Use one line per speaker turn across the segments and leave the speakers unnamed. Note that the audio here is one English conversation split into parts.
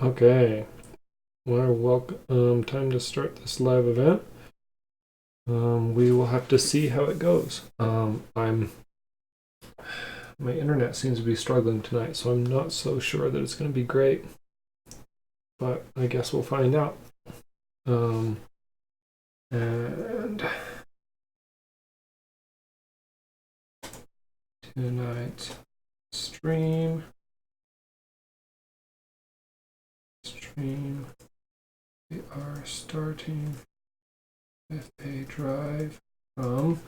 Okay. Well, welcome. Time to start this live event. We will have to see how it goes. My internet seems to be struggling tonight, so I'm not so sure that it's going to be great. But I guess we'll find out. And tonight's stream. We are starting with a drive from,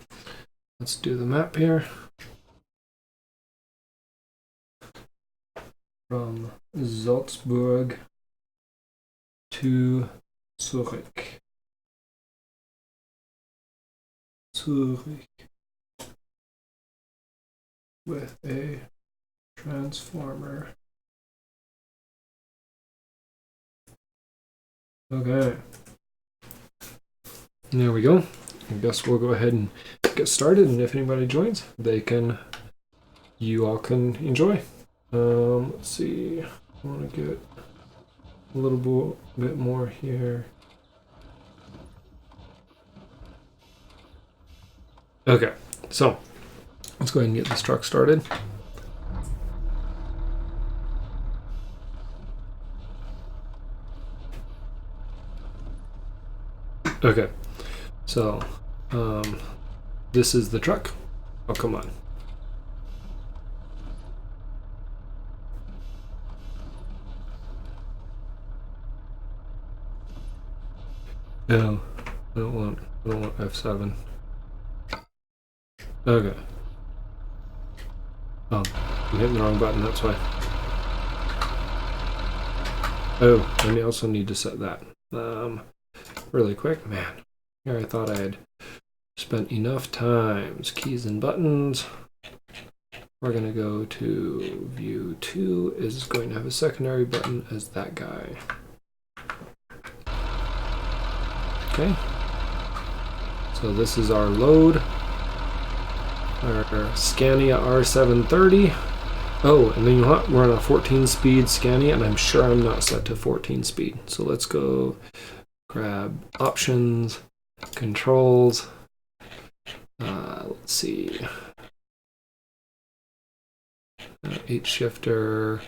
let's do the map here, from Salzburg to Zurich. With a transformer. Okay. There we go. I guess we'll go ahead and get started, and if anybody joins, you all can enjoy. Let's see. I want to get a little bit more here. Okay, so let's go ahead and get this truck started. Okay, so this is the truck. Oh, come on. No, I don't want F7. Okay. Oh, I'm hitting the wrong button, that's why. Oh, and you also need to set that. Really quick, man. Here I thought I had spent enough times. Keys and buttons. We're going to go to view 2 is going to have a secondary button as that guy. Okay. So this is our load. Our Scania R730. Oh, and then you know what? We're on a 14-speed Scania, and I'm sure I'm not set to 14-speed. So let's go grab options, controls. Let's see. H shifter,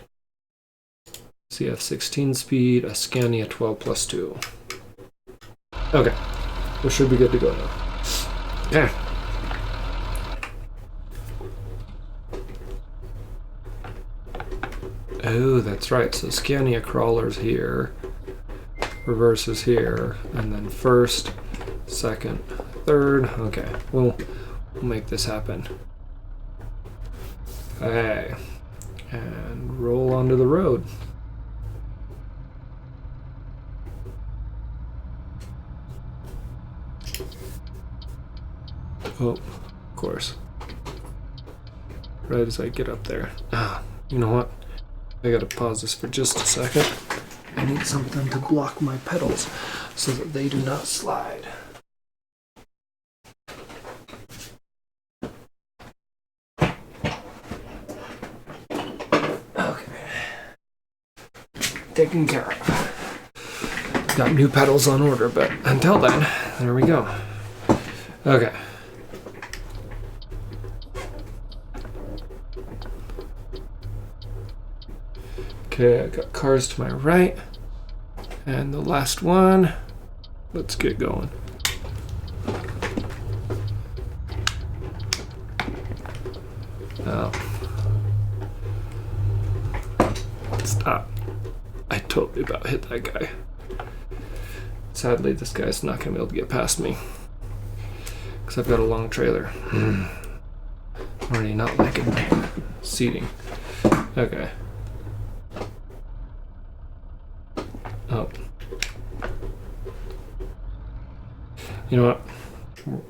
CF 16 speed, a Scania 12+2. Okay, we should be good to go now. Okay. Oh, that's right. So Scania crawler's here, reverse is here, and then first, second, third. Okay, we'll make this happen. Okay, and roll onto the road. Oh, of course. Right as I get up there. You know what? I gotta pause this for just a second. I need something to block my pedals so that they do not slide. Okay. Taken care of. Got new pedals on order, but until then, there we go. Okay. Okay, I got cars to my right. And the last one. Let's get going. Oh. Stop. I totally about hit that guy. Sadly, this guy's not going to be able to get past me. Because I've got a long trailer. I'm already not liking my seating. Okay. Oh. You know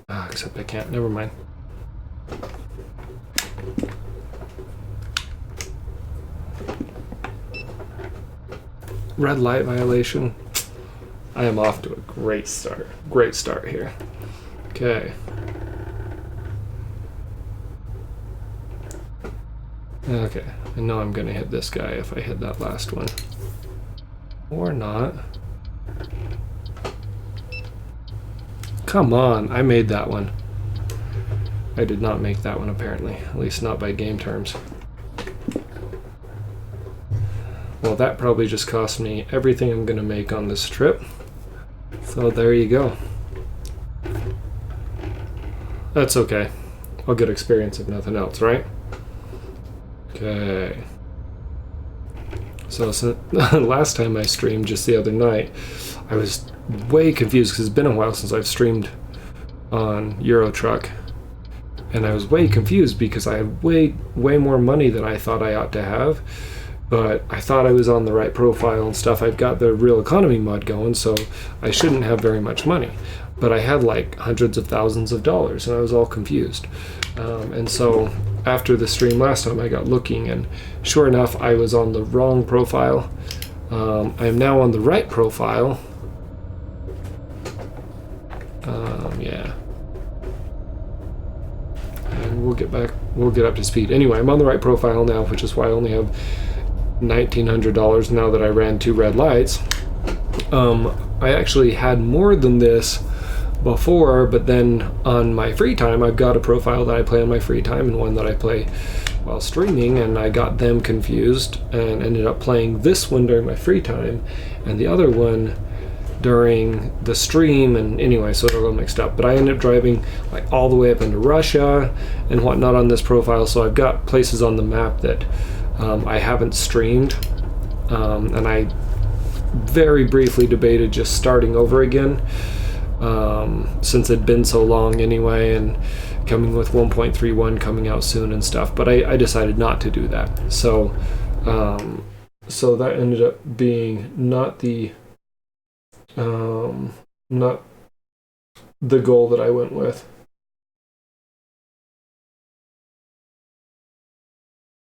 what? Except I can't. Never mind. Red light violation. I am off to a great start. Great start here. Okay. Okay. I know I'm going to hit this guy if I hit that last one. Or not. Come on, I made that one. I did not make that one, apparently. At least not by game terms. Well, that probably just cost me everything I'm going to make on this trip. So there you go. That's okay. I'll get experience if nothing else, right? Okay. So last time I streamed, just the other night, I was way confused because it's been a while since I've streamed on Euro Truck. And I was way confused because I had way more money than I thought I ought to have. But I thought I was on the right profile and stuff. I've got the real economy mod going, so I shouldn't have very much money. But I had like hundreds of thousands of dollars, and I was all confused. And so after the stream last time, I got looking, and sure enough, I was on the wrong profile. I am now on the right profile. Yeah. And we'll get up to speed. Anyway, I'm on the right profile now, which is why I only have $1,900 now that I ran 2 red lights. I actually had more than this before, but then on my free time, I've got a profile that I play on my free time and one that I play while streaming, and I got them confused and ended up playing this one during my free time and the other one during the stream, and anyway, so they're all mixed up. But I ended up driving like all the way up into Russia and whatnot on this profile, so I've got places on the map that I haven't streamed, and I very briefly debated just starting over again, since it'd been so long anyway, and coming with 1.31 coming out soon and stuff, but I decided not to do that. So that ended up being not the goal that I went with.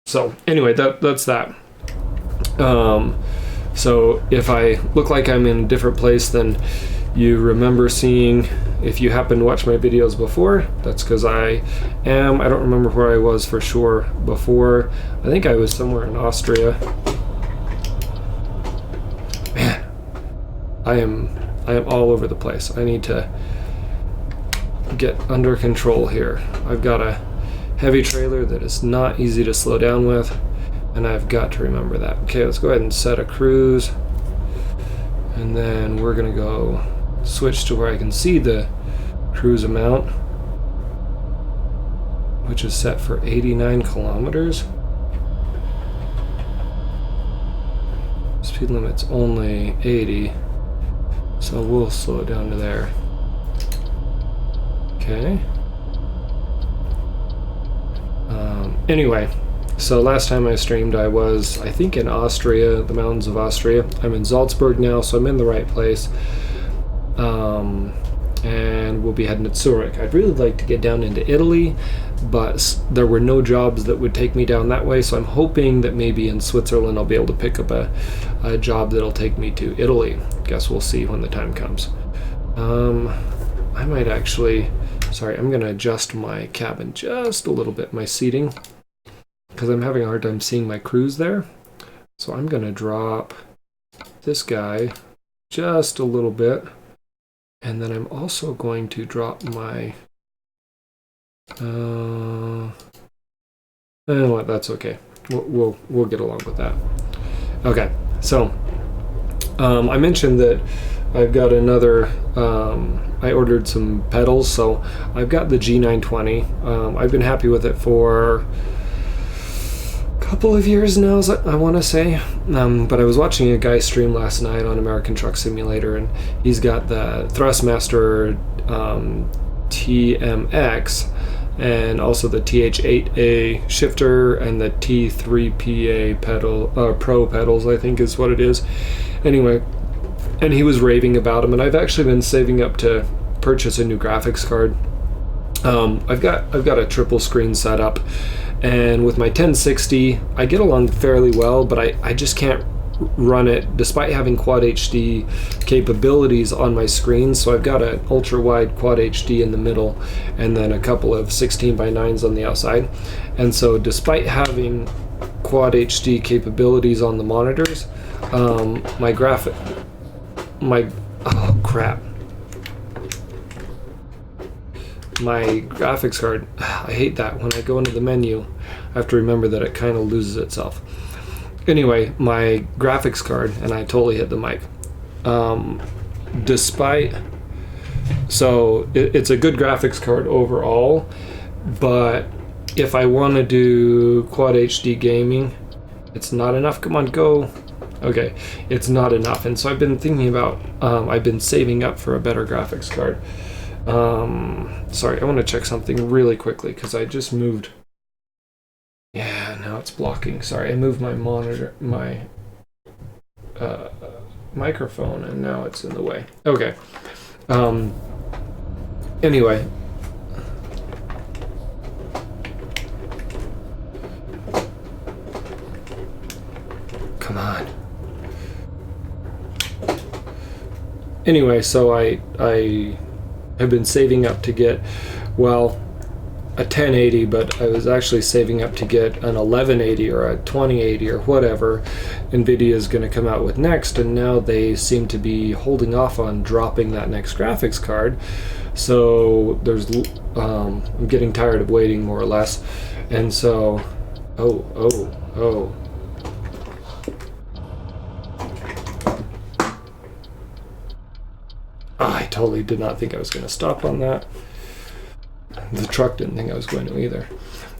So anyway, that's that. So if I look like I'm in a different place than you remember seeing, if you happen to watch my videos before, that's because I am. I don't remember where I was for sure before. I think I was somewhere in Austria. Man, I am all over the place. I need to get under control here. I've got a heavy trailer that is not easy to slow down with, and I've got to remember that. Okay, let's go ahead and set a cruise, and then we're gonna go switch to where I can see the cruise amount, which is set for 89 kilometers. Speed limit's only 80, so we'll slow it down to there. Okay. Anyway, so last time I streamed, I was, I think, in Austria, the mountains of Austria. I'm in Salzburg now, so I'm in the right place. And we'll be heading to Zurich. I'd really like to get down into Italy, but there were no jobs that would take me down that way, so I'm hoping that maybe in Switzerland I'll be able to pick up a job that'll take me to Italy. Guess we'll see when the time comes. I might actually, sorry, I'm going to adjust my cabin just a little bit, my seating, because I'm having a hard time seeing my cruise there. So I'm going to drop this guy just a little bit. And then I'm also going to drop my, that's okay. We'll get along with that. Okay, so I mentioned that I've got another, I ordered some pedals, so I've got the G920. I've been happy with it for couple of years now, I want to say, but I was watching a guy stream last night on American Truck Simulator, and he's got the Thrustmaster TMX and also the TH8A shifter and the T3PA pedal, Pro pedals, I think is what it is. Anyway, and he was raving about them, and I've actually been saving up to purchase a new graphics card. I've got a triple screen setup, and with my 1060 I get along fairly well, but I just can't run it despite having quad HD capabilities on my screen. So I've got an ultra wide quad HD in the middle and then a couple of 16:9s on the outside, and so despite having quad HD capabilities on the monitors, my oh crap. My graphics card, I hate that. When I go into the menu, I have to remember that it kind of loses itself. Anyway, my graphics card, and I totally hit the mic. It's a good graphics card overall, but if I want to do quad HD gaming, it's not enough. Come on, go. Okay, it's not enough. And so I've been thinking about, I've been saving up for a better graphics card. Sorry, I want to check something really quickly because I just moved. Yeah, now it's blocking. Sorry, I moved my monitor, my microphone, and now it's in the way. Okay. Anyway. Come on. Anyway, so I have been saving up to get, well, a 1080, but I was actually saving up to get an 1180 or a 2080 or whatever NVIDIA is going to come out with next, and now they seem to be holding off on dropping that next graphics card. So I'm getting tired of waiting, more or less. And so, oh. I totally did not think I was going to stop on that. The truck didn't think I was going to either.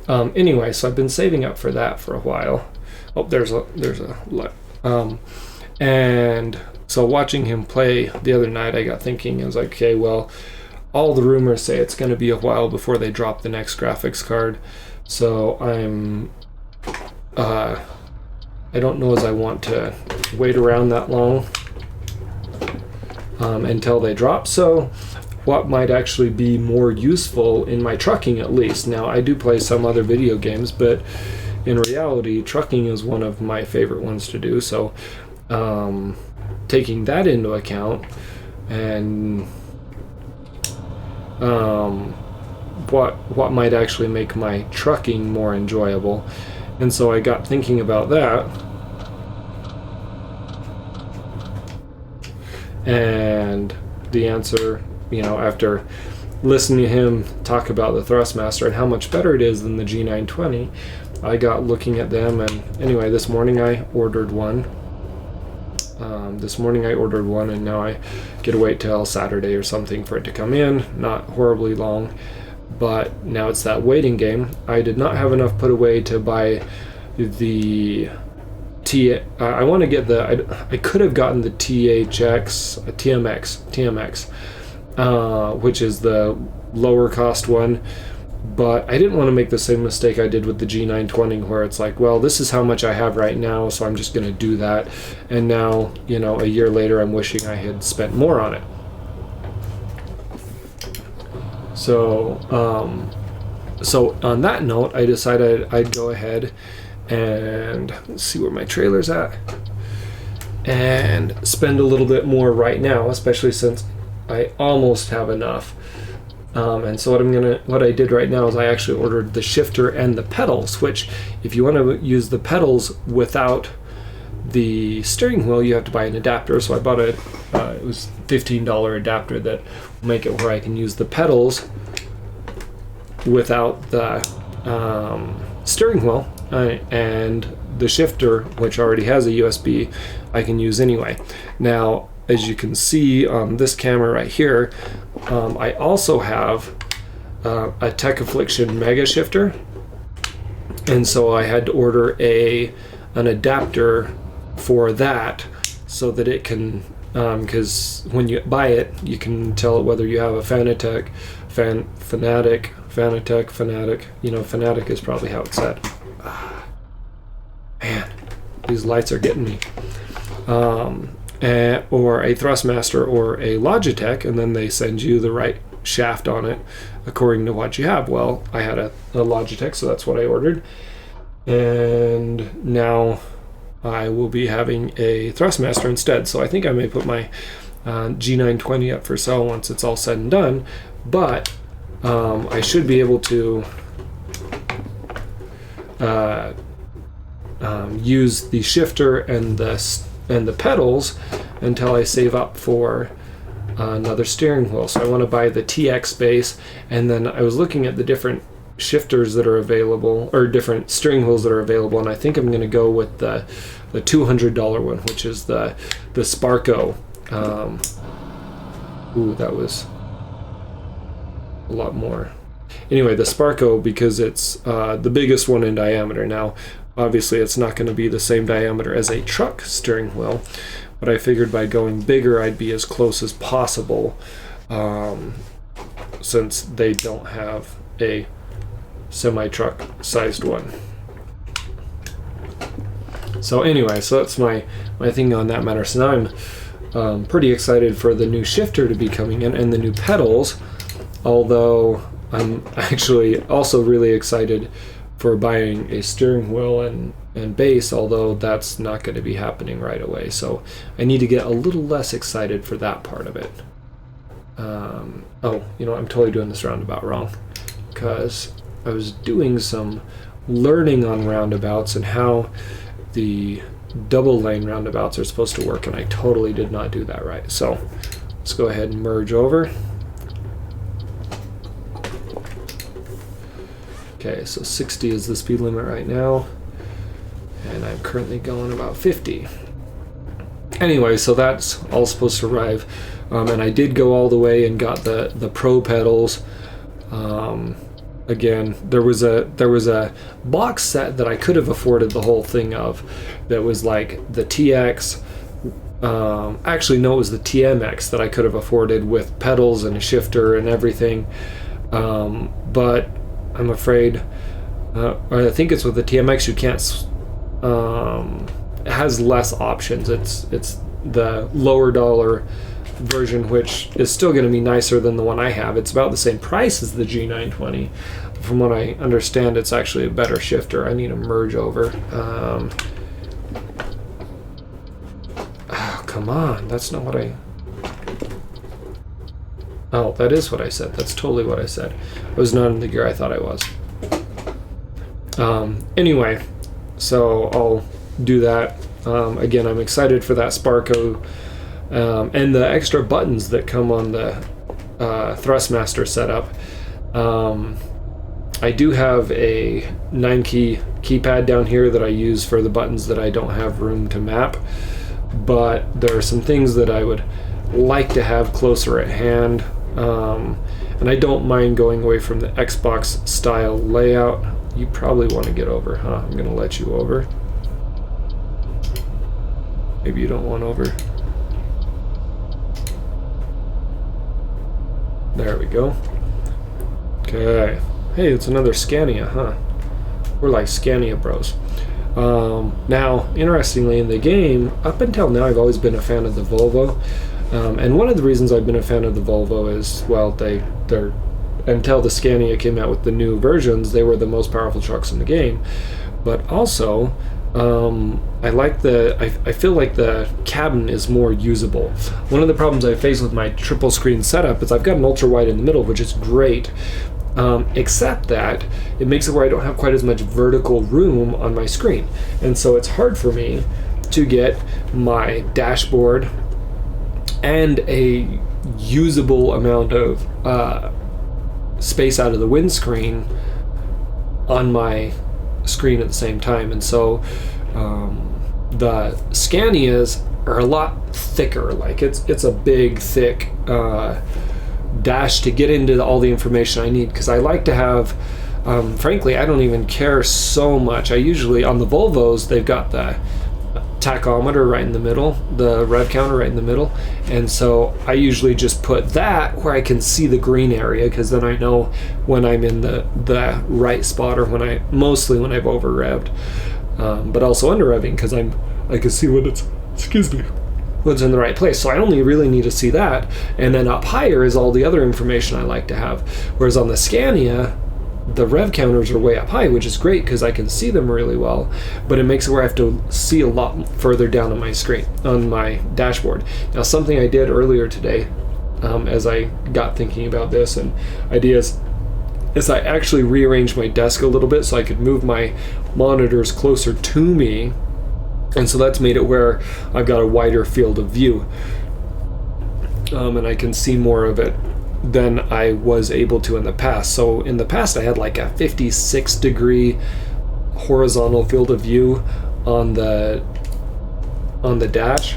Anyway, so I've been saving up for that for a while. Oh, there's a and so watching him play the other night, I got thinking, I was like, okay, well, all the rumors say it's going to be a while before they drop the next graphics card. So I don't know as I want to wait around that long until they drop. So what might actually be more useful in my trucking, at least. Now, I do play some other video games, but in reality, trucking is one of my favorite ones to do. So taking that into account, and what might actually make my trucking more enjoyable. And so I got thinking about that. And the answer, after listening to him talk about the Thrustmaster and how much better it is than the G920, I got looking at them, and anyway, this morning I ordered one. And now I get to wait till Saturday or something for it to come in. Not horribly long, but now it's that waiting game. I did not have enough put away to buy the I want to get I could have gotten the TMX, which is the lower cost one, but I didn't want to make the same mistake I did with the G920, where it's like, well, this is how much I have right now, so I'm just going to do that. And now, a year later, I'm wishing I had spent more on it. So on that note, I decided I'd go ahead and let's see where my trailer's at, and spend a little bit more right now, especially since I almost have enough. And so what I did right now is I actually ordered the shifter and the pedals, which if you want to use the pedals without the steering wheel, you have to buy an adapter. So I bought it was $15 adapter that will make it where I can use the pedals without the steering wheel, and the shifter, which already has a USB, I can use anyway. Now, as you can see on this camera right here, I also have a Tech Affliction Mega Shifter, and so I had to order an adapter for that so that it can, because when you buy it, you can tell whether you have a Fanatec, Fanatic, Fanatic is probably how it's said. Man, these lights are getting me. Or a Thrustmaster or a Logitech, and then they send you the right shaft on it according to what you have. Well, I had a Logitech, so that's what I ordered. And now I will be having a Thrustmaster instead. So I think I may put my G920 up for sale once it's all said and done. But I should be able to use the shifter and the the pedals until I save up for another steering wheel. So I want to buy the TX base, and then I was looking at the different shifters that are available, or different steering wheels that are available, and I think I'm going to go with the $200 one, which is the Sparco. Ooh, that was a lot more. Anyway, the Sparco, because it's the biggest one in diameter. Now, obviously, it's not going to be the same diameter as a truck steering wheel, but I figured by going bigger, I'd be as close as possible, since they don't have a semi-truck sized one. So anyway, so that's my thing on that matter. So now I'm pretty excited for the new shifter to be coming in and the new pedals, although I'm actually also really excited for buying a steering wheel and base, although that's not going to be happening right away. So I need to get a little less excited for that part of it. Oh, you know, I'm totally doing this roundabout wrong, because I was doing some learning on roundabouts and how the double lane roundabouts are supposed to work, and I totally did not do that right. So let's go ahead and merge over. Okay, so 60 is the speed limit right now, and I'm currently going about 50. Anyway, so that's all supposed to arrive, and I did go all the way and got the Pro pedals. Again, there was a box set that I could have afforded the whole thing of, that was like the TX. Actually, no, it was the TMX that I could have afforded with pedals and a shifter and everything. But I'm afraid, or I think it's with the TMX, you can't. It has less options. It's the lower dollar version, which is still going to be nicer than the one I have. It's about the same price as the G920. From what I understand, it's actually a better shifter. I need to merge over. Oh, come on, that's not what I... Oh, that is what I said. That's totally what I said. I was not in the gear I thought I was. Anyway, so I'll do that. Again, I'm excited for that Sparco, and the extra buttons that come on the Thrustmaster setup. I do have a 9-key keypad down here that I use for the buttons that I don't have room to map, but there are some things that I would like to have closer at hand, and I don't mind going away from the Xbox style layout. You probably want to get over, huh? I'm gonna let you over. Maybe you don't want over. There we go. Okay. Hey, it's another Scania, huh? We're like Scania bros. Now, interestingly, in the game, up until now, I've always been a fan of the Volvo. And one of the reasons I've been a fan of the Volvo is, well, they're until the Scania came out with the new versions, they were the most powerful trucks in the game. But also, I feel like the cabin is more usable. One of the problems I face with my triple screen setup is I've got an ultra wide in the middle, which is great, except that it makes it where I don't have quite as much vertical room on my screen, and so it's hard for me to get my dashboard and a usable amount of space out of the windscreen on my screen at the same time. And so the Scanias are a lot thicker. Like it's a big, thick dash to get into all the information I need, because I like to have, frankly, I don't even care so much. I usually, on the Volvos, they've got the tachometer right in the middle, the rev counter right in the middle, and so I usually just put that where I can see the green area, because then I know when I'm in the right spot, or mostly when I've over revved, but also under revving, because I can see when it's, what's in the right place. So I only really need to see that, and then up higher is all the other information I like to have. Whereas on the Scania, the rev counters are way up high, which is great because I can see them really well, but it makes it where I have to see a lot further down on my screen, on my dashboard. Now, something I did earlier today, as I got thinking about this and ideas, is I actually rearranged my desk a little bit so I could move my monitors closer to me, And so that's made it where I've got a wider field of view. And I can see more of it than I was able to in the past. So in the past I had like a 56 degree horizontal field of view on the dash,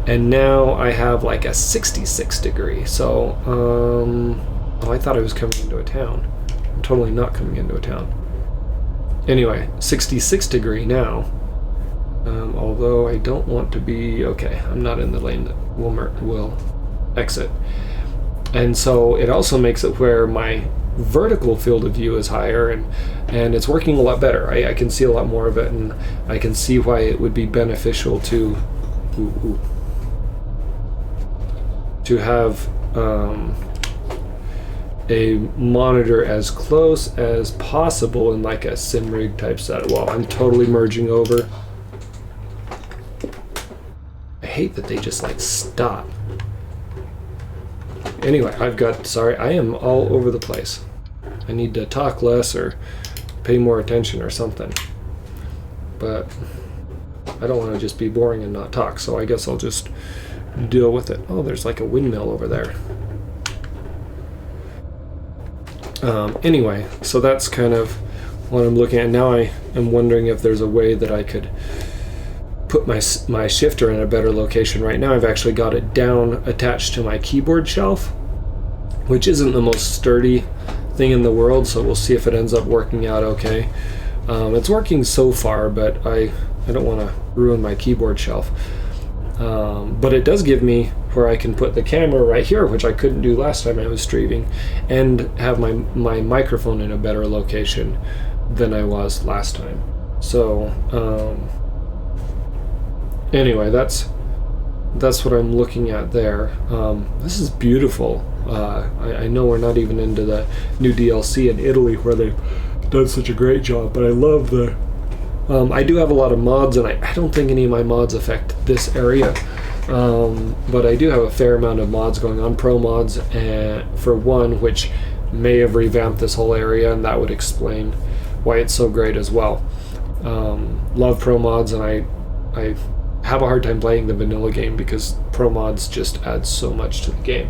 and now I have like a 66 degree. So oh, I thought I was coming into a town. I'm totally not coming into a town. Anyway, 66 degree now. Although I don't want to be, okay, I'm not in the lane that will exit. And so it also makes it where my vertical field of view is higher, and it's working a lot better. I can see a lot more of it, and I can see why it would be beneficial to have a monitor as close as possible in like a sim rig type setup. Well, I'm totally merging over. I hate that they just like stop. Anyway, I am all over the place. I need to talk less or pay more attention or something. But I don't want to just be boring and not talk, so I guess I'll just deal with it. Oh, there's like a windmill over there. Anyway, so that's kind of what I'm looking at. Now I am wondering if there's a way that I could put my shifter in a better location. Right now I've actually got it down attached to my keyboard shelf, which isn't the most sturdy thing in the world, so we'll see if it ends up working out okay. It's working so far, but I don't want to ruin my keyboard shelf. But it does give me where I can put the camera right here, which I couldn't do last time I was streaming, and have my microphone in a better location than I was last time. So anyway, that's what I'm looking at there. This is beautiful. I know we're not even into the new DLC in Italy where they've done such a great job, but I love the I do have a lot of mods, and I don't think any of my mods affect this area, but I do have a fair amount of mods going on, pro mods, for one, which may have revamped this whole area, and that would explain why it's so great as well. Love pro mods, and I have a hard time playing the vanilla game because pro mods just add so much to the game.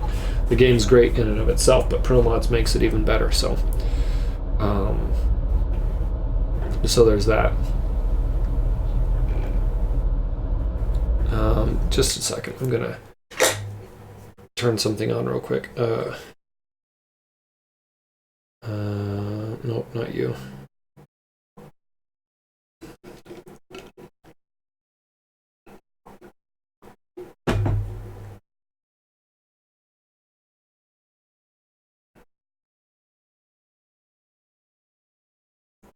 The game's great in and of itself, but pro mods makes it even better. So there's that. Just a second, I'm gonna turn something on real quick. Nope, not you.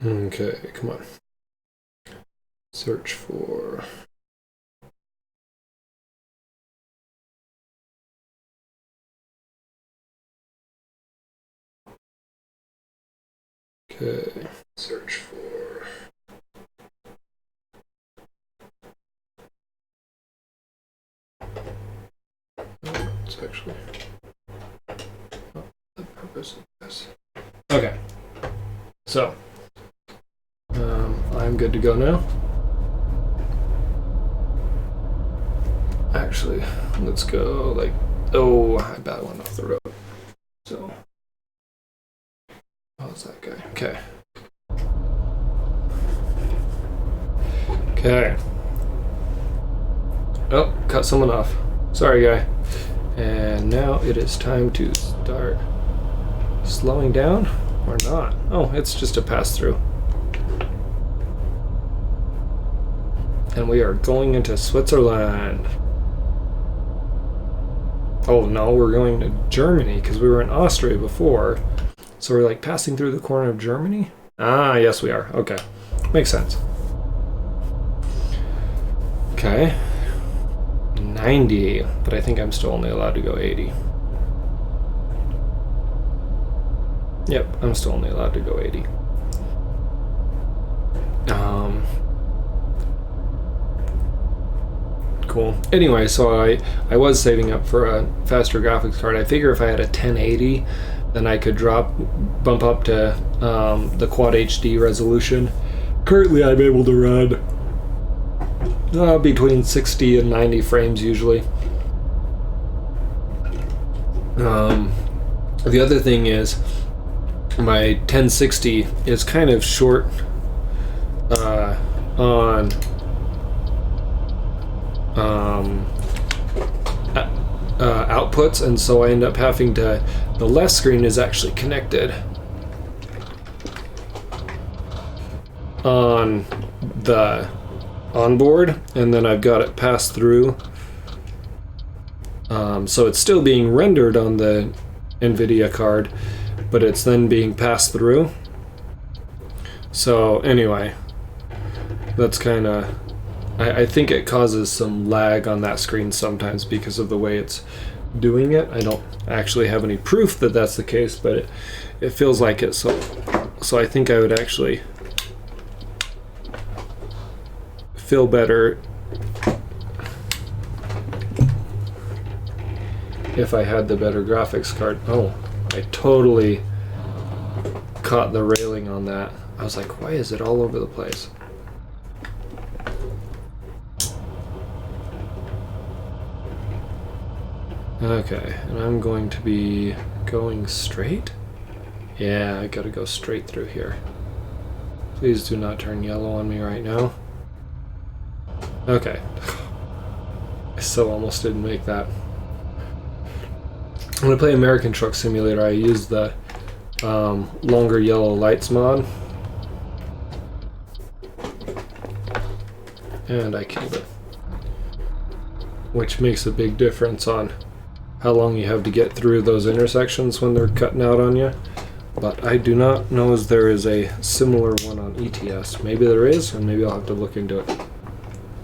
Okay, come on. Search for... Okay, search for... Oh, it's actually not the purpose of this. Okay, so I'm good to go now. Actually, let's go like, oh, I bet I went off the road. So, how's that guy? Okay. Okay. Oh, cut someone off. Sorry, guy. And now it is time to start slowing down or not. Oh, it's just a pass through. And we are going into Switzerland. Oh no, we're going to Germany because we were in Austria before. So we're like passing through the corner of Germany? Ah, yes we are. Okay. Makes sense. Okay. 90, but I think I'm still only allowed to go 80. Yep, I'm still only allowed to go 80. Cool. Anyway, so I was saving up for a faster graphics card. I figure if I had a 1080, then I could bump up to the quad HD resolution. Currently, I'm able to run between 60 and 90 frames usually. The other thing is my 1060 is kind of short on outputs, and so I end up having to, the left screen is actually connected on the onboard, and then I've got it passed through, so it's still being rendered on the NVIDIA card, but it's then being passed through. So anyway, that's kind of, I think it causes some lag on that screen sometimes because of the way it's doing it. I don't actually have any proof that that's the case, but it feels like it. So I think I would actually feel better if I had the better graphics card. Oh, I totally caught the railing on that. I was like, why is it all over the place? Okay, and I'm going to be going straight? Yeah, I gotta go straight through here. Please do not turn yellow on me right now. Okay. I so almost didn't make that. When I play American Truck Simulator, I use the longer yellow lights mod. And I keep it. Which makes a big difference on how long you have to get through those intersections when they're cutting out on you. But I do not know if there is a similar one on ETS. Maybe there is, and maybe I'll have to look into it.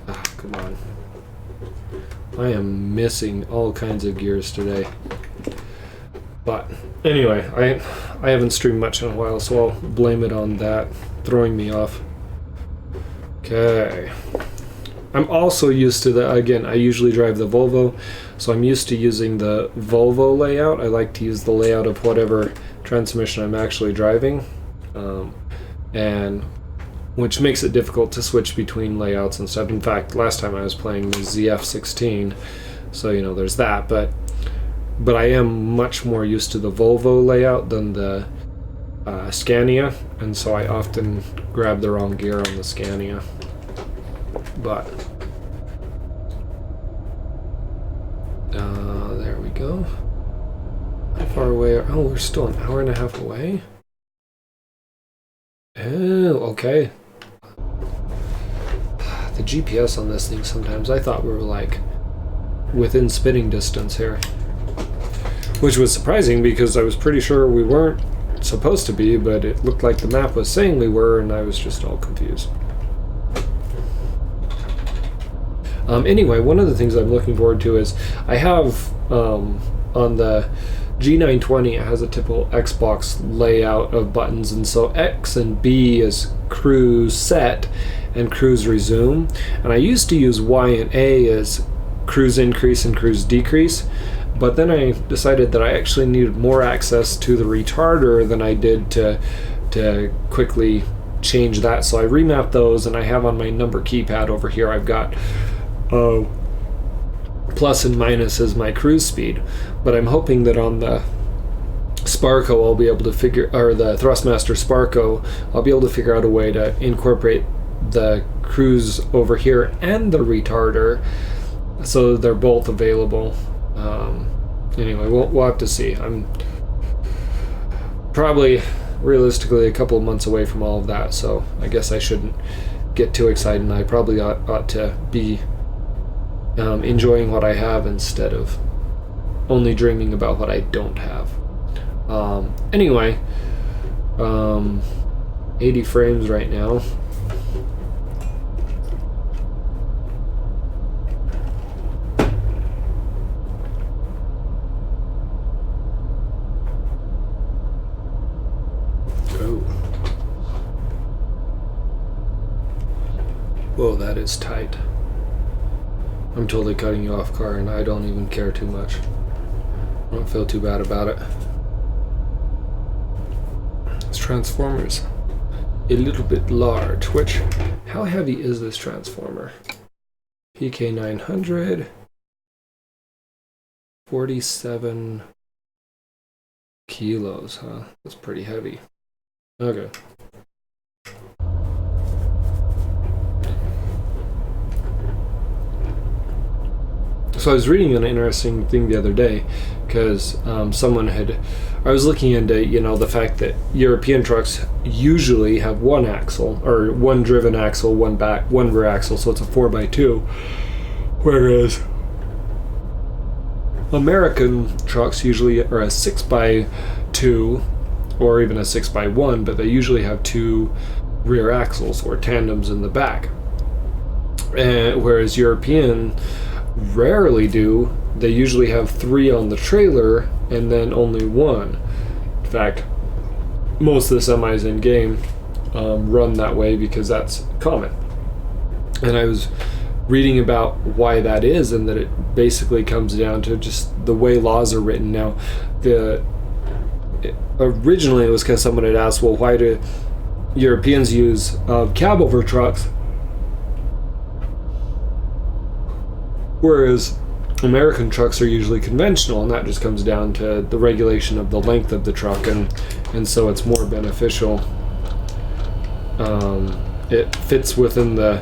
Ah, come on. I am missing all kinds of gears today. But anyway, I haven't streamed much in a while, so I'll blame it on that throwing me off. Okay. I'm also used to the, again, I usually drive the Volvo, so I'm used to using the Volvo layout. I like to use the layout of whatever transmission I'm actually driving, and which makes it difficult to switch between layouts and stuff. In fact, last time I was playing the ZF16, so you know there's that, but I am much more used to the Volvo layout than the Scania, and so I often grab the wrong gear on the Scania. But there we go. How far away? Oh, we're still an hour and a half away. Oh, okay. The GPS on this thing sometimes, I thought we were like within spitting distance here, which was surprising because I was pretty sure we weren't supposed to be, but it looked like the map was saying we were, and I was just all confused. Anyway, one of the things I'm looking forward to is I have on the G920, it has a typical Xbox layout of buttons, and so X and B is cruise set and cruise resume, and I used to use Y and A as cruise increase and cruise decrease, but then I decided that I actually needed more access to the retarder than I did to quickly change that, so I remapped those, and I have on my number keypad over here, I've got plus and minus as my cruise speed, but I'm hoping that on the Sparco I'll be able to figure, or the Thrustmaster Sparco, I'll be able to figure out a way to incorporate the cruise over here and the retarder so they're both available. Anyway, we'll have to see. I'm probably realistically a couple of months away from all of that, so I guess I shouldn't get too excited, and I probably ought to be enjoying what I have instead of only dreaming about what I don't have. Anyway, 80 frames right now. Oh. Whoa, that is tight. I'm totally cutting you off, car, and I don't even care too much. I don't feel too bad about it. This transformer's a little bit large, which, how heavy is this transformer? PK 900. 47 kilos, huh? That's pretty heavy. Okay. So I was reading an interesting thing the other day because I was looking into, the fact that European trucks usually have one axle, or one driven axle, one rear axle, so it's a 4x2, whereas American trucks usually are a 6x2 or even a 6x1, but they usually have two rear axles or tandems in the back. Whereas European rarely do. They usually have three on the trailer and then only one. In fact, most of the semis in game run that way because that's common. And I was reading about why that is, and that it basically comes down to just the way laws are written. Now, originally it was because someone had asked, well, why do Europeans use cab over trucks, whereas American trucks are usually conventional? And that just comes down to the regulation of the length of the truck, and so it's more beneficial. It fits within the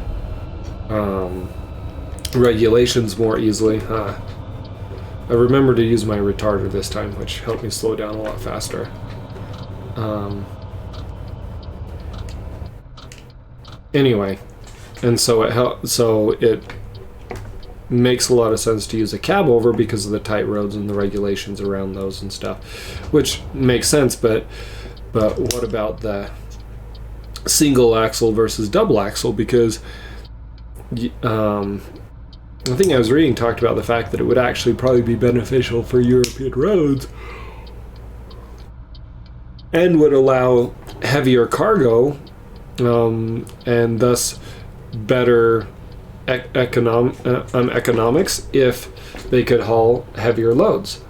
regulations more easily. I remember to use my retarder this time, which helped me slow down a lot faster. Anyway, and so it makes a lot of sense to use a cab over because of the tight roads and the regulations around those and stuff, which makes sense. But what about the single axle versus double axle? Because the thing I was reading talked about the fact that it would actually probably be beneficial for European roads and would allow heavier cargo, and thus better economics if they could haul heavier loads,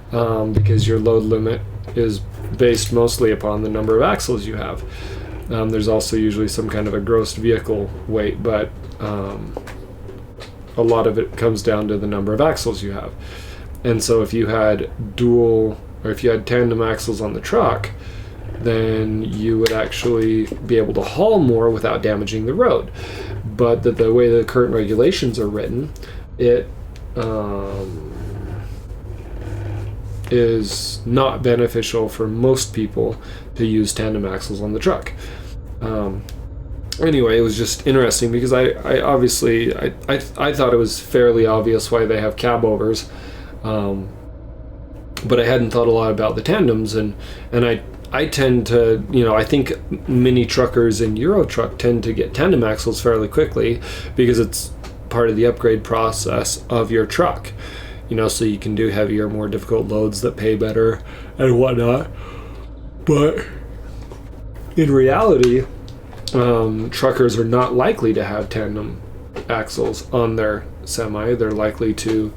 because your load limit is based mostly upon the number of axles you have. There's also usually some kind of a gross vehicle weight, but a lot of it comes down to the number of axles you have. And so if you had tandem axles on the truck, then you would actually be able to haul more without damaging the road. But the way the current regulations are written, it is not beneficial for most people to use tandem axles on the truck. Anyway, it was just interesting because I thought it was fairly obvious why they have cab overs, but I hadn't thought a lot about the tandems, and I tend to, I think mini truckers in Euro Truck tend to get tandem axles fairly quickly because it's part of the upgrade process of your truck, so you can do heavier, more difficult loads that pay better and whatnot. But in reality, truckers are not likely to have tandem axles on their semi. They're likely to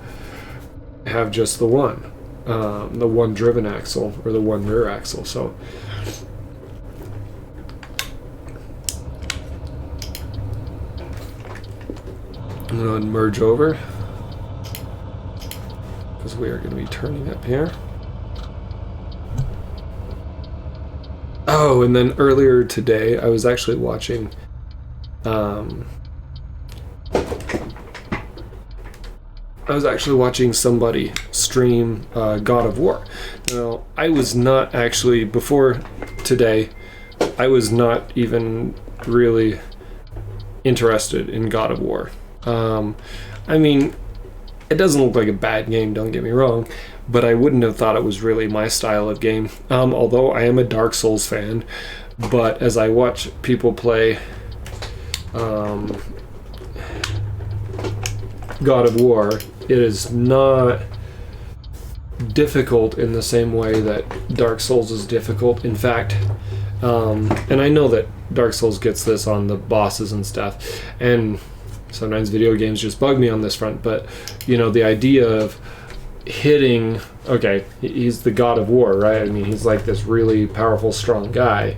have just the one driven axle or the one rear axle. So I'm going to merge over because we are going to be turning up here. Oh, and then earlier today, I was actually watching somebody stream God of War. Now, I was not actually, before today, I was not even really interested in God of War. I mean, it doesn't look like a bad game, don't get me wrong, but I wouldn't have thought it was really my style of game. Although I am a Dark Souls fan, but as I watch people play God of War, it is not difficult in the same way that Dark Souls is difficult. In fact, and I know that Dark Souls gets this on the bosses and stuff, and sometimes video games just bug me on this front, but the idea of hitting, okay, he's the God of War, right? I mean, he's like this really powerful, strong guy,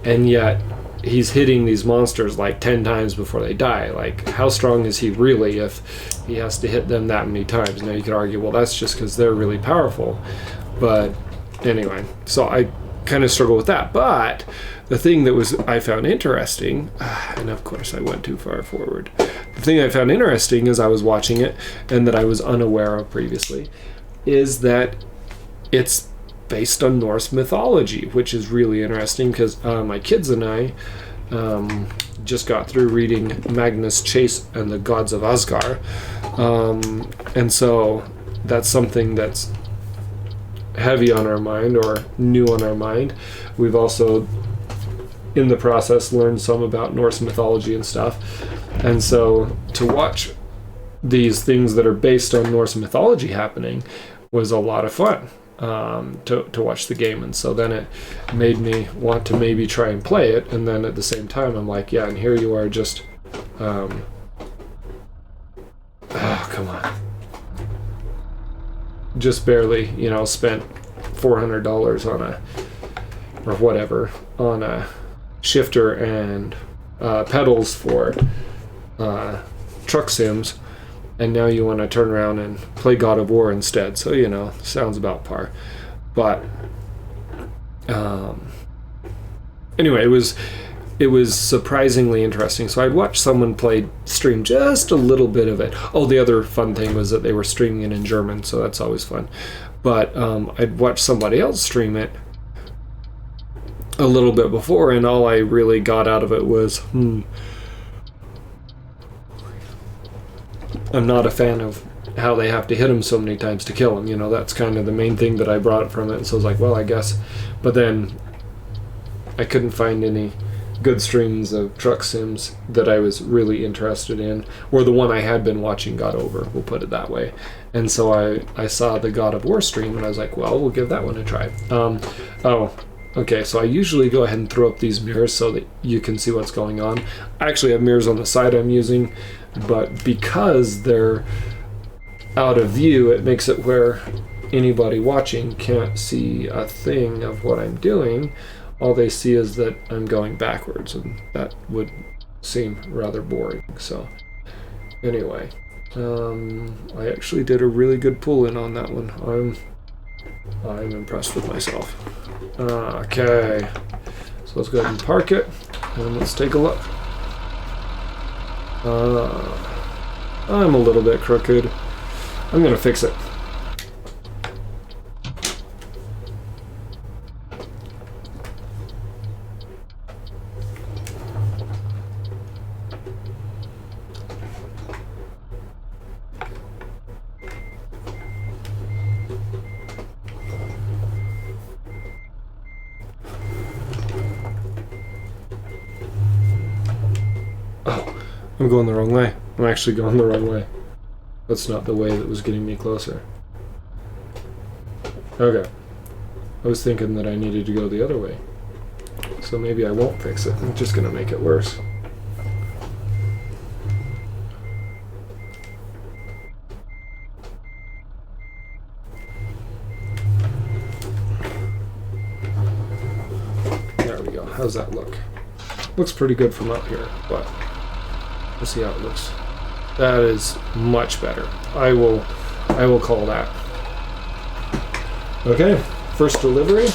and yet he's hitting these monsters like 10 times before they die. Like, how strong is he really if he has to hit them that many times? Now you could argue, well, that's just because they're really powerful. But anyway, so I kind of struggle with that. But the thing that I found interesting, and of course I went too far forward. The thing I found interesting as I was watching it, and that I was unaware of previously, is that it's based on Norse mythology, which is really interesting because my kids and I just got through reading Magnus Chase and the Gods of Asgard. And so that's something that's heavy on our mind or new on our mind. We've also, in the process, learned some about Norse mythology and stuff. And so to watch these things that are based on Norse mythology happening was a lot of fun. To watch the game, and so then it made me want to maybe try and play it, and then at the same time I'm like, yeah, and here you are just oh, come on, just barely, spent $400 on or whatever on a shifter and pedals for truck sims, and now you want to turn around and play God of War instead. So, sounds about par. But anyway, it was surprisingly interesting. So I'd watched someone stream just a little bit of it. Oh, the other fun thing was that they were streaming it in German, so that's always fun. But I'd watched somebody else stream it a little bit before, and all I really got out of it was, I'm not a fan of how they have to hit him so many times to kill him. That's kind of the main thing that I brought from it. And so I was like, well, I guess. But then I couldn't find any good streams of truck sims that I was really interested in, or the one I had been watching got over, we'll put it that way. And so I saw the God of War stream, and I was like, well, we'll give that one a try. Okay, so I usually go ahead and throw up these mirrors so that you can see what's going on. I actually have mirrors on the side I'm using, but because they're out of view, it makes it where anybody watching can't see a thing of what I'm doing. All they see is that I'm going backwards, and that would seem rather boring. So anyway, I actually did a really good pull-in on that one. I'm impressed with myself. Okay, so let's go ahead and park it, and let's take a look. I'm a little bit crooked. I'm gonna fix it. Oh, I'm going the wrong way. I'm actually going the wrong way. That's not the way that was getting me closer. Okay. I was thinking that I needed to go the other way. So maybe I won't fix it. I'm just going to make it worse. There we go. How's that look? Looks pretty good from up here, but we'll see how it looks. That is much better. I will call that. Okay, first delivery.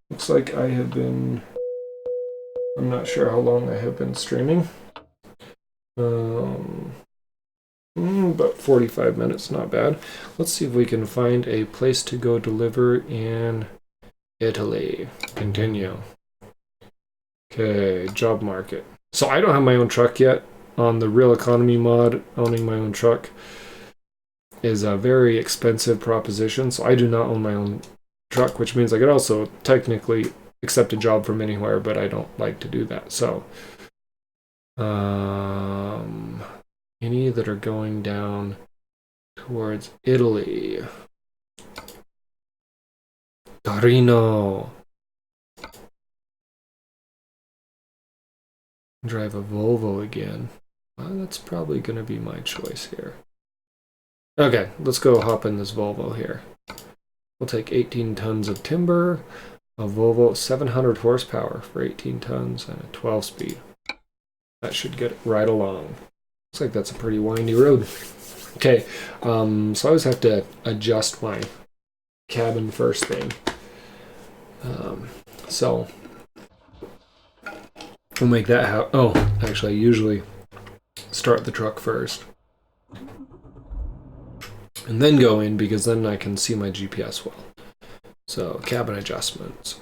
Looks like I have been, I'm not sure how long I have been streaming. About 45 minutes, not bad. Let's see if we can find a place to go deliver in Italy. Continue. Okay, job market. So I don't have my own truck yet. On the Real Economy mod, owning my own truck is a very expensive proposition. So I do not own my own truck, which means I could also technically accept a job from anywhere, but I don't like to do that. So any that are going down towards Italy. Torino. Drive a Volvo again. Well, that's probably going to be my choice here. Okay, let's go hop in this Volvo here. We'll take 18 tons of timber. A Volvo 700 horsepower for 18 tons and a 12 speed. That should get it right along. Looks like that's a pretty windy road. Okay, so I always have to adjust my cabin first thing. So we'll make that happen. Oh, actually, I usually start the truck first and then go in, because then I can see my GPS well. So cabin adjustments,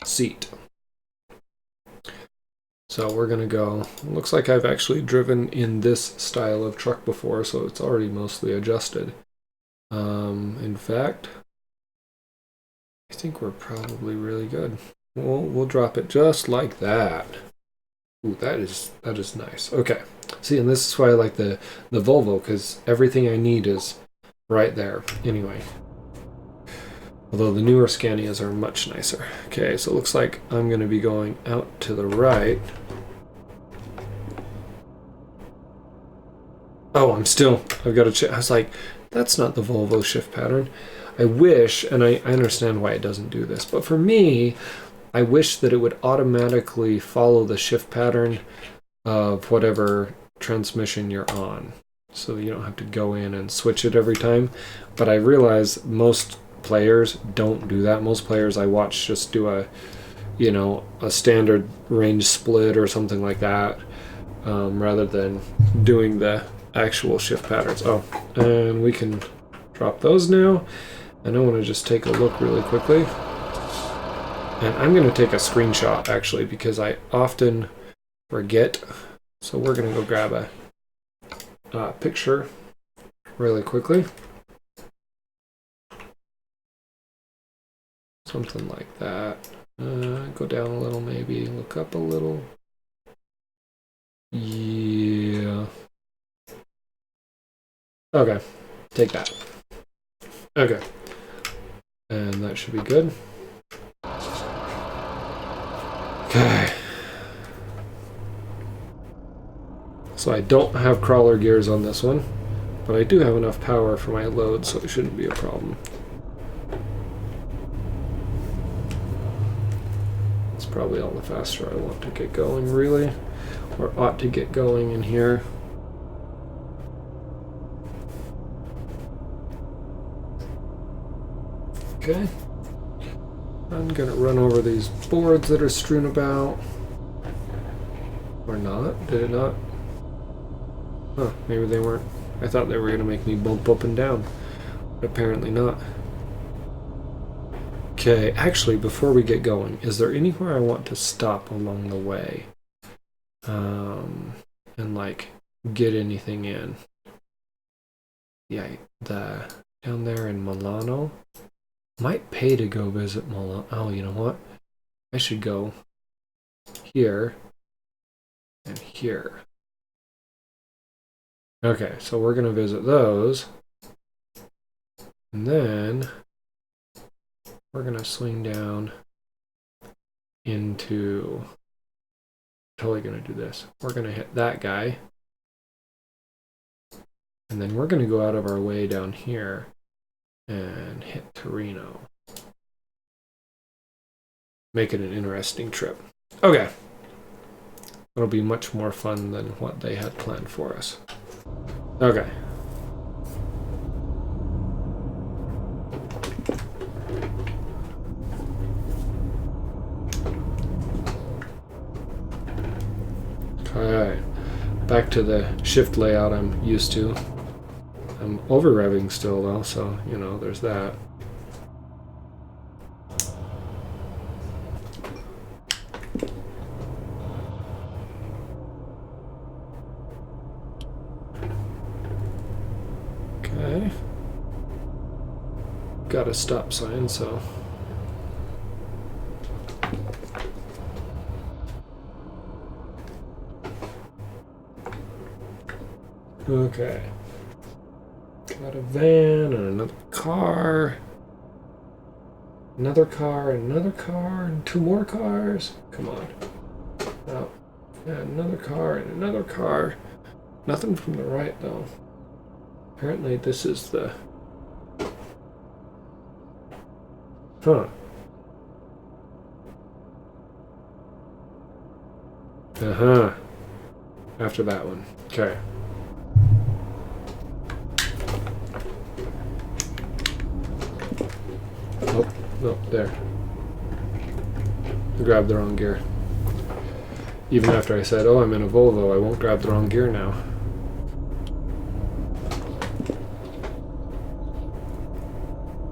seat. So we're gonna go, looks like I've actually driven in this style of truck before, so it's already mostly adjusted. In fact, I think we're probably really good. We'll drop it just like that. Ooh, that is nice. Okay. See, and this is why I like the Volvo, because everything I need is right there. Anyway. Although the newer Scanias are much nicer. Okay, so it looks like I'm going to be going out to the right. Oh, I've got to check. I was like, that's not the Volvo shift pattern. I wish, and I understand why it doesn't do this, but for me, I wish that it would automatically follow the shift pattern of whatever transmission you're on. So you don't have to go in and switch it every time. But I realize most players don't do that. Most players I watch just do a standard range split or something like that, rather than doing the actual shift patterns. Oh, and we can drop those now. And I want to just take a look really quickly. And I'm going to take a screenshot, actually, because I often forget. So we're going to go grab a picture really quickly. Something like that. Go down a little, maybe. Look up a little. Yeah. Okay. Take that. Okay. And that should be good. Okay. So I don't have crawler gears on this one, but I do have enough power for my load, so it shouldn't be a problem. It's probably all the faster I want to get going, really, or ought to get going in here. Okay. I'm gonna run over these boards that are strewn about. Or not? Did it not? Huh, maybe they weren't. I thought they were gonna make me bump up and down. But apparently not. Okay, actually, before we get going, is there anywhere I want to stop along the way? And like, get anything in? Yeah, down there in Milano. Might pay to go visit Milano. Oh, you know what? I should go here and here. Okay, so we're going to visit those. And then we're going to swing down into... Totally going to do this. We're going to hit that guy. And then we're going to go out of our way down here and hit Torino. Make it an interesting trip. Okay. It'll be much more fun than what they had planned for us. Okay. Okay. Back to the shift layout I'm used to. I'm over revving still though, so there's that. Okay. Got a stop sign, so okay. Got a van and another car. Another car, another car, and two more cars. Come on. Oh, yeah, another car and another car. Nothing from the right, though. Apparently this is the... Huh. Uh-huh. After that one. Okay. Oh, no, there. I grabbed the wrong gear. Even after I said, oh, I'm in a Volvo, I won't grab the wrong gear now.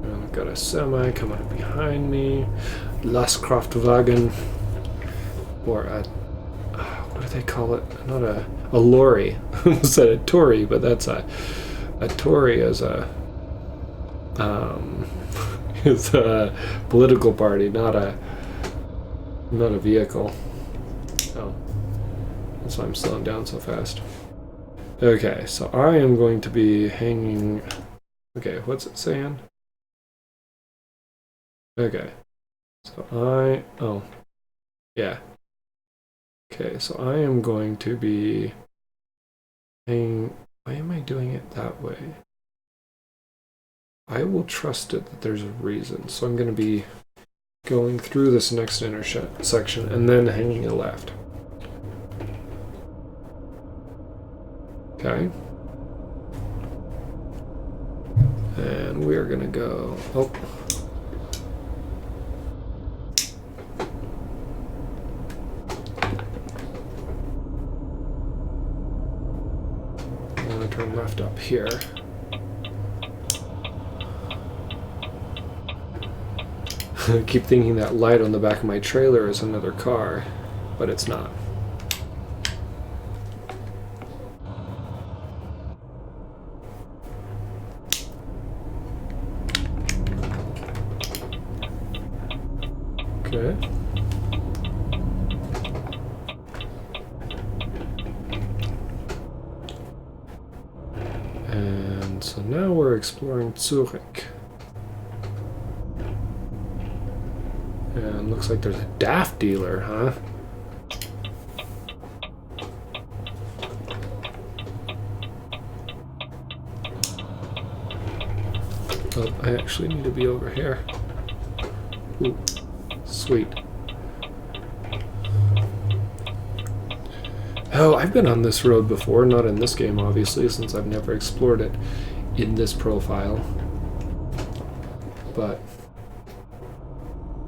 And I've got a semi coming up behind me. Lastkraftwagen. Or a... what do they call it? Not a lorry. I almost said a Tory, but that's a Tory is a... is a political party, not a vehicle. Oh, that's why I'm slowing down so fast. Okay, so I am going to be hanging. Okay, what's it saying? Okay, so oh, yeah. Okay, so I am going to be hanging. Why am I doing it that way? I will trust it that there's a reason. So I'm going to be going through this next intersection and then hanging a left. Okay. And we're going to go... Oh. I'm going to turn left up here. I keep thinking that light on the back of my trailer is another car, but it's not. Okay. And so now we're exploring Zurich. And looks like there's a DAF dealer, huh? Oh, I actually need to be over here. Ooh, sweet. Oh, I've been on this road before, not in this game, obviously, since I've never explored it in this profile. But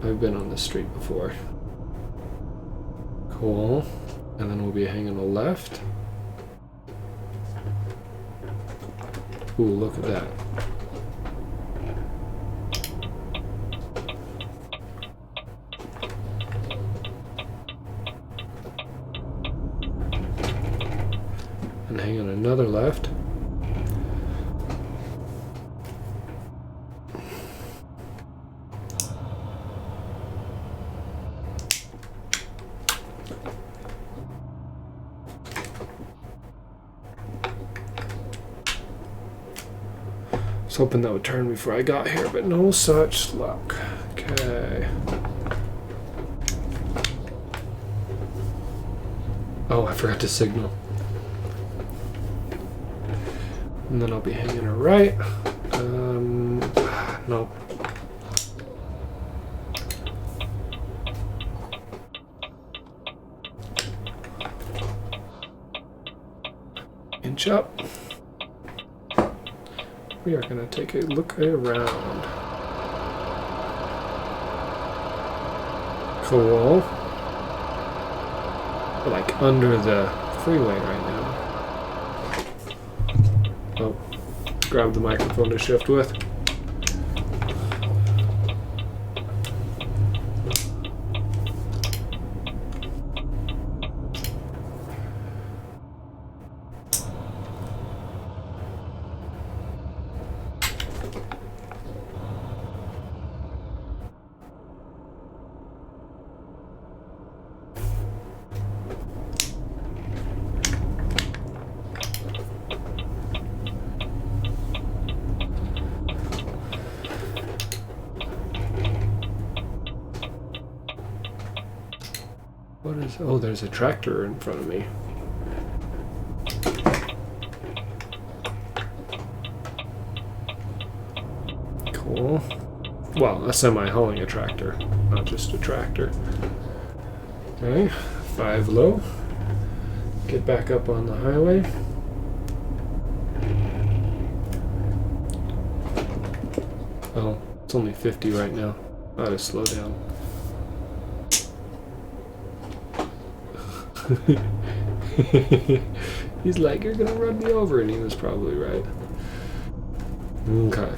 I've been on this street before. Cool. And then we'll be hanging a left. Ooh, look at that. And hanging another left. I was hoping that would turn before I got here, but no such luck. Okay. Oh, I forgot to signal. And then I'll be hanging a right. Nope. Inch up. We are going to take a look around. Cool. We're like under the freeway right now. Oh, grab the microphone to shift with. What is... Oh, there's a tractor in front of me. Cool. Well, a semi hauling a tractor, not just a tractor. Okay, 5 low. get back up on the highway. Oh, it's only 50 right now. I ought to slow down. He's like, you're gonna run me over, and he was probably right. Okay.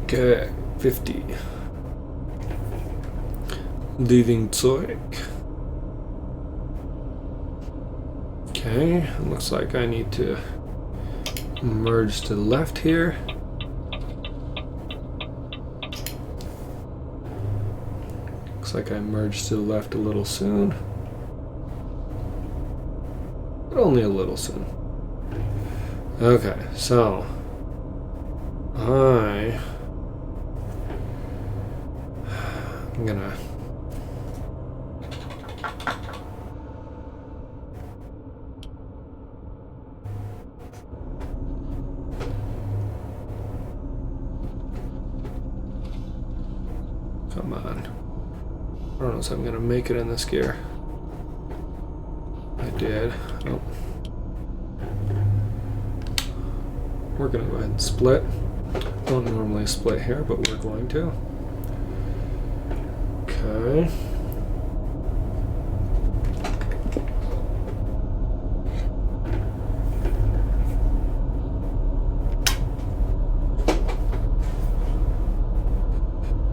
Okay, 50. Leaving Zurich. Okay, looks like I need to merge to the left here. Looks like I merged to the left a little soon. But only a little soon. Okay, so I'm gonna come on. I don't know if I'm gonna make it in this gear. I did. Oh. We're gonna go ahead and split. Don't normally split here, but we're going to. Okay.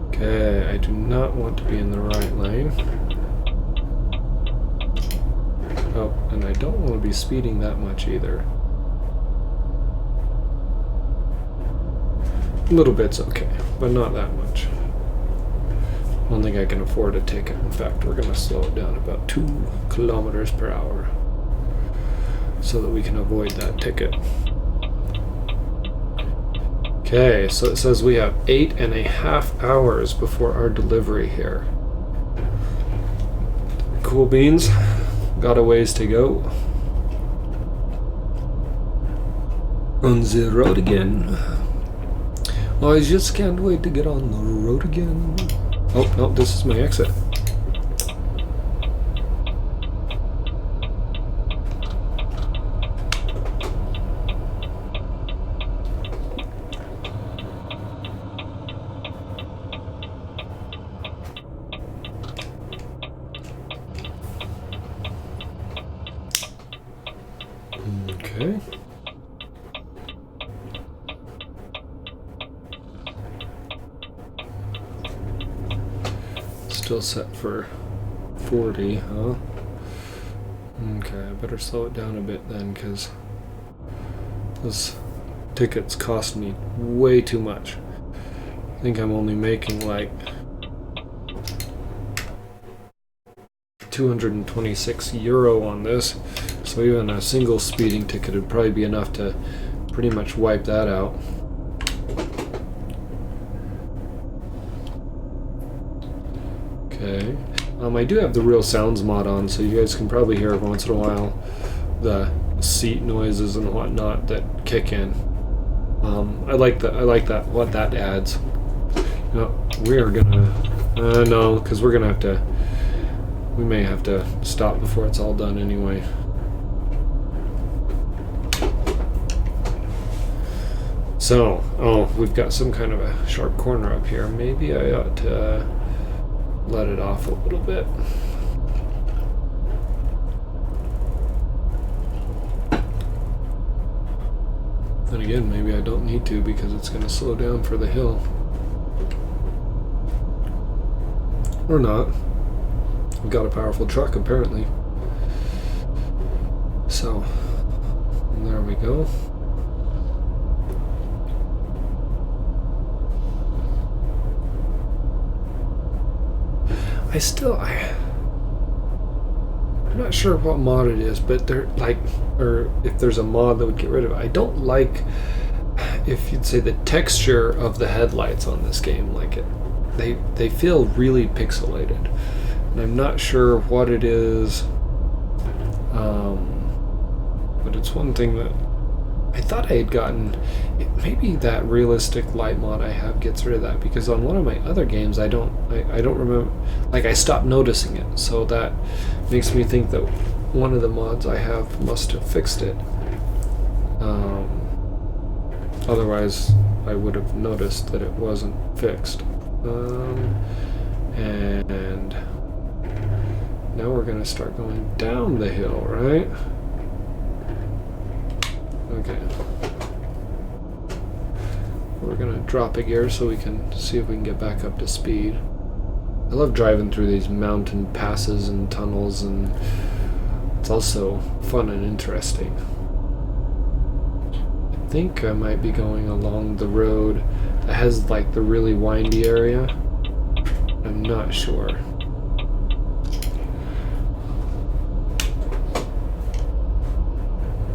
Okay, I do not want to be in the right lane. Oh, and I don't want to be speeding that much either. A little bit's okay, but not that much. I don't think I can afford a ticket. In fact, we're going to slow it down about 2 kilometers per hour so that we can avoid that ticket. Okay, so it says we have 8.5 hours before our delivery here. Cool beans. Got a ways to go. On the road again. I just can't wait to get on the road again. Oh, no, this is my exit. Okay. Still set for 40, huh? Okay, I better slow it down a bit then, because this tickets cost me way too much. I think I'm only making like 226 euro on this, so even a single speeding ticket would probably be enough to pretty much wipe that out. Okay. I do have the Real Sounds mod on, so you guys can probably hear every once in a while the seat noises and whatnot that kick in. I like that. What that adds. No, we are gonna. No, because we're gonna have to. We may have to stop before it's all done anyway. So, oh, we've got some kind of a sharp corner up here. Maybe I ought to let it off a little bit. Then again, maybe I don't need to because it's going to slow down for the hill. Or not. We've got a powerful truck apparently. So, there we go. I'm not sure what mod it is, but they're like, or if there's a mod that would get rid of it. I don't like, if you'd say, the texture of the headlights on this game. Like they feel really pixelated, and I'm not sure what it is. But it's one thing that I thought I had gotten, maybe that realistic light mod I have gets rid of that, because on one of my other games I don't remember, like I stopped noticing it, so that makes me think that one of the mods I have must have fixed it. Otherwise I would have noticed that it wasn't fixed. And now we're gonna start going down the hill, right? Okay. We're gonna drop a gear so we can see if we can get back up to speed. I love driving through these mountain passes and tunnels, and it's also fun and interesting. I think I might be going along the road that has like the really windy area. I'm not sure.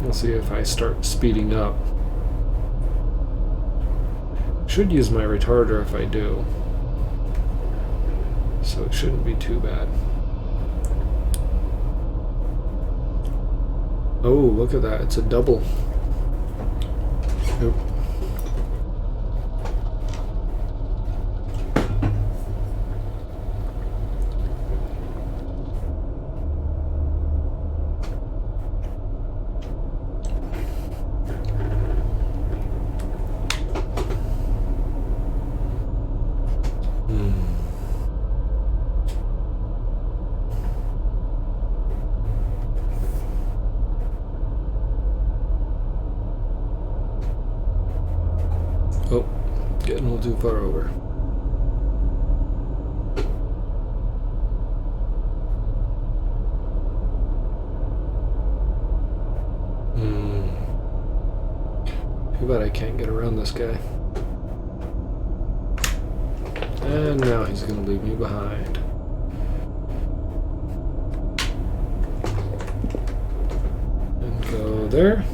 We'll see if I start speeding up. Should use my retarder if I do, so it shouldn't be too bad. Oh, look at that, it's a double. Oop. Oh, getting a little too far over. Too bad I can't get around this guy. And now he's gonna leave me behind. And go there.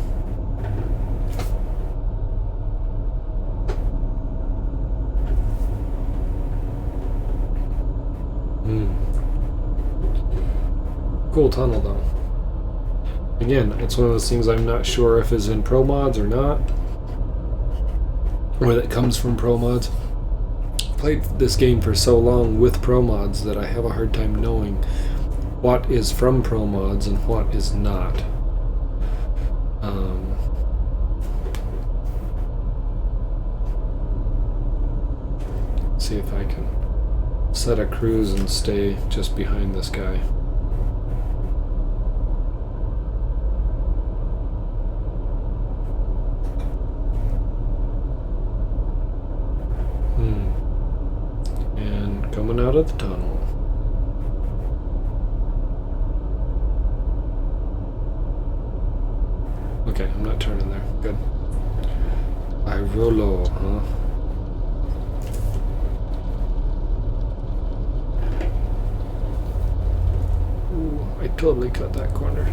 Cool tunnel though. Again, it's one of those things I'm not sure if it's in pro mods or not, or that comes from pro mods. Played this game for so long with pro mods that I have a hard time knowing what is from pro mods and what is not. See if I can set a cruise and stay just behind this guy. And coming out of the tunnel. Okay, I'm not turning there. Good. I Rolo, huh? Ooh, I totally cut that corner.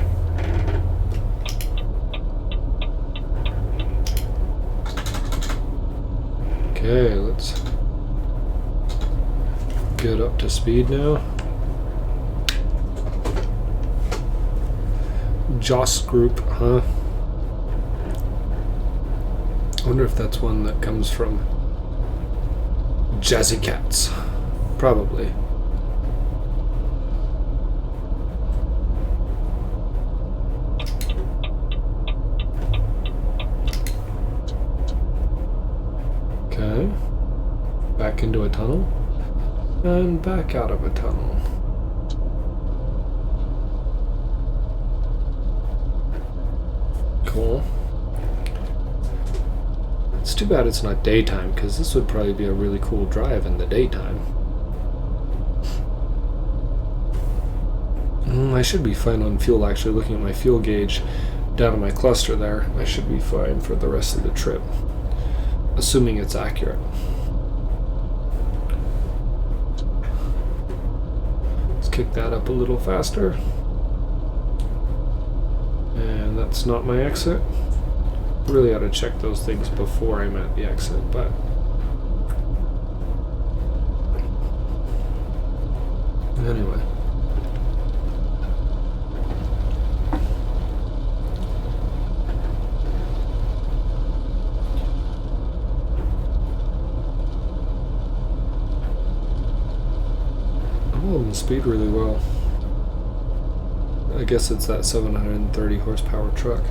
Okay, let's get up to speed now. Joss group, huh? I wonder if that's one that comes from Jazzy Cats. Probably. Okay. Back into a tunnel. And back out of a tunnel. Cool. It's too bad it's not daytime, because this would probably be a really cool drive in the daytime. I should be fine on fuel, actually. Looking at my fuel gauge down in my cluster there, I should be fine for the rest of the trip, assuming it's accurate. Let's kick that up a little faster. And that's not my exit. Really ought to check those things before I'm at the exit, but anyway. the speed really well. I guess it's that 730 horsepower truck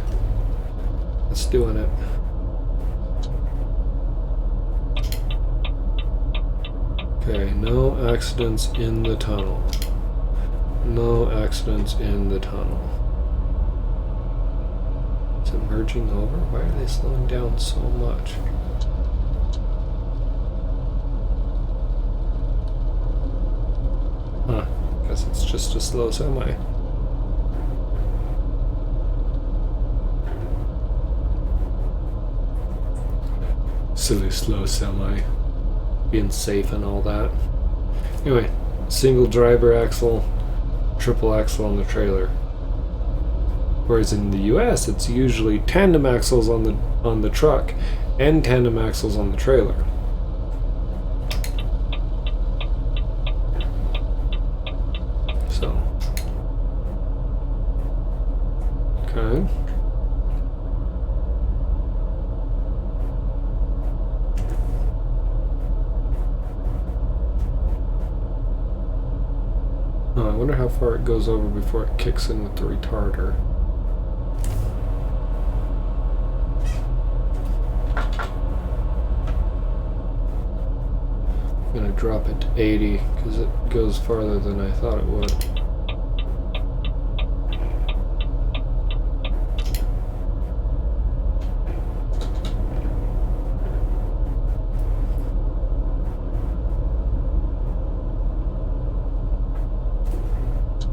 that's doing it. Okay, no accidents in the tunnel. No accidents in the tunnel. Is it merging over? Why are they slowing down so much? Huh, guess it's just a slow semi. Silly slow semi. Being safe and all that. Anyway, single driver axle, triple axle on the trailer. Whereas in the US, it's usually tandem axles on the truck and tandem axles on the trailer. So, okay. Oh, I wonder how far it goes over before it kicks in with the retarder. I'm gonna drop it to 80 because it goes farther than I thought it would.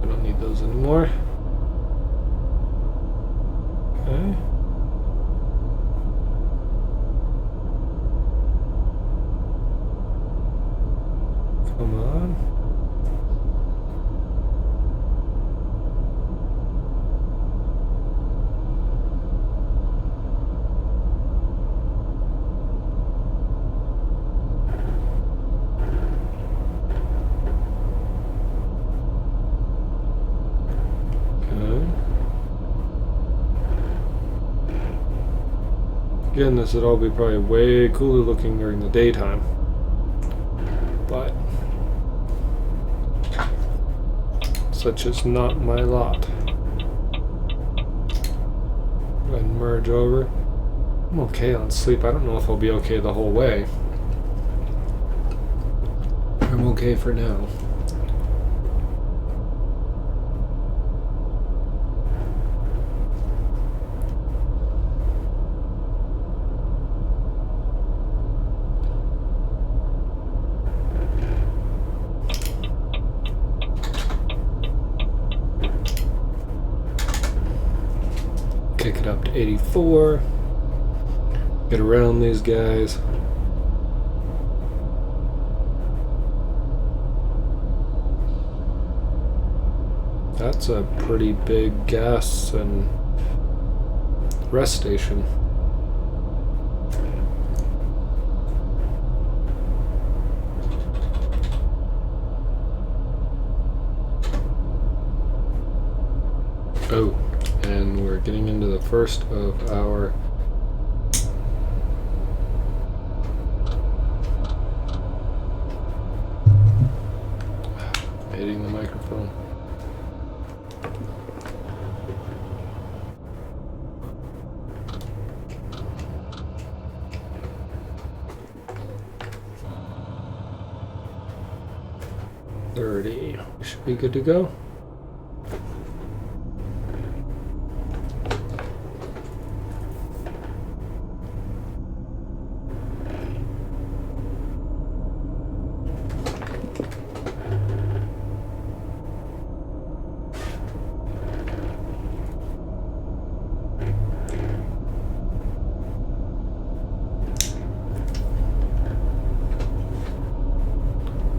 I don't need those anymore. Okay. Come on. Okay. Again, this would all be probably way cooler looking during the daytime. But such is not my lot. Go ahead and merge over. I'm okay on sleep. I don't know if I'll be okay the whole way. I'm okay for now. Kick it up to 84. Get around these guys. That's a pretty big gas and rest station. Oh, and we're getting into the first of our hitting the microphone. We should be good to go.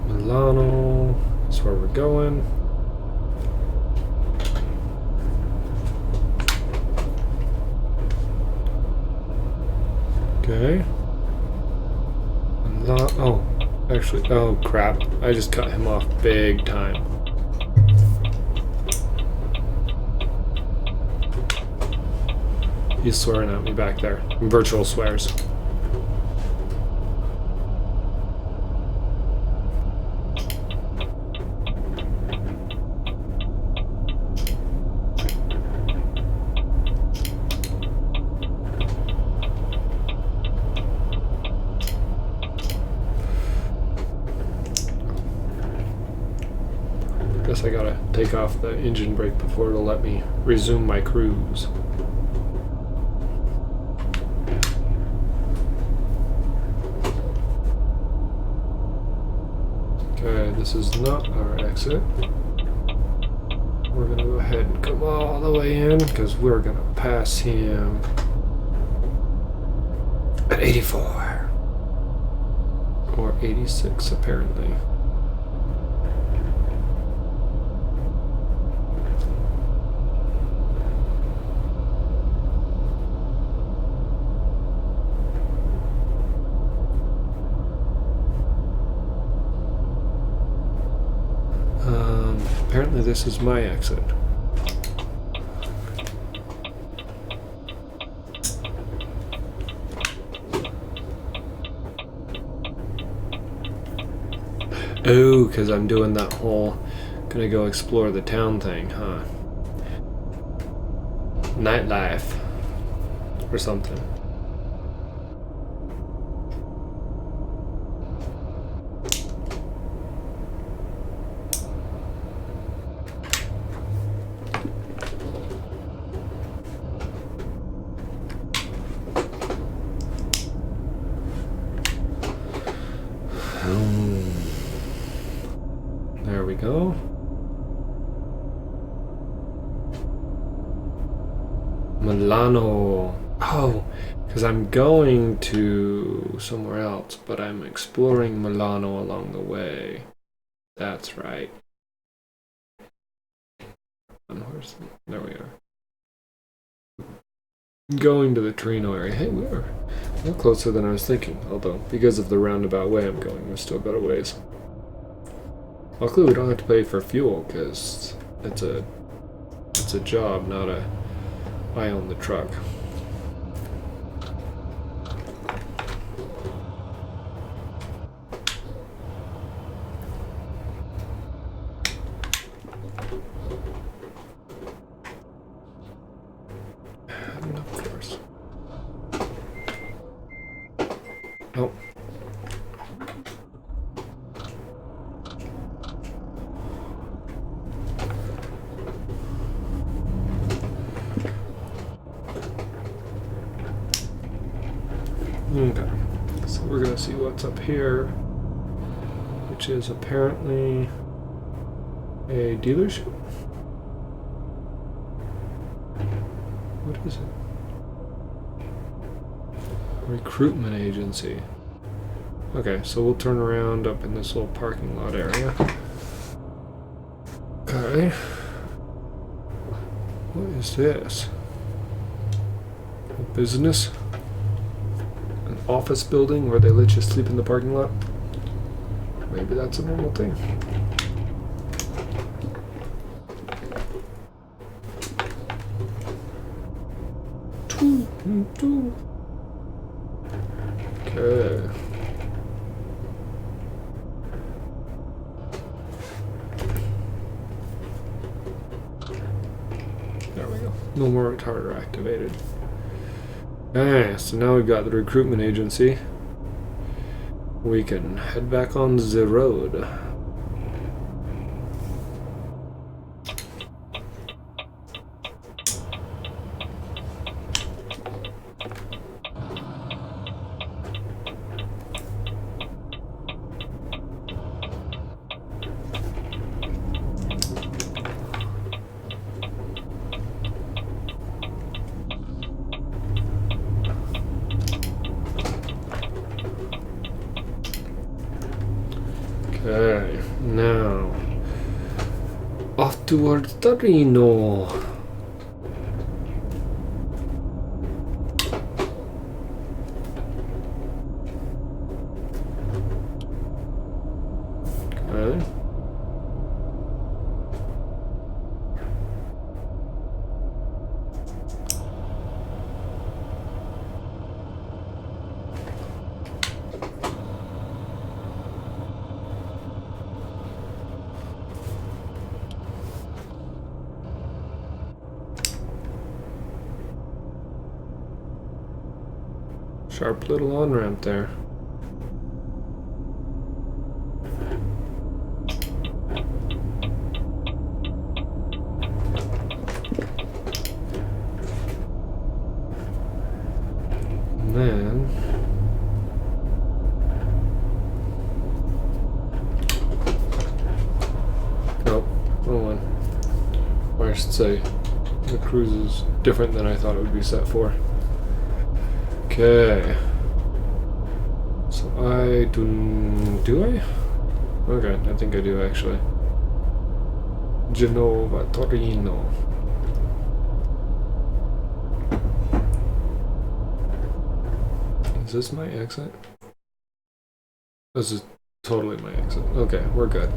Milano, that's where we're going. Okay. Oh, actually, oh crap. I just cut him off big time. He's swearing at me back there. Virtual swears. guess I gotta take off the engine brake before it'll let me resume my cruise. Okay, this is not our exit. We're gonna go ahead and come all the way in because we're gonna pass him at 84 or 86 apparently. Apparently this is my exit. Oh, because I'm doing that whole gonna go explore the town thing, huh? Nightlife or something. There we go. Milano. Oh, because I'm going to somewhere else, but I'm exploring Milano along the way. That's right. There we are. Going to the Torino area. Hey, we're closer than I was thinking. Although, because of the roundabout way I'm going, we've still got a ways. Luckily, we don't have to pay for fuel because it's a job, not a I own the truck. And of course. Oh. Okay, so we're going to see what's up here, which is apparently a dealership. What is it? Recruitment agency. Okay, so we'll turn around up in this little parking lot area. Okay. What is this? A business? Office building where they let you sleep in the parking lot? Maybe that's a normal thing. Okay. There we go. No more retarder activated. Okay, so now we've got the recruitment agency. We can head back on the road. Okay, now off towards Torino. Okay. Sharp little on-ramp there. say the cruise is different than I thought it would be set for. Okay. So I do I? Okay, I think I do actually. Genova, Torino. Is this my exit? This is totally my exit. Okay, we're good.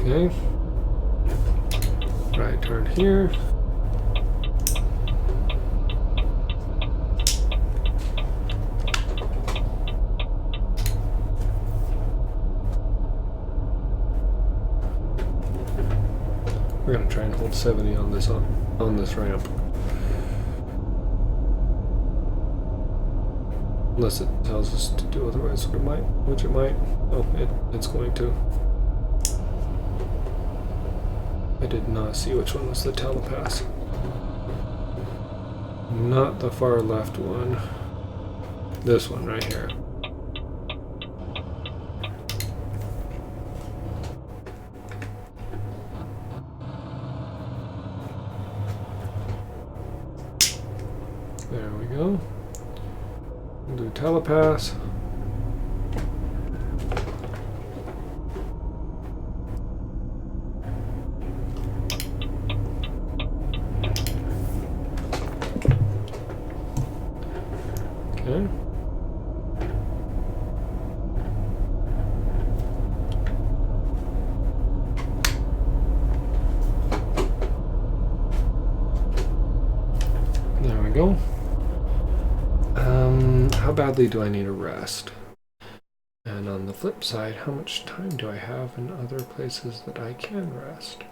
Okay. Right turn here. We're gonna try and hold 70 on this ramp. Unless it tells us to do otherwise, which it might. Oh, it's going to. I did not see which one was the telepass. Not the far left one. This one right here. There we go. We'll do telepass. Okay. There we go. How badly do I need a rest? And on the flip side, how much time do I have in other places that I can rest?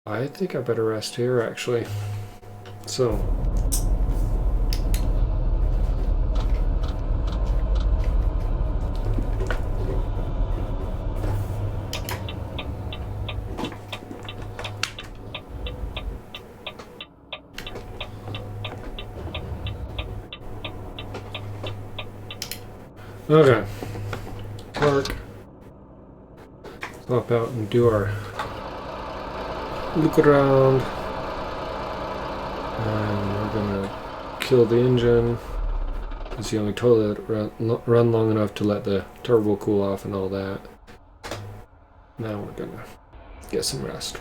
I think I better rest here, actually. So. Okay. Park. Swap out and do our look around. And we're gonna kill the engine. Because you only totally run long enough to let the turbo cool off and all that. Now we're gonna get some rest.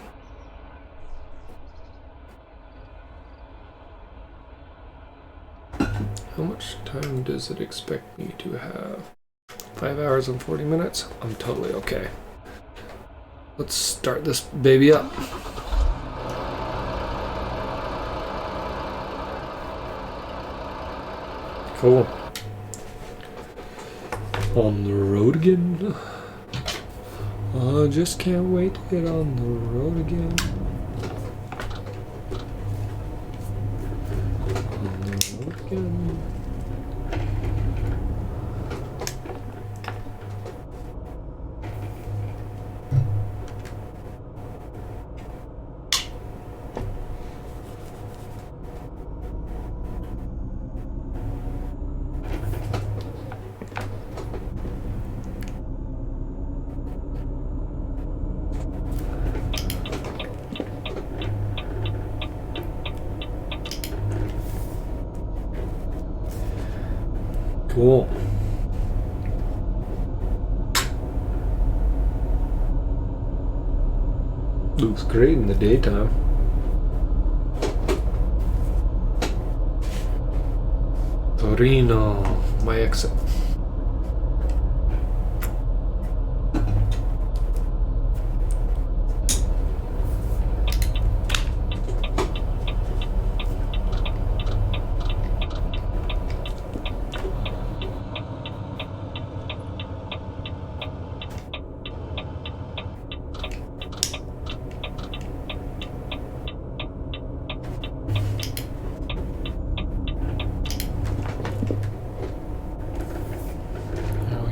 How much time does it expect me to have? 5 hours and 40 minutes? I'm totally okay. Let's start this baby up. Cool. On the road again. I just can't wait to get on the road again. On the road again. Cool. Looks great in the daytime. Torino, my exit.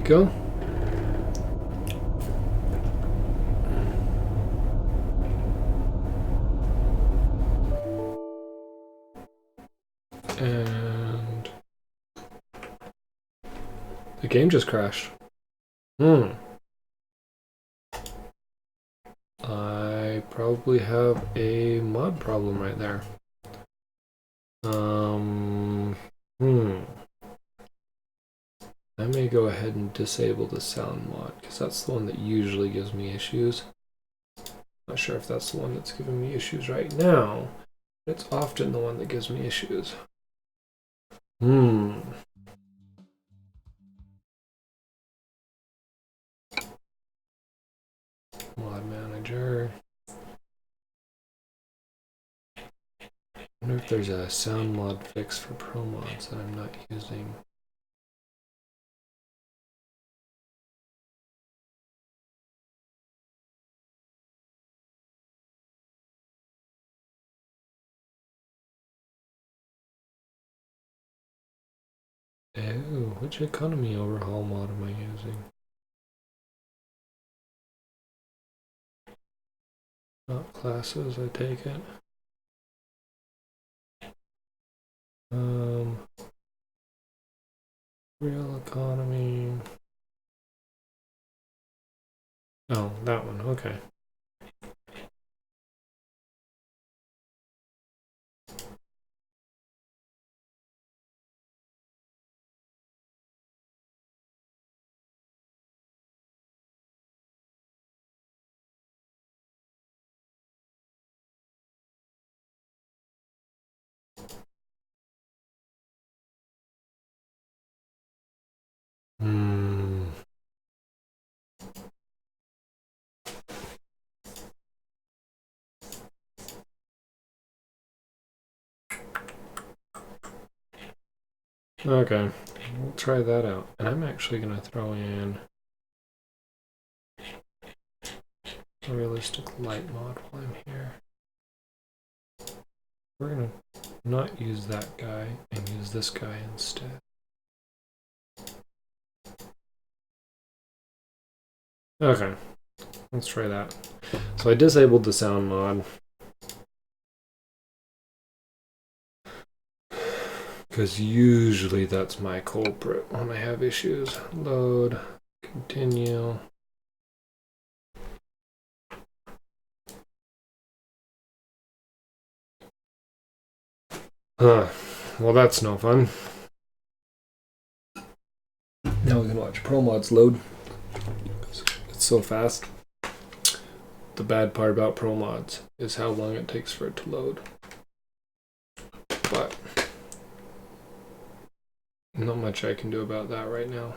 Go. And the game just crashed. I probably have a mod problem right there. I may go ahead and disable the sound mod because that's the one that usually gives me issues. Not sure if that's the one that's giving me issues right now. It's often the one that gives me issues. Mod manager. I wonder if there's a sound mod fix for pro mods that I'm not using. Oh, which economy overhaul mod am I using? Not classes, I take it. Real economy. Oh, that one, okay. Okay, we'll try that out. And I'm actually going to throw in a realistic light mod while I'm here. We're going to not use that guy and use this guy instead. Okay, let's try that. So I disabled the sound mod. Because usually that's my culprit when I have issues. Load, continue. Well, that's no fun. Now we can watch pro mods load. It's so fast. The bad part about pro mods is how long it takes for it to load. But not much I can do about that right now.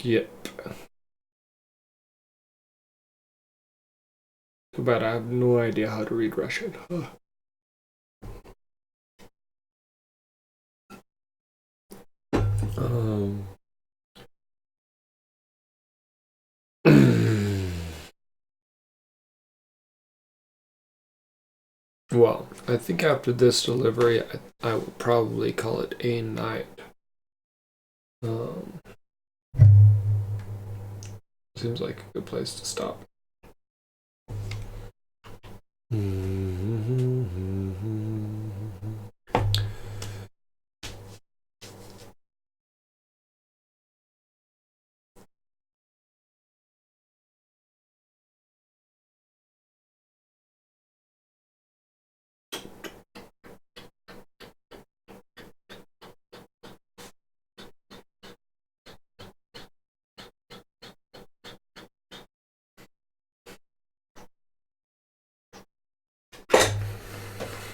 Yep. Too bad I have no idea how to read Russian. Well, I think after this delivery, I will probably call it a night. Seems like a good place to stop.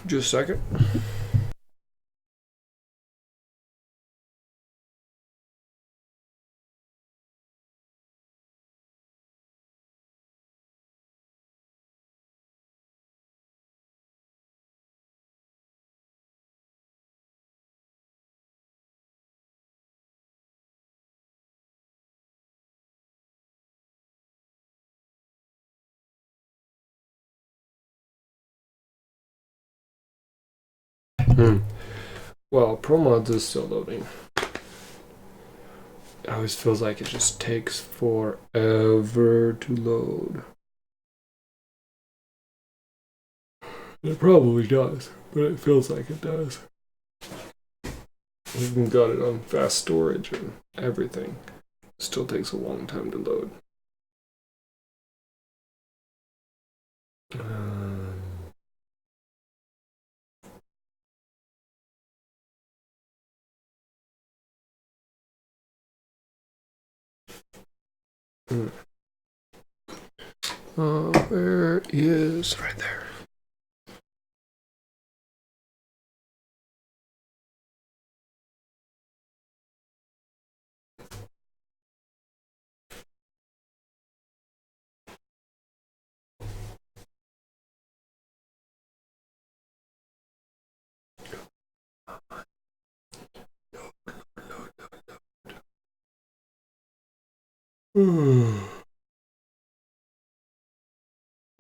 Just a second. Well, pro mods is still loading. It always feels like it just takes forever to load. It probably does. but it feels like it does. We've even got it on fast storage and everything. Still takes a long time to load. Where is right there?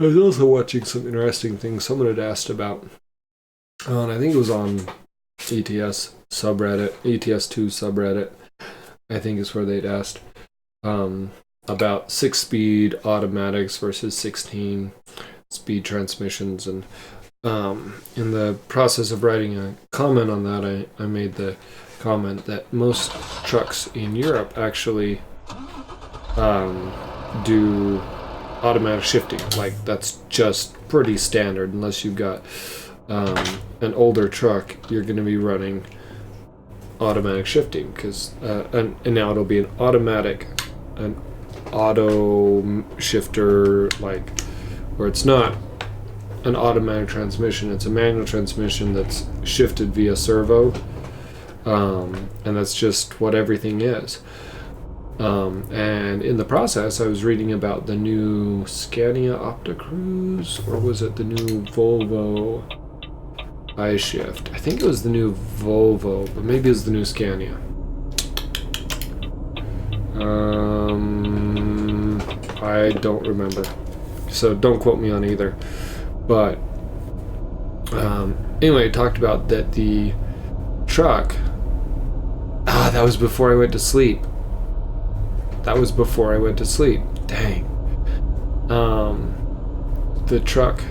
I was also watching some interesting things someone had asked about. And I think it was on ETS subreddit, ETS2 subreddit, I think is where they'd asked about 6-speed automatics versus 16-speed transmissions. And in the process of writing a comment on that, I made the comment that most trucks in Europe actually do automatic shifting. Like, that's just pretty standard. Unless you've got an older truck, you're going to be running automatic shifting, because and now it'll be an auto shifter, like, where it's not an automatic transmission, it's a manual transmission that's shifted via servo, and that's just what everything is. And in the process, I was reading about the new Scania Opticruise, or was it the new Volvo iShift? I think it was the new Volvo, but maybe it was the new Scania. I don't remember, so don't quote me on either. But anyway, it talked about that the truck. That was before I went to sleep. Dang. The truck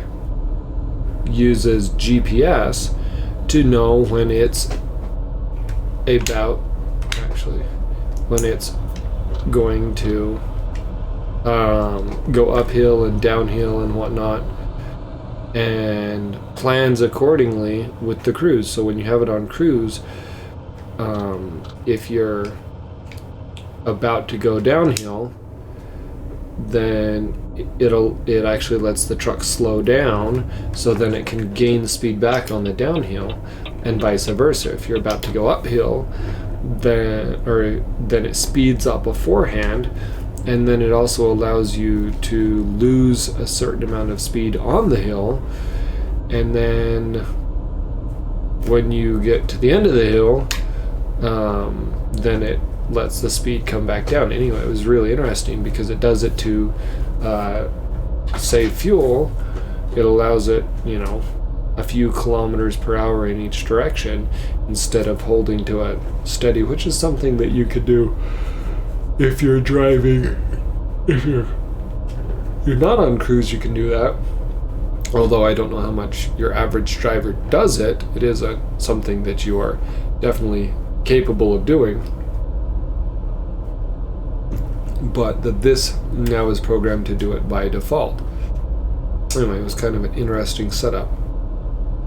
uses GPS to know when it's going to go uphill and downhill and whatnot, and plans accordingly with the cruise. So when you have it on cruise, if you're about to go downhill, then it actually lets the truck slow down, so then it can gain speed back on the downhill, and vice versa. If you're about to go uphill, then it speeds up beforehand, and then it also allows you to lose a certain amount of speed on the hill, and then when you get to the end of the hill, then it lets the speed come back down. Anyway, it was really interesting because it does it to save fuel. It allows it, a few kilometers per hour in each direction instead of holding to a steady, which is something that you could do if you're driving. If you're not on cruise, you can do that. Although I don't know how much your average driver does it. It is something that you are definitely capable of doing. But this now is programmed to do it by default. Anyway, it was kind of an interesting setup.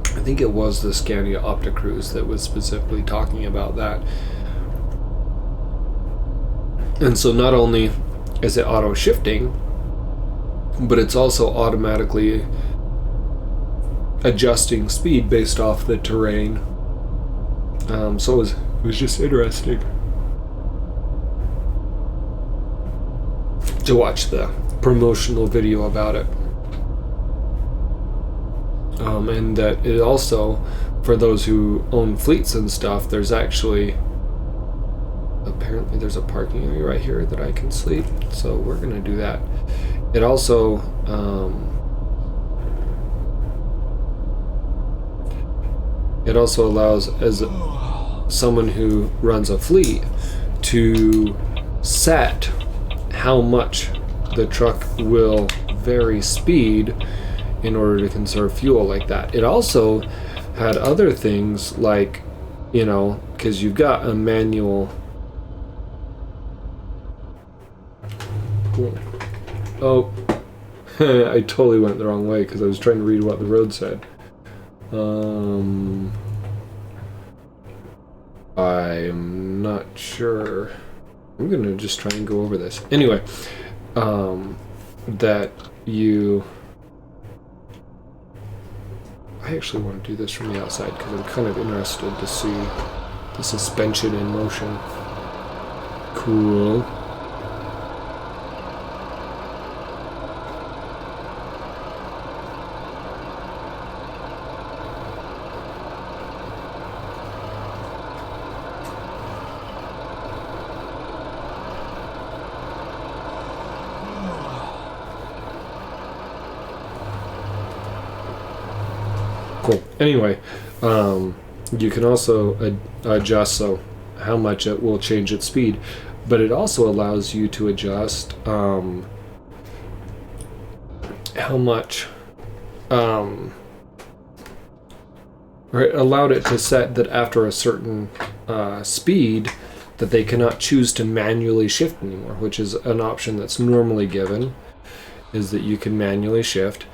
I think it was the Scania Opticruise that was specifically talking about that. And so not only is it auto shifting, but it's also automatically adjusting speed based off the terrain. So it was just interesting to watch the promotional video about it. And that it also, for those who own fleets and stuff, there's apparently there's a parking area right here that I can sleep, so we're gonna do that. It also allows, as someone who runs a fleet, to set how much the truck will vary speed in order to conserve fuel like that. It also had other things like, you know, because you've got a manual. Oh, I totally went the wrong way because I was trying to read what the road said. I'm not sure. I'm gonna just try and go over this. Anyway, that you... I actually want to do this from the outside because I'm kind of interested to see the suspension in motion. Cool. Cool. Anyway, you can also adjust so how much it will change its speed, but it also allows you to adjust how much, or it allowed it to set that after a certain speed that they cannot choose to manually shift anymore, which is an option that's normally given, is that you can manually shift.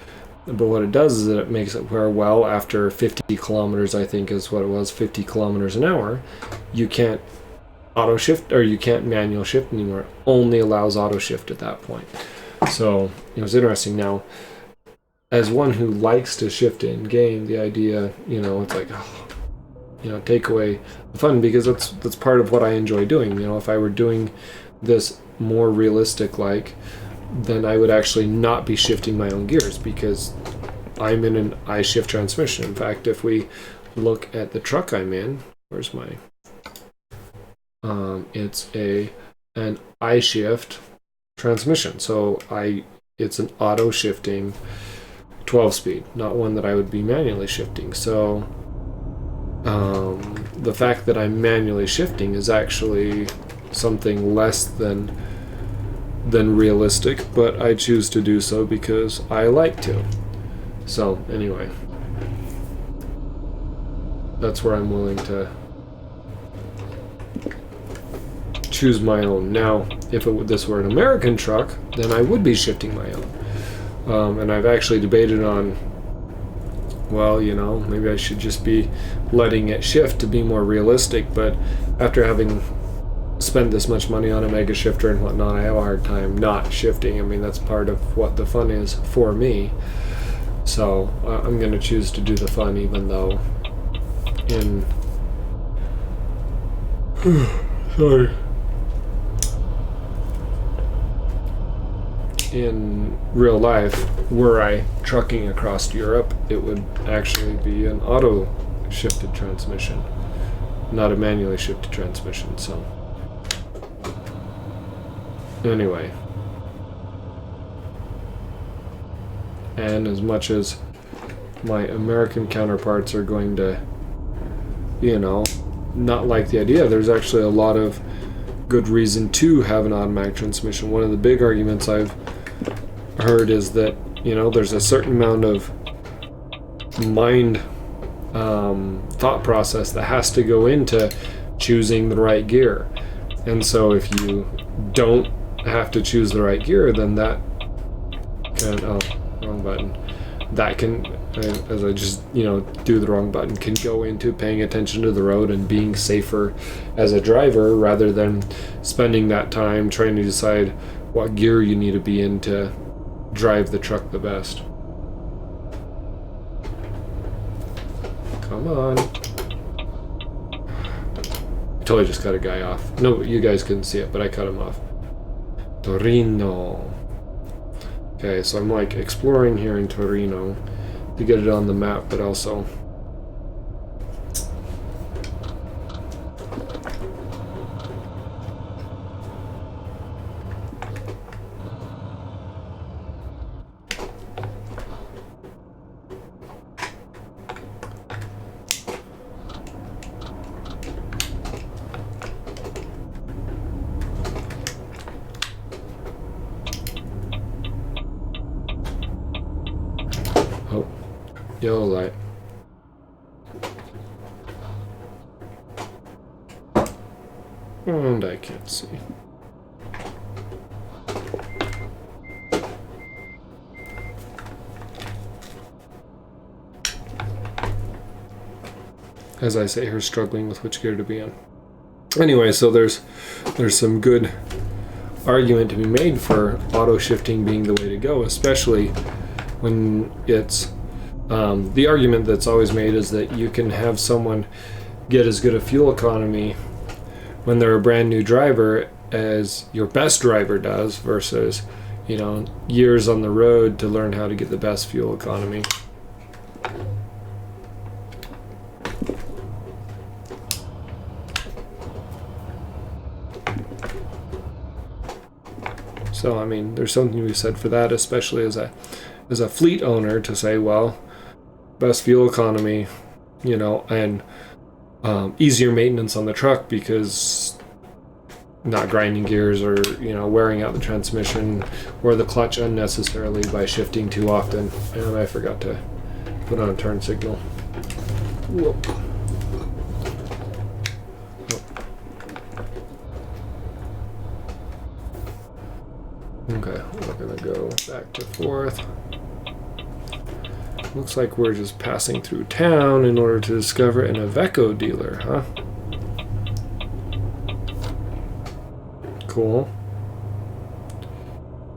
But what it does is that it makes it where, well, after 50 kilometers, I think is what it was, 50 kilometers an hour, you can't auto shift, or you can't manual shift anymore. It only allows auto shift at that point. So it was interesting. Now, as one who likes to shift in game, the idea, you know, it's like, oh, you know, take away the fun, because that's part of what I enjoy doing. You know, if I were doing this more realistic like, then I would actually not be shifting my own gears an I-shift transmission. In fact, if we look at the truck I'm in, where's my... it's an I-shift transmission. So it's an auto shifting 12-speed, not one that I would be manually shifting. So the fact that I'm manually shifting is actually something less than realistic, but I choose to do so because I like to. So anyway, that's where I'm willing to choose my own. Now, if this were an American truck, then I would be shifting my own. And I've actually debated on, well, you know, maybe I should just be letting it shift to be more realistic, but after having spend this much money on a mega shifter and whatnot, I have a hard time not shifting. I mean, that's part of what the fun is for me. So I'm going to choose to do the fun, even though in real life, were I trucking across Europe, it would actually be an auto shifted transmission, not a manually shifted transmission. So anyway, and as much as my American counterparts are going to, you know, not like the idea, there's actually a lot of good reason to have an automatic transmission. One of the big arguments I've heard is that, you know, there's a certain amount of mind thought process that has to go into choosing the right gear. And so if you don't have to choose the right gear, then that can, oh, wrong button, that can, as I just, you know, do the wrong button, can go into paying attention to the road and being safer as a driver, rather than spending that time trying to decide what gear you need to be in to drive the truck the best. Come on. I totally just cut a guy off. No, you guys couldn't see it, but I cut him off. Torino. Okay, so I'm like exploring here in Torino to get it on the map, but also yellow light. And I can't see. As I say here, struggling with which gear to be in. Anyway, so there's some good argument to be made for auto shifting being the way to go, especially when it's the argument that's always made is that you can have someone get as good a fuel economy when they're a brand new driver as your best driver does versus, you know, years on the road to learn how to get the best fuel economy. So, I mean, there's something to be said for that, especially as a fleet owner, to say, well, best fuel economy, you know, and easier maintenance on the truck because not grinding gears or, you know, wearing out the transmission or the clutch unnecessarily by shifting too often. And I forgot to put on a turn signal. Whoop. Okay, we're gonna go back to fourth. Looks like we're just passing through town in order to discover an Iveco dealer, huh? Cool.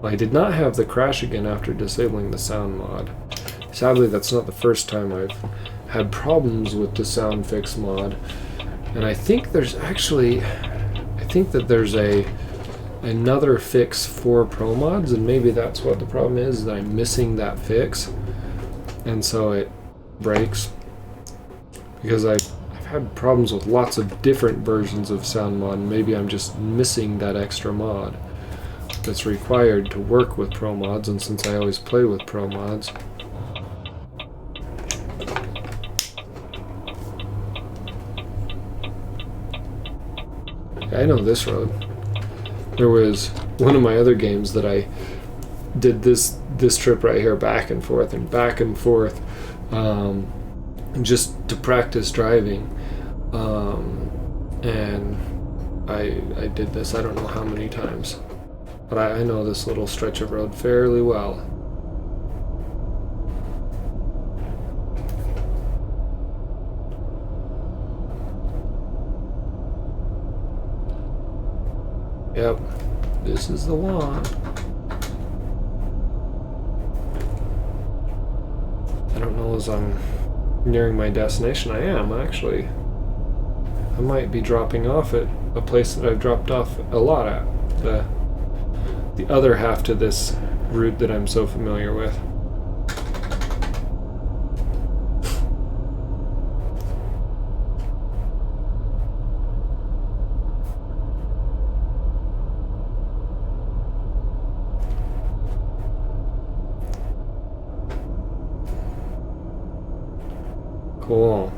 I did not have the crash again after disabling the sound mod. Sadly, that's not the first time I've had problems with the sound fix mod. And I think there's actually, I think that there's another fix for Pro Mods, and maybe that's what the problem is, that I'm missing that fix. And so it breaks. Because I've had problems with lots of different versions of sound mod, and maybe I'm just missing that extra mod that's required to work with Pro Mods, and since I always play with Pro Mods. I know this road. There was one of my other games that I did this trip right here back and forth, just to practice driving. And I did this I don't know how many times, but I know this little stretch of road fairly well. Yep, this is the one. I don't know as I'm nearing my destination. I am, actually. I might be dropping off at a place that I've dropped off a lot at. The other half to this route that I'm so familiar with. Cool.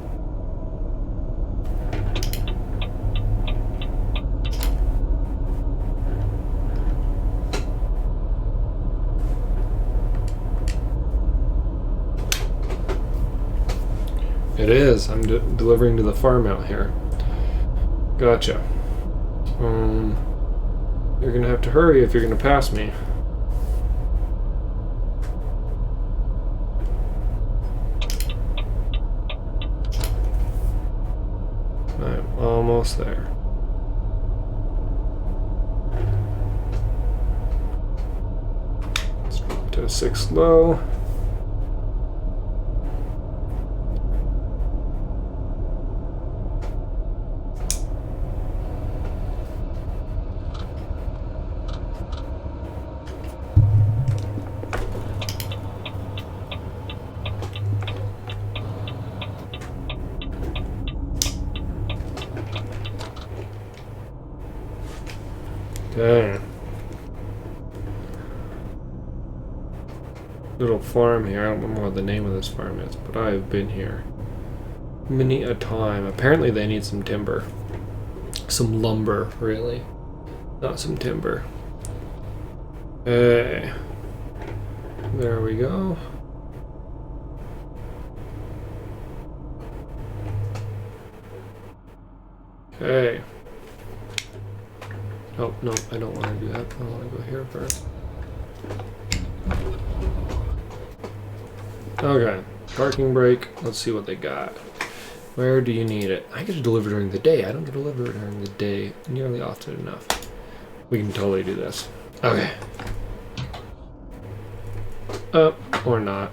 It is. I'm delivering to the farm out here. Gotcha. You're gonna have to hurry if you're gonna pass me. I'm almost there. Let's drop to 6 low. Dang. Little farm here. I don't remember what the name of this farm is, but I've been here many a time. Apparently they need some timber. Some lumber, really. Not some timber. Hey. There we go. Okay. Oh, no, I don't want to do that. I want to go here first. Okay, parking brake. Let's see what they got. Where do you need it? I get to deliver during the day. I don't get to deliver during the day nearly often enough. We can totally do this. Okay. Or not.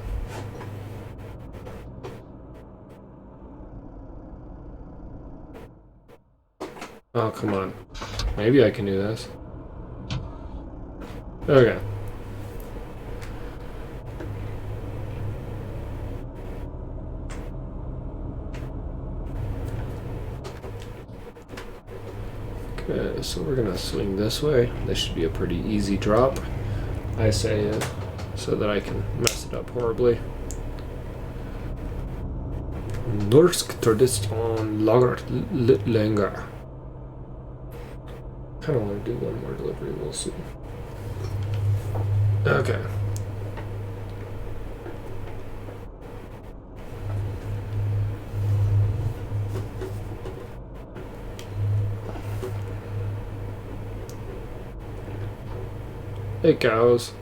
Oh, come on. Maybe I can do this. Okay. Okay, so we're gonna swing this way. This should be a pretty easy drop. I say it so that I can mess it up horribly. Norsk tradition lager länger. Kind of want to do one more delivery. We'll see. Okay. Hey, cows.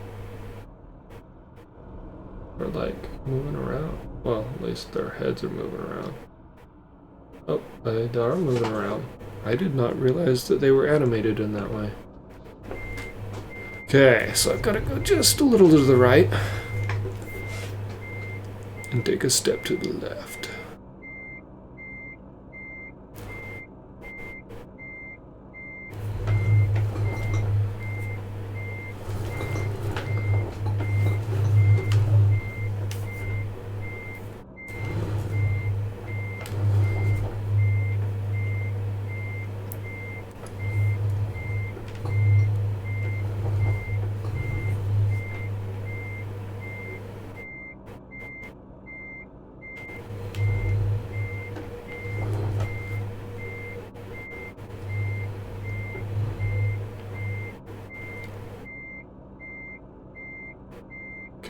Are like moving around. Well, at least their heads are moving around. Oh, they are moving around. I did not realize that they were animated in that way. Okay, so I've got to go just a little to the right and take a step to the left.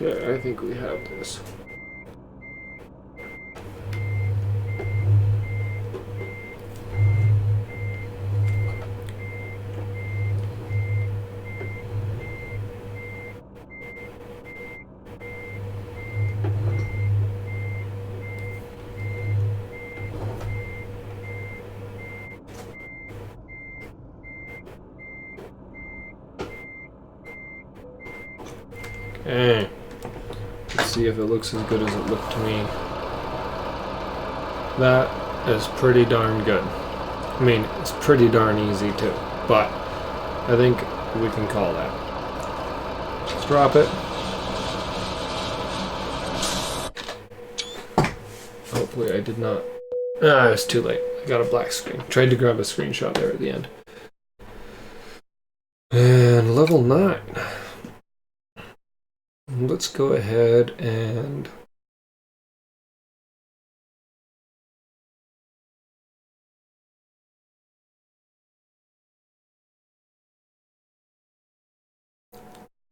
Okay, I think we have this. Okay. Let's see if it looks as good as it looked to me. That is pretty darn good. I mean, it's pretty darn easy too, but I think we can call that. Let's drop it. Hopefully I did not. Ah, it was too late. I got a black screen. Tried to grab a screenshot there at the end. And level 9. Let's go ahead and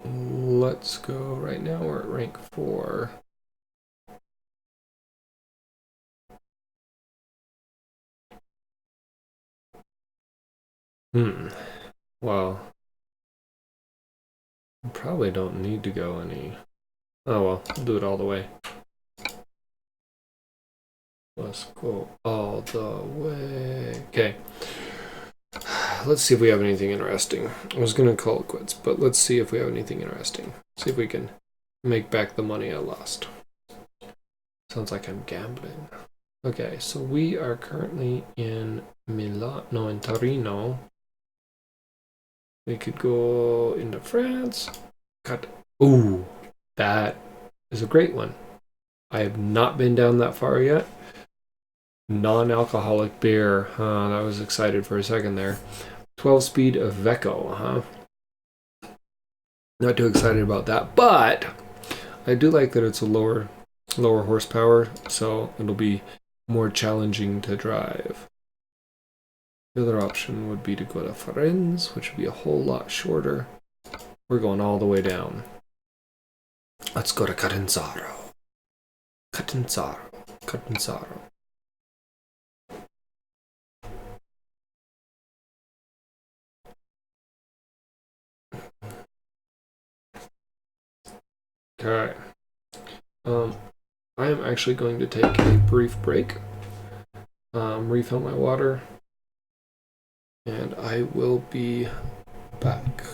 let's go right now. We're at rank 4. Well, I probably don't need to go any. Oh well, we'll do it all the way. Let's go all the way. Okay. Let's see if we have anything interesting. I was gonna call it quits, but let's see if we have anything interesting. See if we can make back the money I lost. Sounds like I'm gambling. Okay, so we are currently in Milan, no, in Torino. We could go into France. Ooh, that is a great one. I have not been down that far yet. Non-alcoholic beer. That was excited for a second there. 12-speed Iveco, huh? Not too excited about that, but I do like that it's a lower horsepower, so it'll be more challenging to drive. The other option would be to go to Firenze, which would be a whole lot shorter. We're going all the way down. Let's go to Catanzaro. Catanzaro. Okay. I am actually going to take a brief break, refill my water, and I will be back.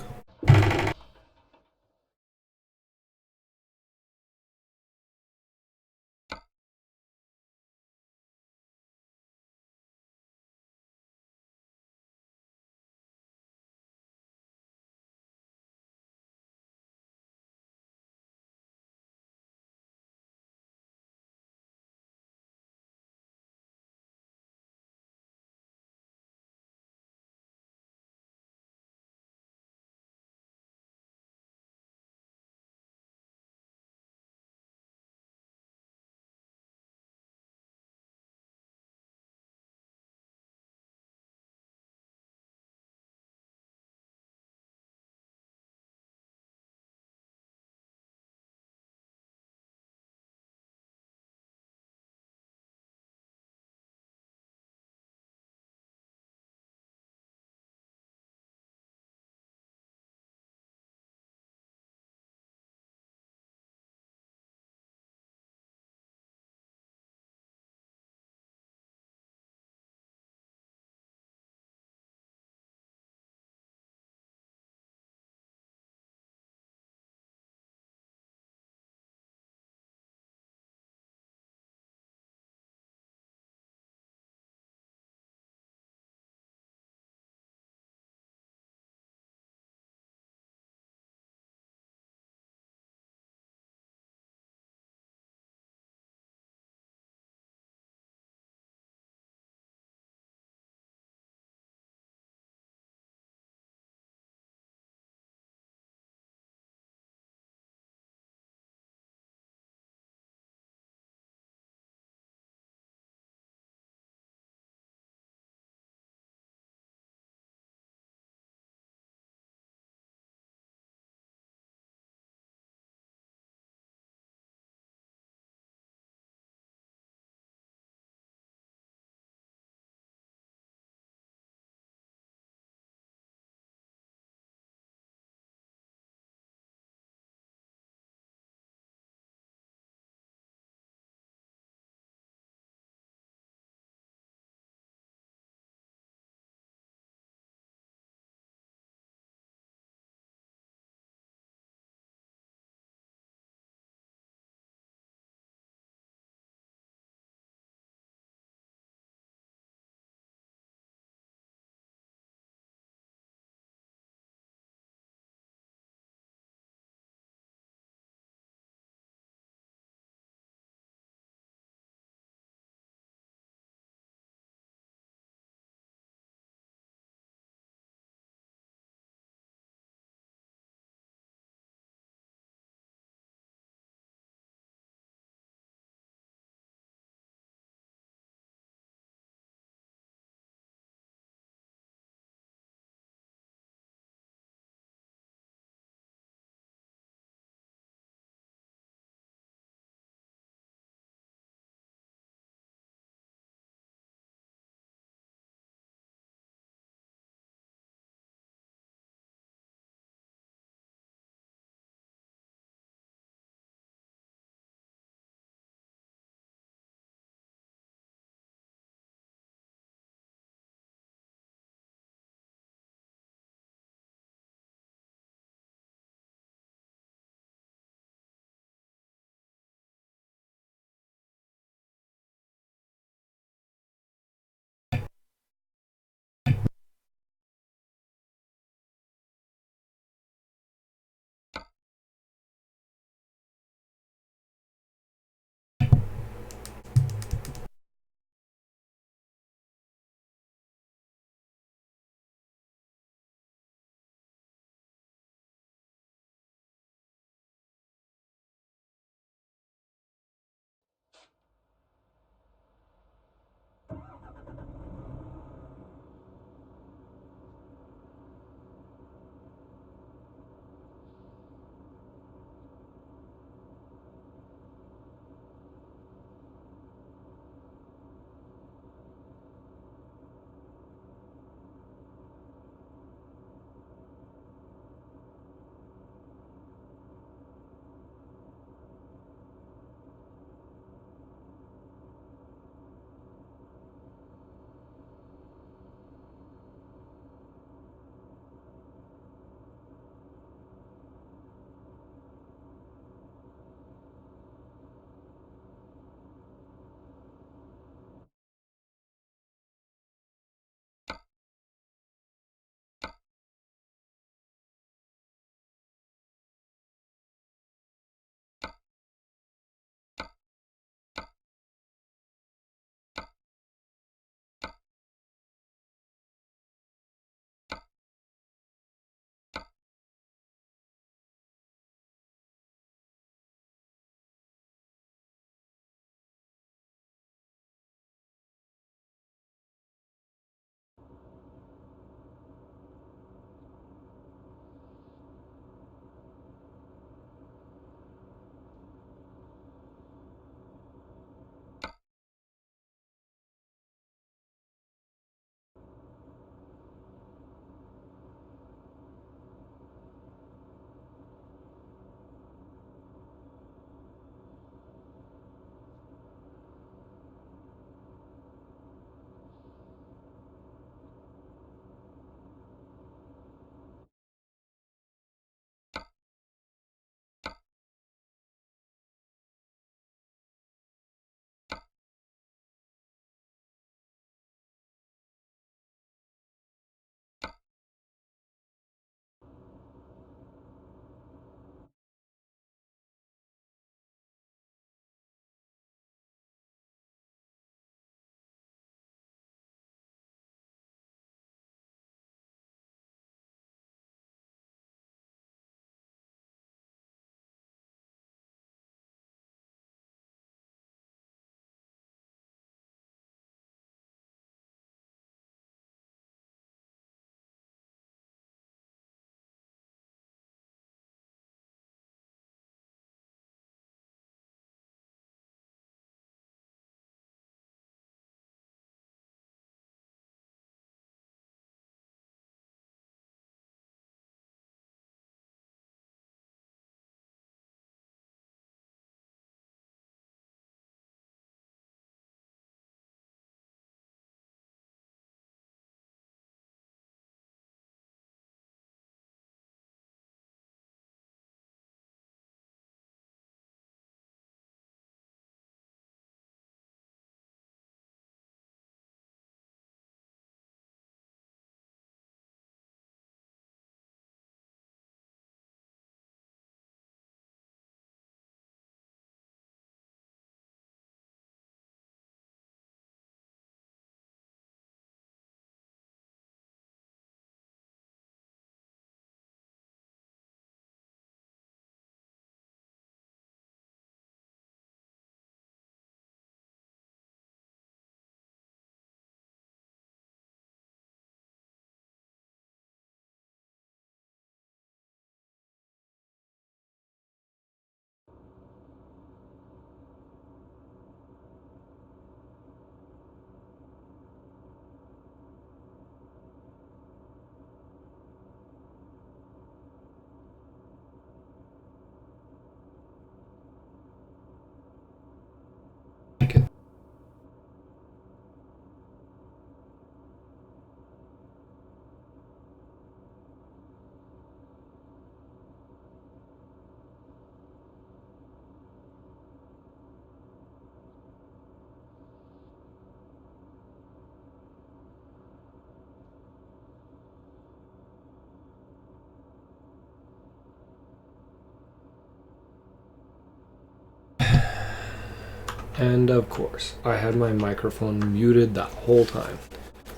And of course, I had my microphone muted that whole time.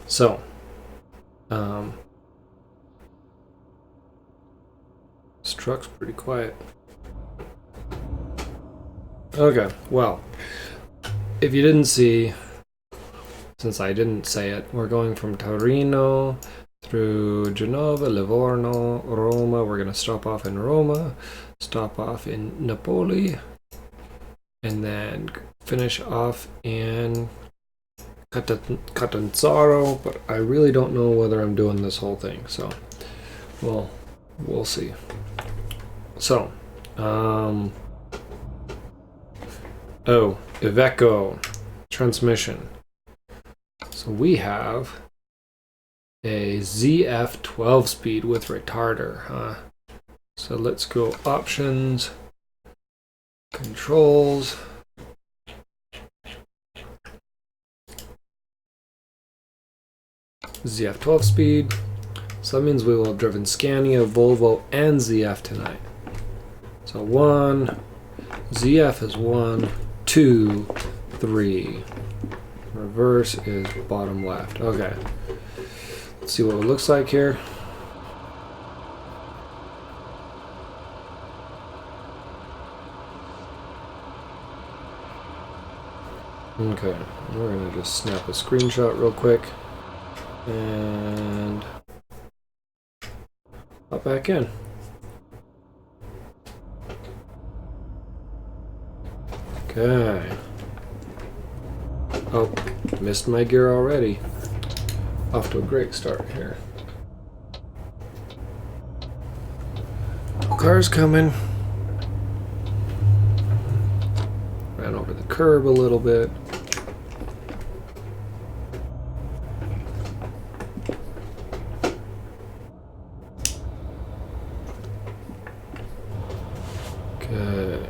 So, this truck's pretty quiet. Okay, well, if you didn't see, since I didn't say it, we're going from Torino through Genova, Livorno, Roma. We're going to stop off in Roma, stop off in Napoli, and then finish off in Catanzaro, but I really don't know whether I'm doing this whole thing, so we'll see. So, Iveco transmission. So we have a ZF 12 speed with retarder, huh? So let's go options, controls, ZF 12 speed. So that means we will have driven Scania, Volvo, and ZF tonight. So ZF is 1, 2, 3. Reverse is bottom left. Okay. Let's see what it looks like here. Okay, we're gonna just snap a screenshot real quick and hop back in. Okay. Oh, missed my gear already. Off to a great start here. Car's coming. Ran over the curb a little bit. Okay.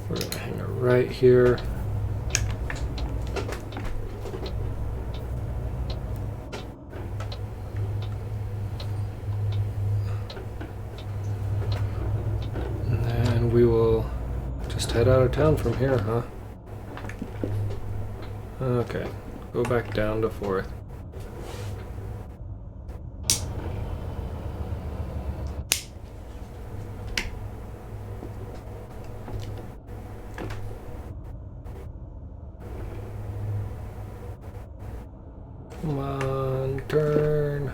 We're gonna hang it right here. And then we will just head out of town from here, huh? Okay, go back down to 4th. Come on, turn.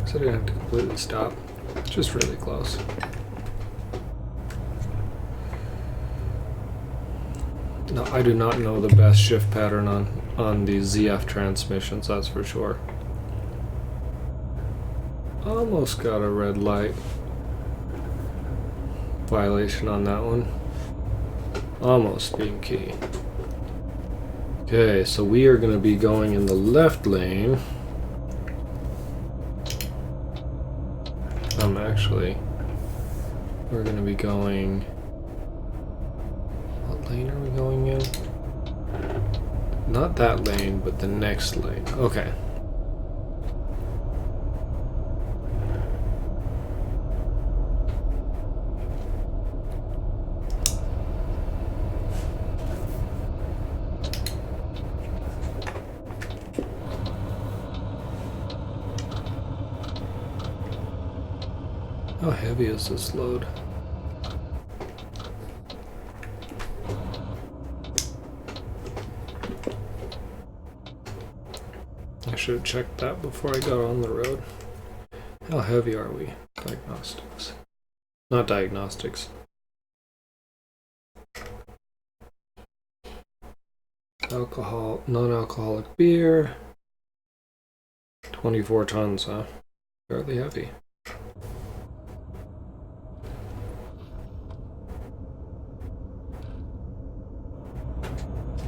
So I didn't have to completely stop. It's just really close. No, I do not know the best shift pattern on these ZF transmissions, that's for sure. Almost got a red light violation on that one. Almost being key. Okay, so we are going to be going in the left lane. We're going to be going... What lane are we going in? Not that lane, but the next lane. Okay. How heavy is this load? I should have checked that before I got on the road. How heavy are we? Diagnostics. Not diagnostics. Alcohol, non-alcoholic beer. 24 tons, huh? Fairly heavy.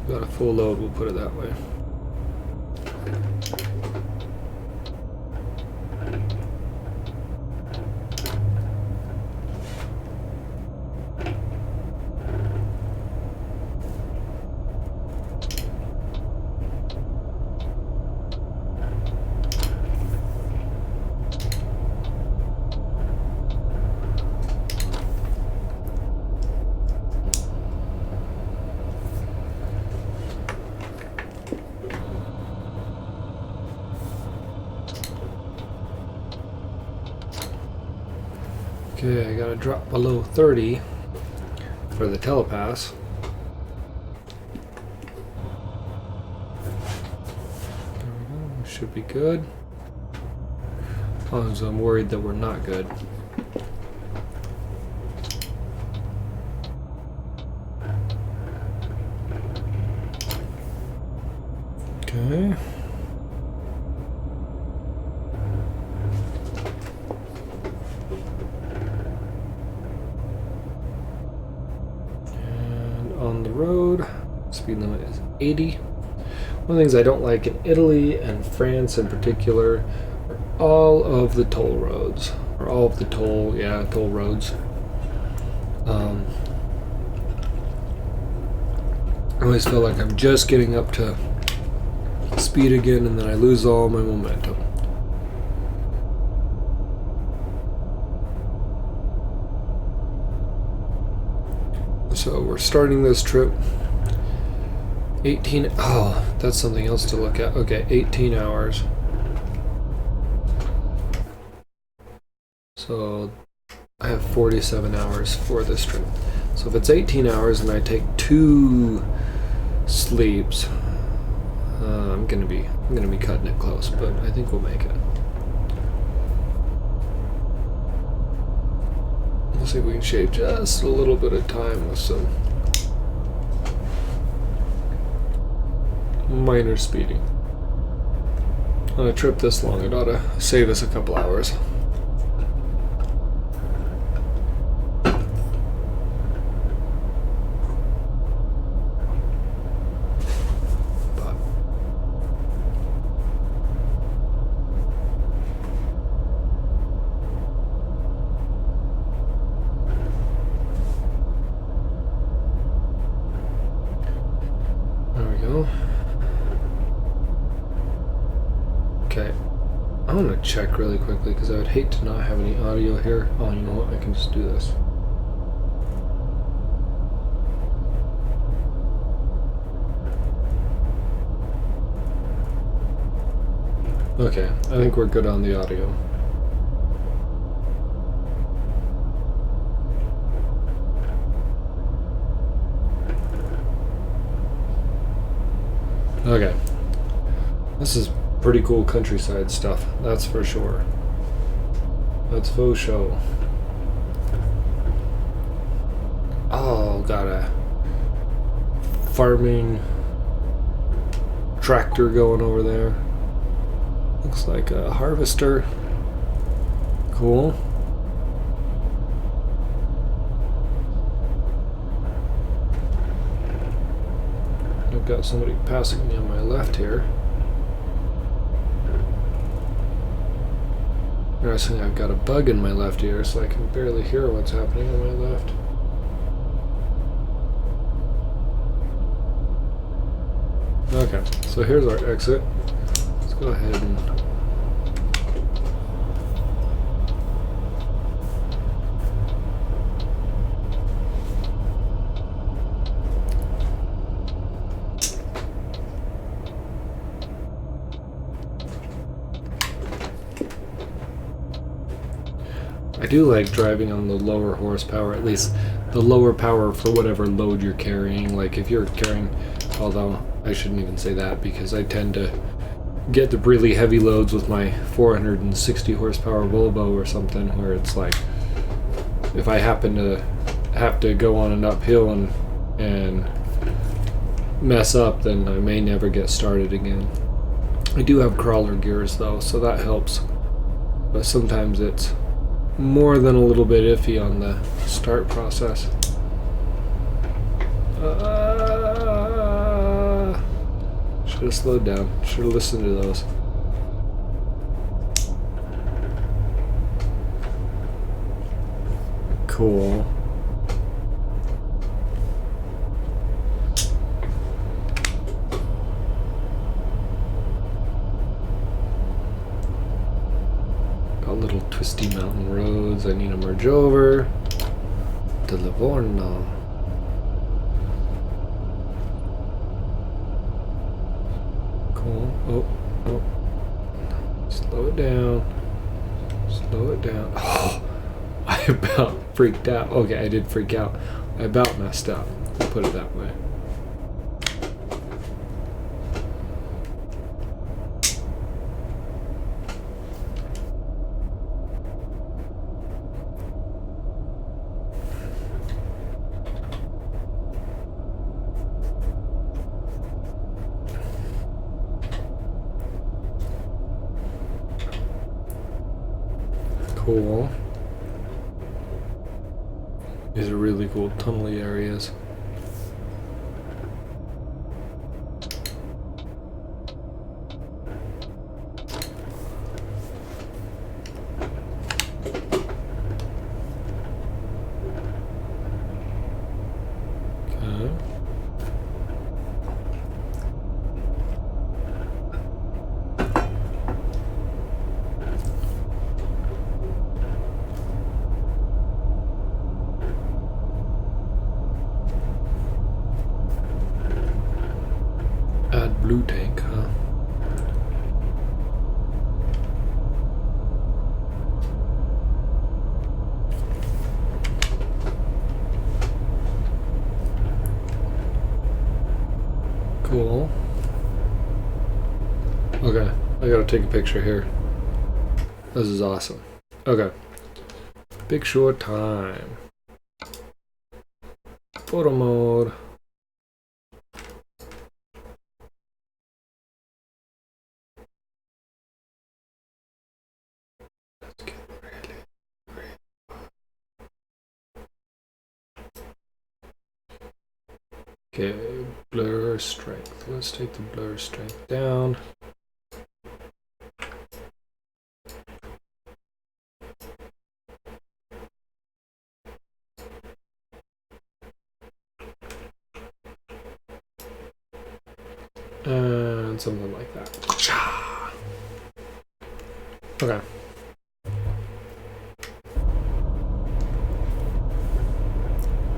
Got a full load, we'll put it that way. Okay, I gotta drop below 30 for the telepass. Should be good. As long as I'm worried that we're not good. Okay. And on the road, speed limit is 80. One of the things I don't like in Italy and France in particular are all of the toll roads. Or all of the toll roads. I always feel like I'm just getting up to speed again and then I lose all my momentum. So we're starting this trip 18, oh, that's something else to look at. Okay, 18 hours. So I have 47 hours for this trip. So if it's 18 hours and I take 2 sleeps, I'm gonna be cutting it close, but I think we'll make it. We'll see if we can shave just a little bit of time with some minor speeding. On a trip this long, it ought to save us a couple hours. Okay, I want to check really quickly because I would hate to not have any audio here. Oh, you know what? I can just do this. Okay, I think we're good on the audio. Okay, this is pretty cool countryside stuff, that's for sure. That's faux show. Oh, got a farming tractor going over there. Looks like a harvester. Cool. I've got somebody passing me on my left here. Interesting, I've got a bug in my left ear, so I can barely hear what's happening on my left. Okay, so here's our exit. Let's go ahead and I do like driving on the lower horsepower, at least the lower power for whatever load you're carrying. Like if you're carrying, although I shouldn't even say that because I tend to get the really heavy loads with my 460 horsepower Volvo or something where it's like if I happen to have to go on an uphill and mess up, then I may never get started again. I do have crawler gears though, so that helps, but sometimes it's more than a little bit iffy on the start process. Should have slowed down. Should have listened to those. Cool. Little twisty mountain roads I need to merge over to Livorno. Cool. Oh, slow it down. Slow it down. Oh, I about freaked out. Okay, I did freak out. I about messed up. I'll put it that way. Cool. These are really cool tunnely areas. Okay. Add blue tank, huh? Cool. Okay, I gotta take a picture here. This is awesome. Okay. Picture time. Photo mode. Okay, blur strength. Let's take the blur strength down. And something like that. Okay.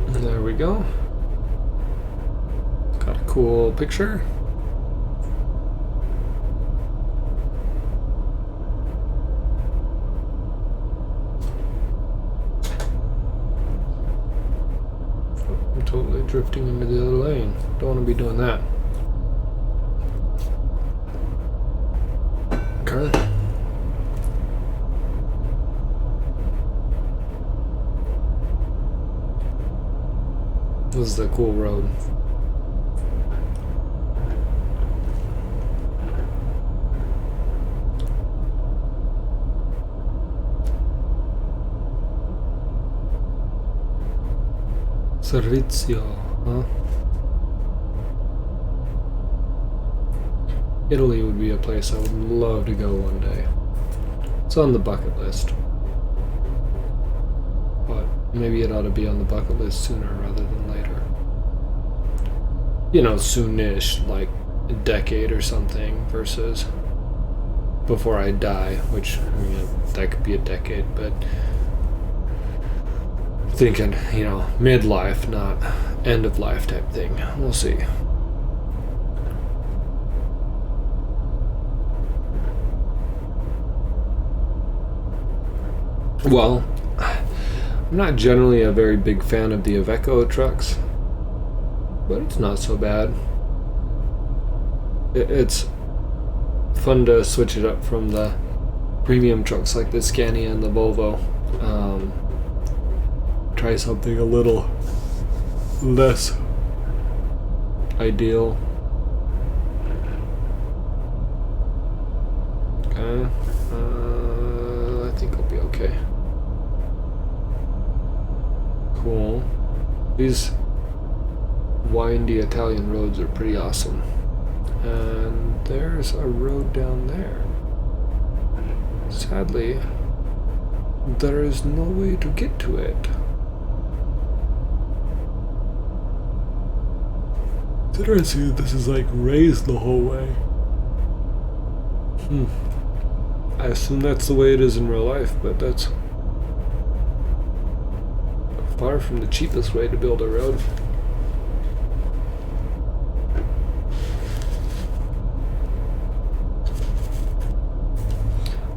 There we go. Got a cool picture. I'm totally drifting into the other lane. Don't want to be doing that. Okay. This is a cool road. Servizio, huh? Italy would be a place I would love to go one day. It's on the bucket list. But maybe it ought to be on the bucket list sooner rather than later. You know, soonish, like a decade or something, versus before I die, which, I mean, that could be a decade, but thinking, you know, midlife, not end of life type thing. We'll see. Well, I'm not generally a very big fan of the Iveco trucks, but it's not so bad. It's fun to switch it up from the premium trucks like the Scania and the Volvo. Try something a little less ideal. Okay. I think I'll be okay. Cool. These windy Italian roads are pretty awesome. And there's a road down there. Sadly, there is no way to get to it. It's interesting that this is like raised the whole way. I assume that's the way it is in real life, but that's far from the cheapest way to build a road.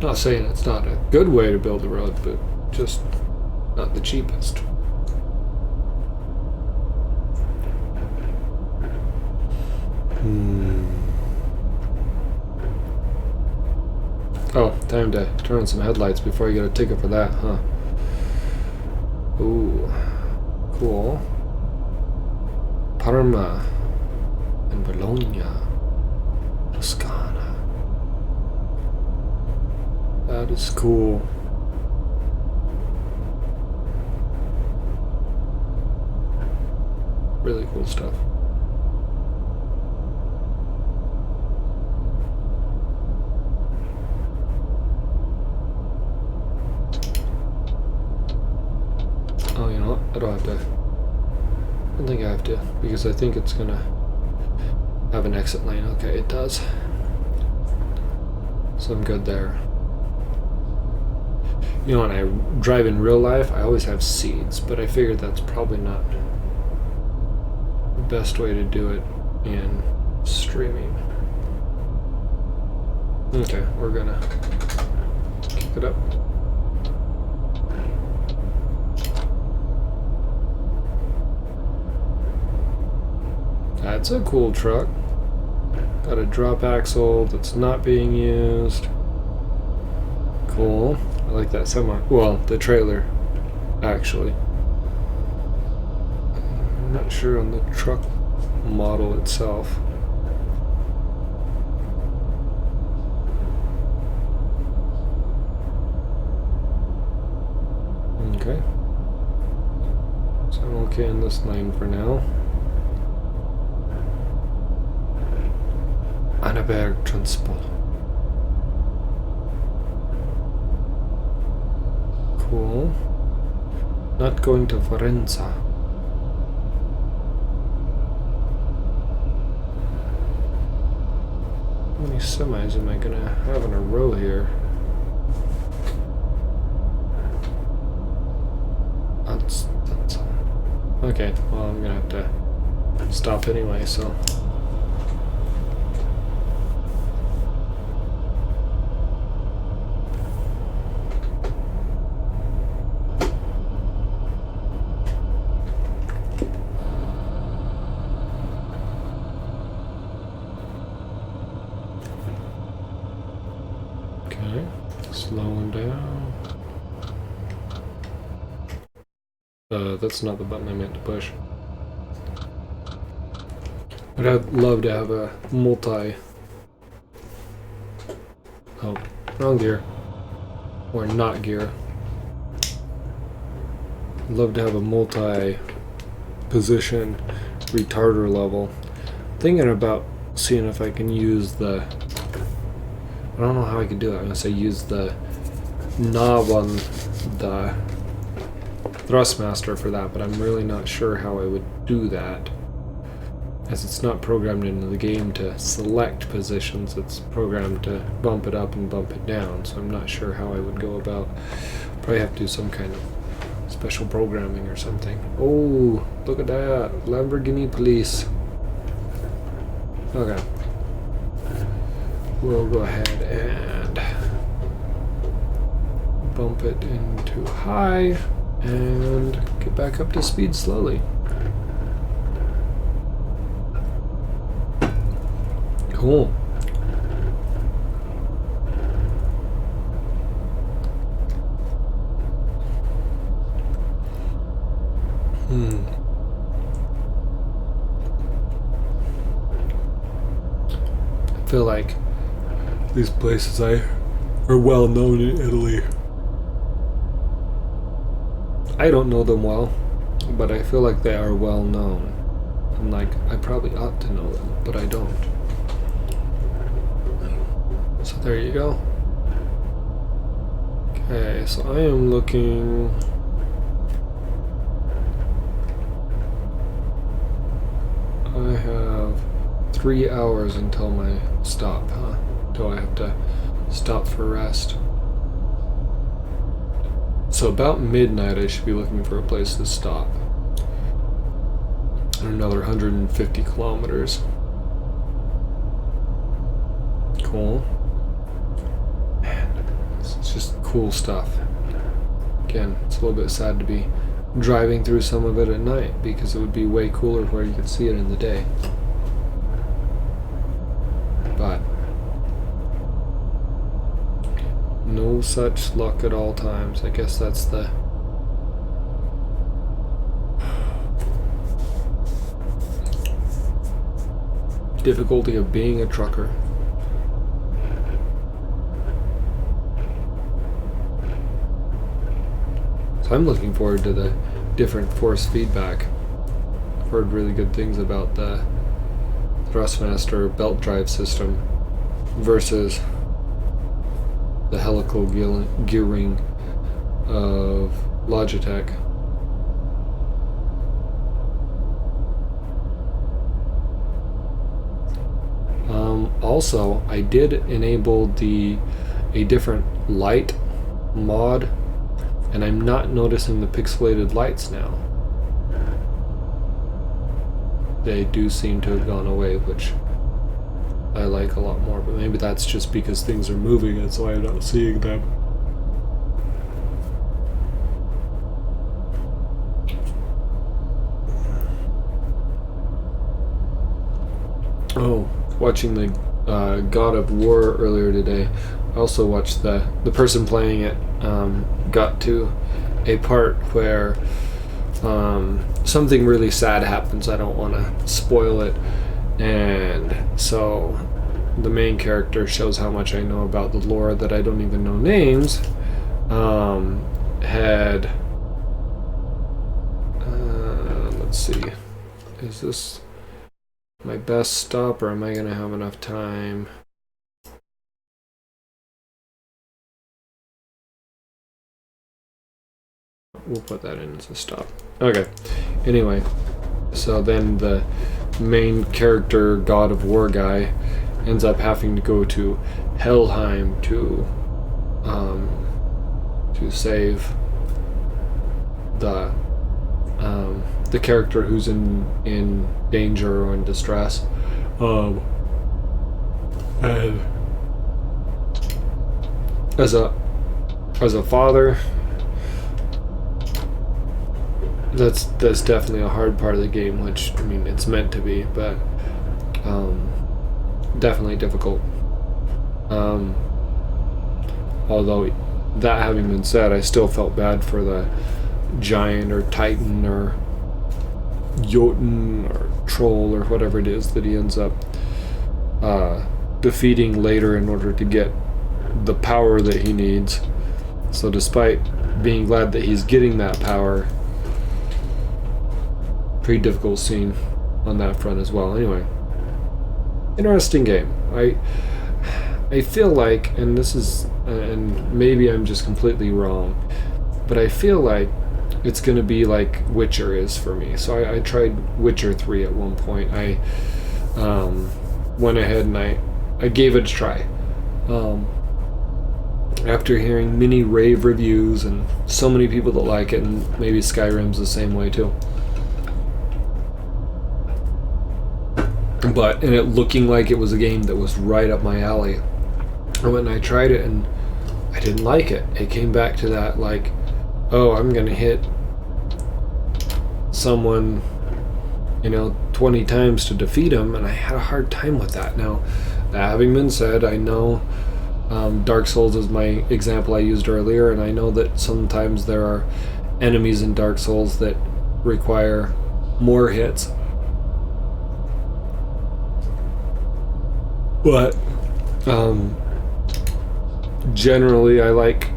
Not saying it's not a good way to build a road, but just not the cheapest. Oh, time to turn on some headlights before I get a ticket for that, huh? Ooh, cool. Parma and Bologna, Toscana. That is cool. Really cool stuff. Oh, you know what? I don't have to. I don't think I have to, because I think it's gonna have an exit lane. Okay, it does. So I'm good there. You know, when I drive in real life, I always have seeds, but I figured that's probably not the best way to do it in streaming. Okay, we're gonna kick it up. That's a cool truck. Got a drop axle that's not being used. Cool. I like that semi. Well, the trailer, actually. I'm not sure on the truck model itself. Okay. So I'm okay in this lane for now. Annaberg Transport. Cool. Not going to Forenza. How many semis am I gonna have in a row here? That's okay. Well, I'm gonna have to stop anyway, so. Okay, slowing down. That's not the button I meant to push. But I'd love to have a multi... Oh, wrong gear. Or not gear. I'd love to have a multi-position retarder level. Thinking about seeing if I can use the... I don't know how I could do it. I'm gonna say use the knob on the Thrustmaster for that, but I'm really not sure how I would do that, as it's not programmed into the game to select positions. It's programmed to bump it up and bump it down, so I'm not sure how I would go about. Probably have to do some kind of special programming or something. Oh, look at that. Lamborghini police. Okay. We'll go ahead and bump it into high and get back up to speed slowly. Cool. I feel like these places are well known in Italy. I don't know them well, but I feel like they are well known. And like, I probably ought to know them, but I don't. So there you go. Okay, so I am looking... I have 3 hours until my stop, huh? Till I have to stop for rest. So about midnight I should be looking for a place to stop. And another 150 kilometers. Cool. Man, it's just cool stuff. again, it's a little bit sad to be driving through some of it at night, because it would be way cooler where you could see it in the day. But no such luck at all times. I guess that's the difficulty of being a trucker. So I'm looking forward to the different force feedback. I've heard really good things about the Thrustmaster belt drive system versus the helical gearing of Logitech. Also, I did enable a different light mod, and I'm not noticing the pixelated lights now. They do seem to have gone away, which I like a lot more, but maybe that's just because things are moving and so I'm not seeing them. Oh, watching the God of War earlier today. I also watched the person playing it got to a part where something really sad happens. I don't want to spoil it, and so the main character shows how much I know about the lore that I don't even know names. Let's see, is this my best stop, or am I gonna have enough time? We'll put that in as a stop. Okay. Anyway, so then the main character, God of War guy, ends up having to go to Helheim to save the character who's in danger or in distress. And as a father, that's definitely a hard part of the game, which, I mean, it's meant to be, but definitely difficult. Although, that having been said, I still felt bad for the giant or titan or Jotun or troll or whatever it is that he ends up defeating later in order to get the power that he needs. So despite being glad that he's getting that power, pretty difficult scene on that front as well. Anyway, interesting game. I feel like, and this is, and maybe I'm just completely wrong, but I feel like it's going to be like Witcher is for me. So I tried Witcher 3 at one point. I went ahead and I gave it a try. After hearing many rave reviews and so many people that like it, and maybe Skyrim's the same way too. And it looking like it was a game that was right up my alley. I went and I tried it and I didn't like it. It came back to that, like, oh, I'm gonna hit someone, 20 times to defeat him, and I had a hard time with that. Now, that having been said, I know Dark Souls is my example I used earlier, and I know that sometimes there are enemies in Dark Souls that require more hits. But generally I like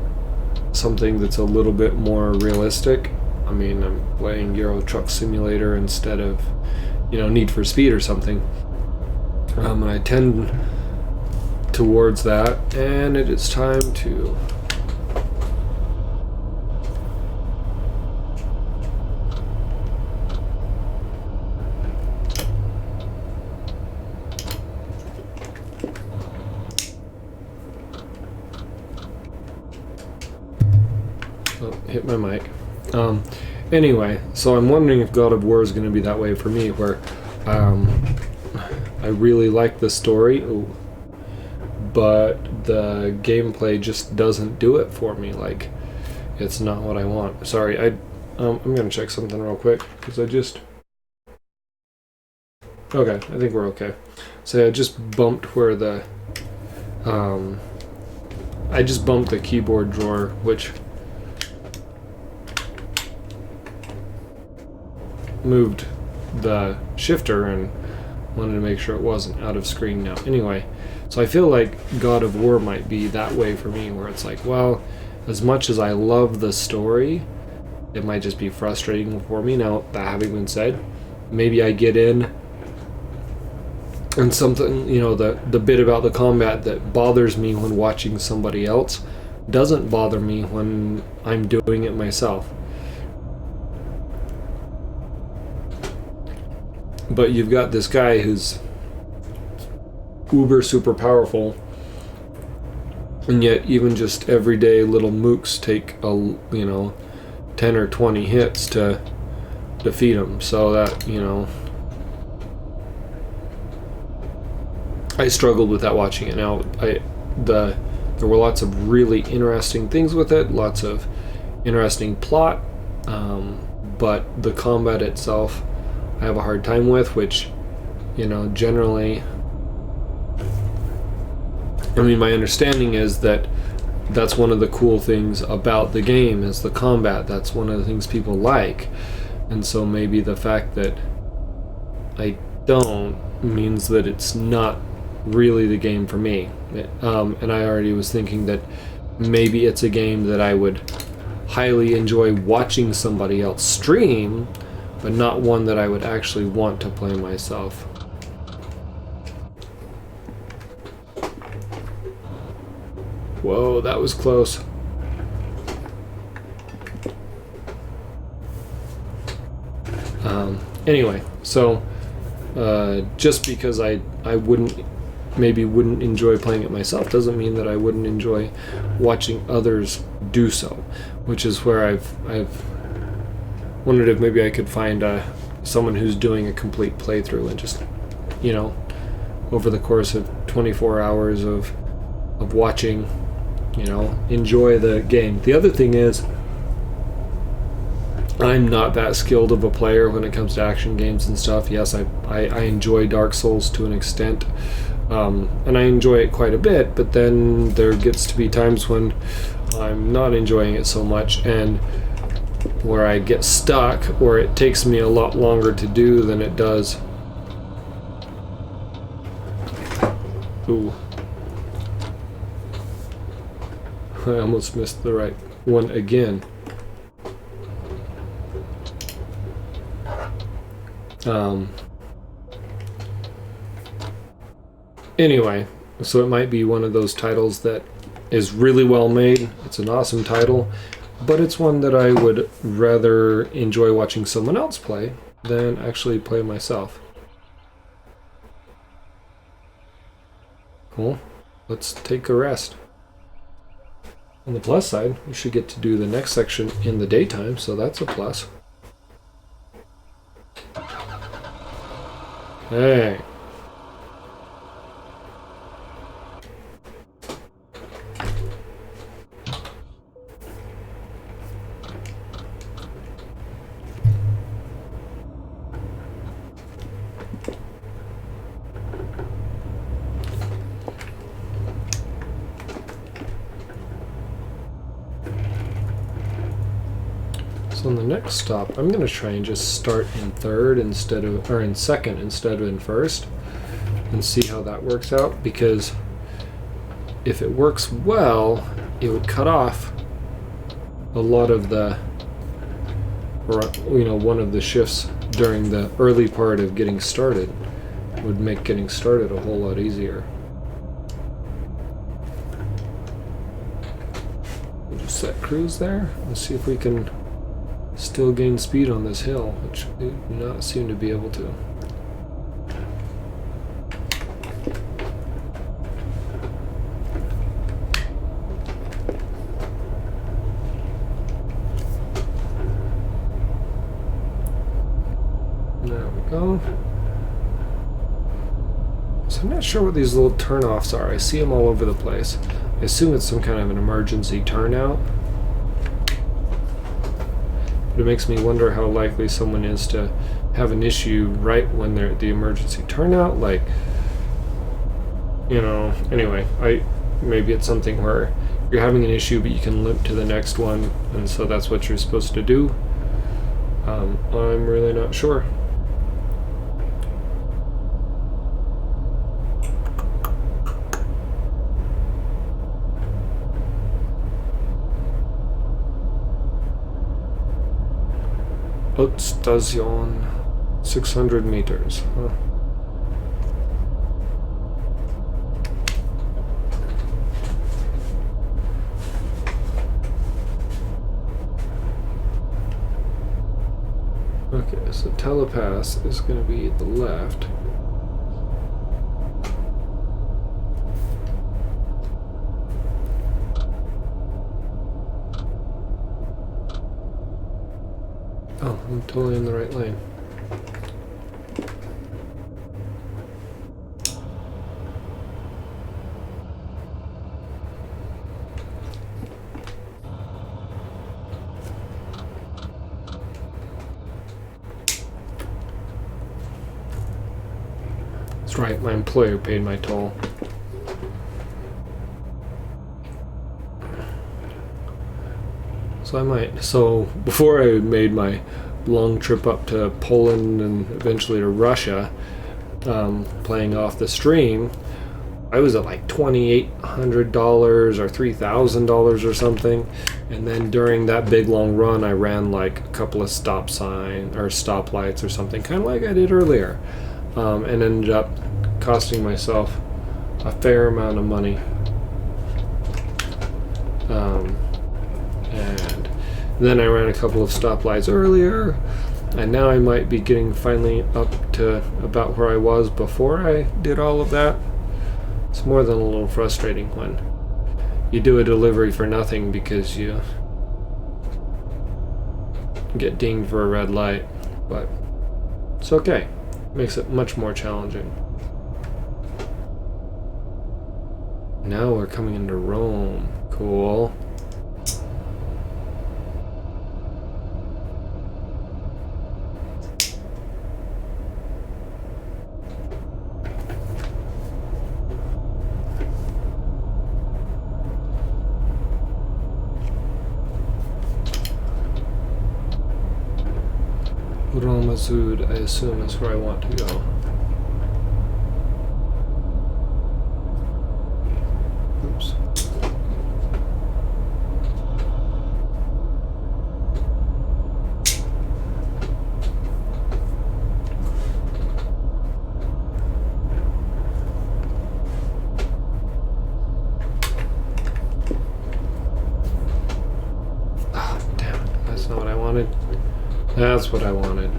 something that's a little bit more realistic. I mean, I'm playing Euro Truck Simulator instead of, Need for Speed or something. And I tend towards that, and it is time to hit my mic. Anyway, so I'm wondering if God of War is going to be that way for me, where I really like the story, but the gameplay just doesn't do it for me. Like, it's not what I want. Sorry, I'm gonna check something real quick because okay, I think we're okay. So I just bumped where the I just bumped the keyboard drawer, which moved the shifter, and wanted to make sure it wasn't out of screen now. Anyway, so I feel like God of War might be that way for me, where it's like, well, as much as I love the story, it might just be frustrating for me. Now, that having been said, maybe I get in and something, you know, the bit about the combat that bothers me when watching somebody else doesn't bother me when I'm doing it myself. But you've got this guy who's uber super powerful, and yet even just everyday little mooks take 10 or 20 hits to defeat him. So that, you know, I struggled with that watching it. Now, there were lots of really interesting things with it, lots of interesting plot, but the combat itself I have a hard time with, which, you know, generally, I mean, my understanding is that that's one of the cool things about the game is the combat. That's one of the things people like. And so maybe the fact that I don't means that it's not really the game for me. And I already was thinking that maybe it's a game that I would highly enjoy watching somebody else stream, but not one that I would actually want to play myself. Whoa, that was close. Anyway, so just because I wouldn't enjoy playing it myself doesn't mean that I wouldn't enjoy watching others do so, which is where I've wondered if maybe I could find someone who's doing a complete playthrough and just, you know, over the course of 24 hours of watching, you know, enjoy the game. The other thing is, I'm not that skilled of a player when it comes to action games and stuff. Yes, I enjoy Dark Souls to an extent, and I enjoy it quite a bit, but then there gets to be times when I'm not enjoying it so much, and where I get stuck, or it takes me a lot longer to do than it does. Ooh. I almost missed the right one again. Anyway, so it might be one of those titles that is really well made. It's an awesome title, but it's one that I would rather enjoy watching someone else play than actually play myself. Cool. Let's take a rest. On the plus side, we should get to do the next section in the daytime, so that's a plus. Hey. So on the next stop, I'm going to try and just start in second instead of in first, and see how that works out, because if it works well, it would cut off a lot of the, or, you know, one of the shifts during the early part of getting started. It would make getting started a whole lot easier. We'll just set cruise there. Let's see if we can still gain speed on this hill, which we do not seem to be able to. There we go. So I'm not sure what these little turnoffs are. I see them all over the place. I assume it's some kind of an emergency turnout. But it makes me wonder how likely someone is to have an issue right when they're at the emergency turnout. Like, anyway, maybe it's something where you're having an issue, but you can limp to the next one, and so that's what you're supposed to do. I'm really not sure. Station, 600 meters. Huh. Okay, so Telepass is going to be the left. Oh, I'm totally in the right lane. That's right, my employer paid my toll. So before I made my long trip up to Poland and eventually to Russia, playing off the stream, I was at like $2,800 or $3,000 or something. And then during that big long run, I ran like a couple of stop signs or stoplights or something, kind of like I did earlier, and ended up costing myself a fair amount of money. And then I ran a couple of stoplights earlier, and now I might be getting finally up to about where I was before I did all of that. It's more than a little frustrating when you do a delivery for nothing because you get dinged for a red light, but it's okay. Makes it much more challenging. Now we're coming into Rome. Cool. Roma Sud, I assume, is where I want to go. Oops. Ah, damn it. That's not what I wanted. That's what I wanted.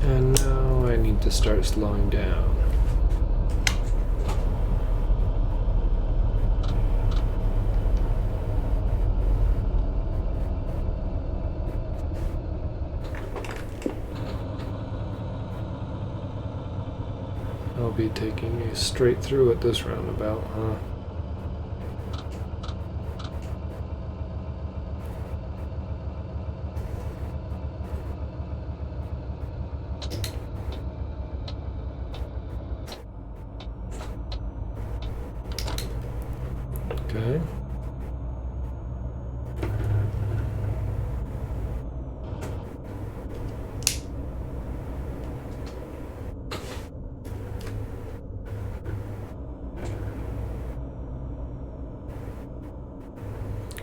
And now I need to start slowing down. I'll be taking you straight through at this roundabout, huh? Okay.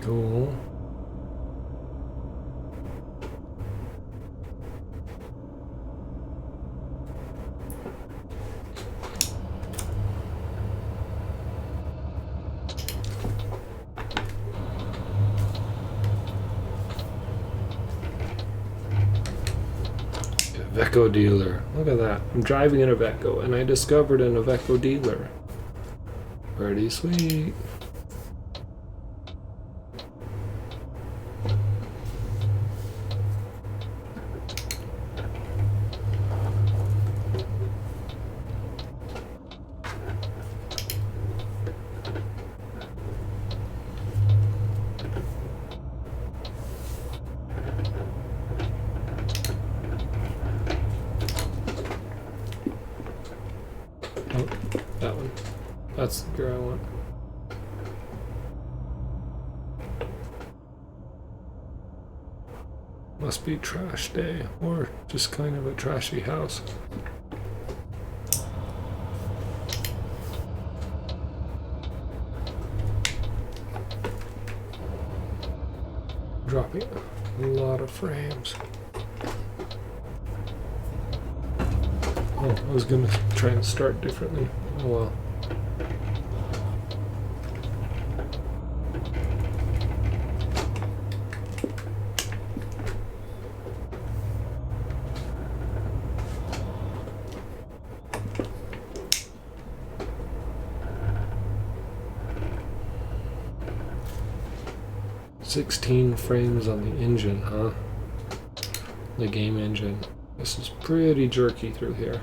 Cool. Iveco dealer. Look at that. I'm driving an Iveco and I discovered an Iveco dealer. Pretty sweet. That's the gear I want. Must be trash day, or just kind of a trashy house. Dropping a lot of frames. Oh, I was gonna try and start differently. Oh well. "16 frames on the engine, huh? The game engine. This is pretty jerky through here."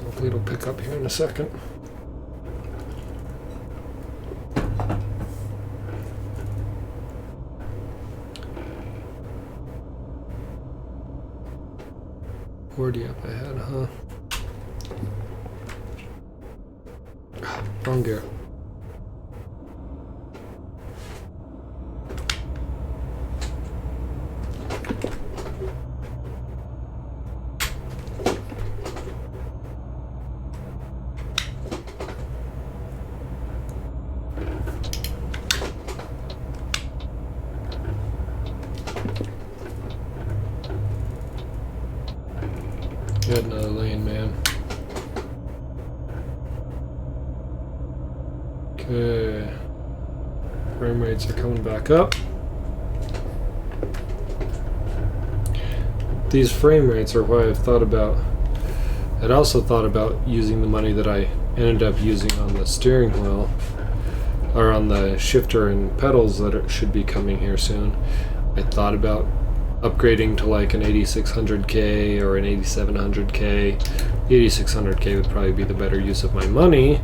Hopefully it'll pick up here in a second. Already up ahead, huh? Wrong gear. Get another lane, man. Okay. Frame rates are coming back up. These frame rates are why I've thought about. I'd also thought about using the money that I ended up using on the steering wheel, or on the shifter and pedals that should be coming here soon. I thought about upgrading to like an 8600K or an 8700K. The 8600K would probably be the better use of my money,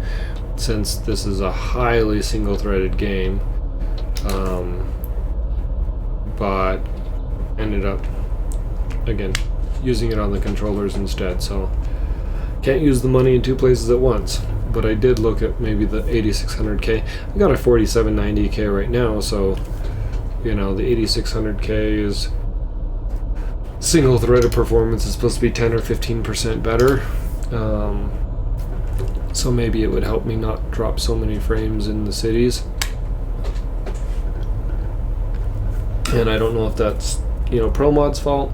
since this is a highly single-threaded game. But ended up, again, using it on the controllers instead, so can't use the money in two places at once. But I did look at maybe the 8600K. I got a 4790K right now, so you know, the 8600K is single-threaded performance is supposed to be 10 or 15% better. So maybe it would help me not drop so many frames in the cities. And I don't know if that's, you know, ProMod's fault.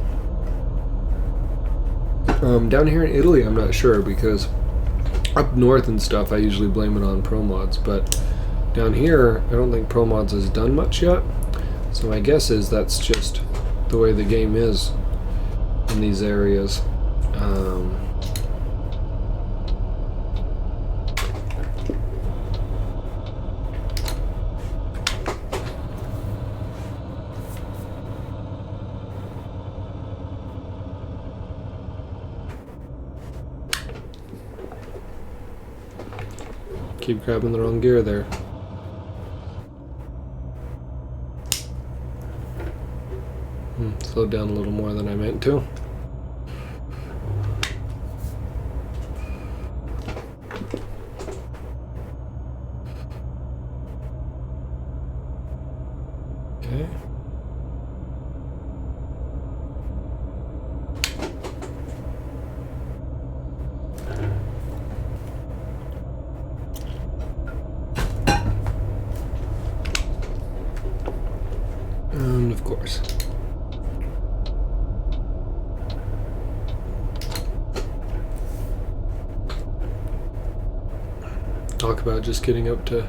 Down here in Italy, I'm not sure, because up north and stuff, I usually blame it on ProMods, but down here, I don't think ProMods has done much yet. So my guess is that's just the way the game is in these areas. Keep grabbing the wrong gear there. Slowed down a little more than I meant to. Okay. And of course. Talk about just getting up to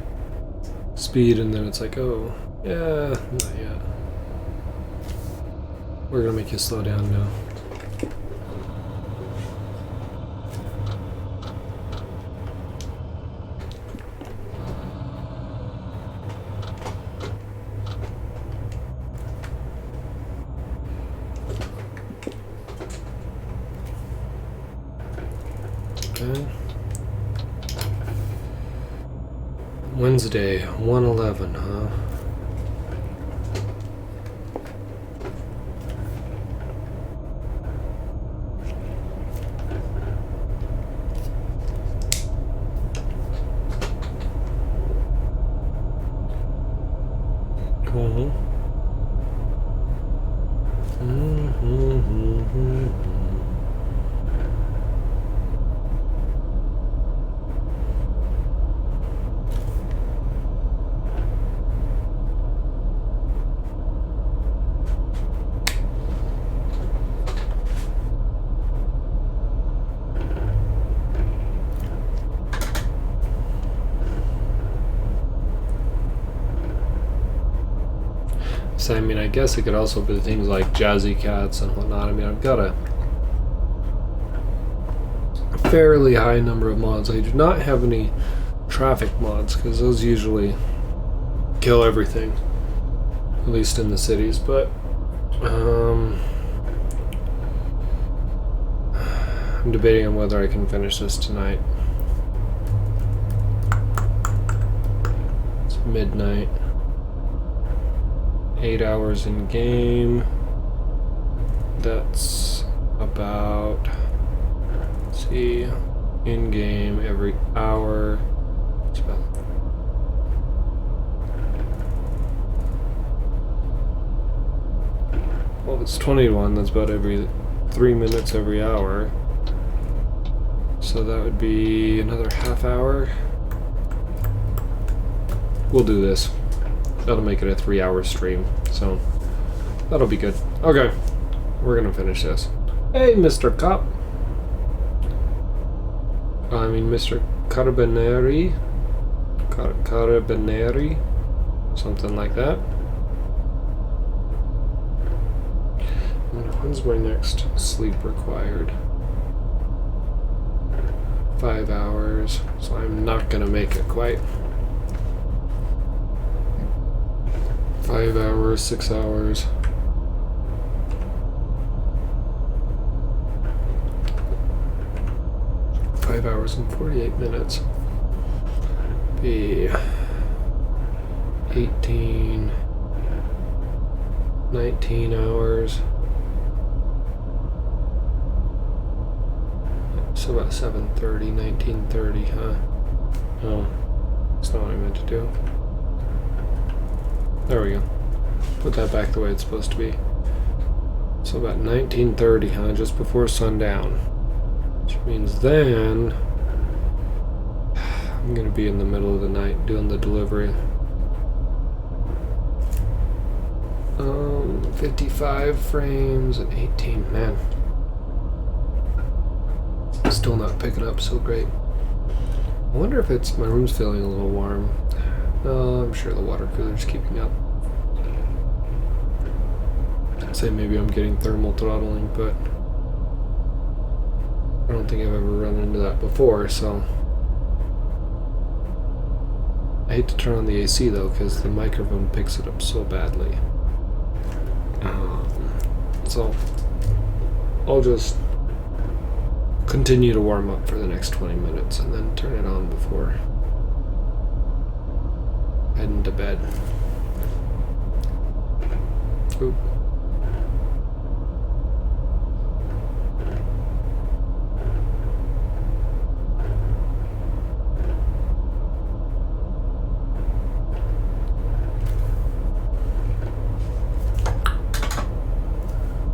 speed and then it's like, oh, yeah, not yet. We're gonna make you slow down now. Okay. Wednesday, 1/11, huh? Cool. So, I mean, I guess it could also be things like Jazzy Cats and whatnot. I mean, I've got a fairly high number of mods. I do not have any traffic mods because those usually kill everything, at least in the cities. But I'm debating on whether I can finish this tonight. It's midnight. 8 hours in game. That's about, let's see, in game every hour. It's about, well, it's 20 to 1. That's about every 3 minutes every hour. So that would be another half hour. We'll do this. That'll make it a 3-hour stream, so that'll be good. Okay, we're gonna finish this. Hey, Mr. Cop. I mean, Mr. Carabinieri. Carabinieri. Something like that. When's my next sleep required? 5 hours, so I'm not gonna make it quite. 5 hours, 6 hours. Five hours and 48 minutes. Be 18, 19 hours. So about 7:30, 19:30, huh? Oh, that's not what I meant to do. There we go. Put that back the way it's supposed to be. So about 19:30, huh? Just before sundown. Which means then I'm gonna be in the middle of the night doing the delivery. 55 frames and 18. Man, still not picking up so great. I wonder if it's my room's feeling a little warm. I'm sure the water cooler's keeping up. I'd say maybe I'm getting thermal throttling, but I don't think I've ever run into that before, so. I hate to turn on the AC though, because the microphone picks it up so badly. So, I'll just continue to warm up for the next 20 minutes and then turn it on before heading to bed. Oop.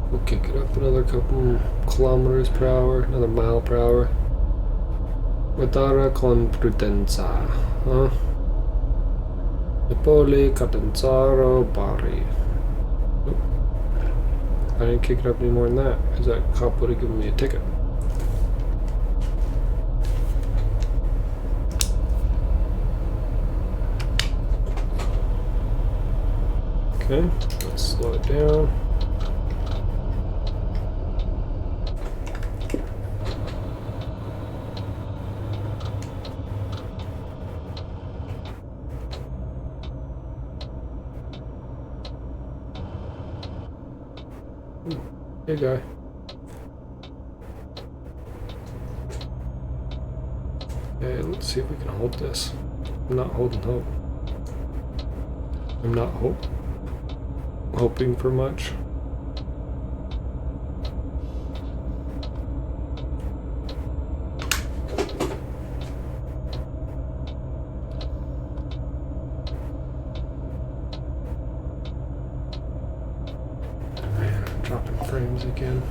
We'll kick it up another couple kilometers per hour, another mile per hour. Guardare con prudenza, huh? Napoli, Catanzaro, Bari. Nope. I didn't kick it up any more than that, because that cop would have given me a ticket. Okay, let's slow it down. Hey guy. Okay, let's see if we can hold this. I'm not holding hope. I'm not hoping for much. Man, I'm dropping frames again.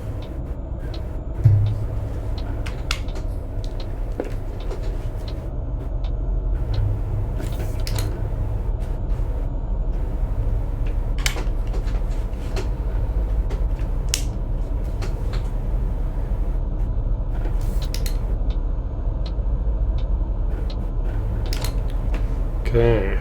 Okay.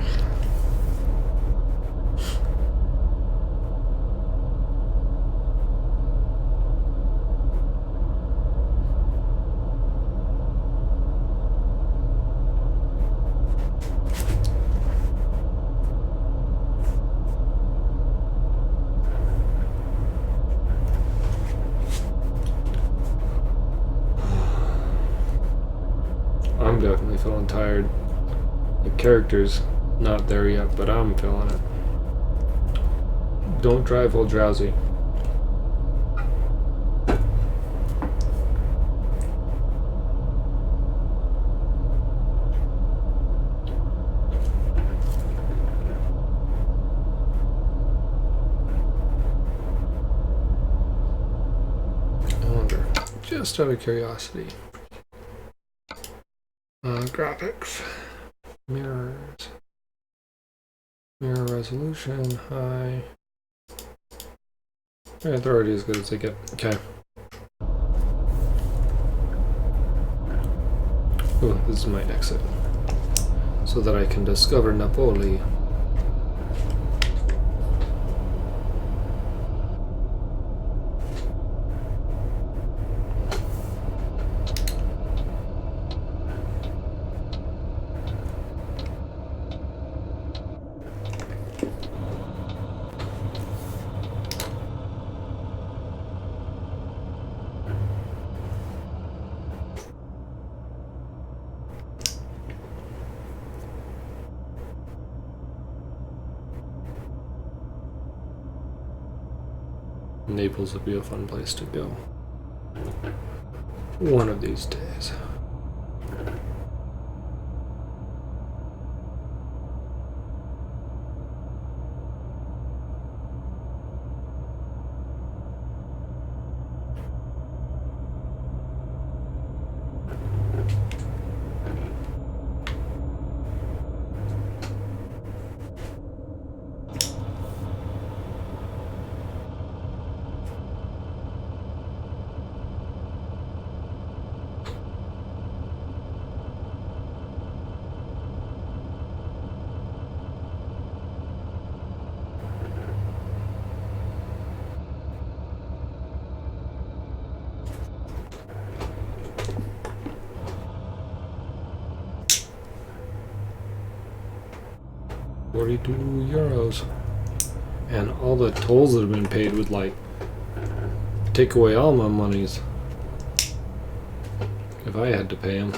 I'm definitely feeling tired. The character's not there yet, but I'm feeling it. Don't drive while drowsy. I wonder, just out of curiosity. Graphics. Mirrors. Mirror resolution, high. Yeah, they're already as good as they get. Okay. Oh, this is my exit. So that I can discover Napoli. Naples would be a fun place to go. One of these days. €42. And all the tolls that have been paid would like take away all my monies if I had to pay them.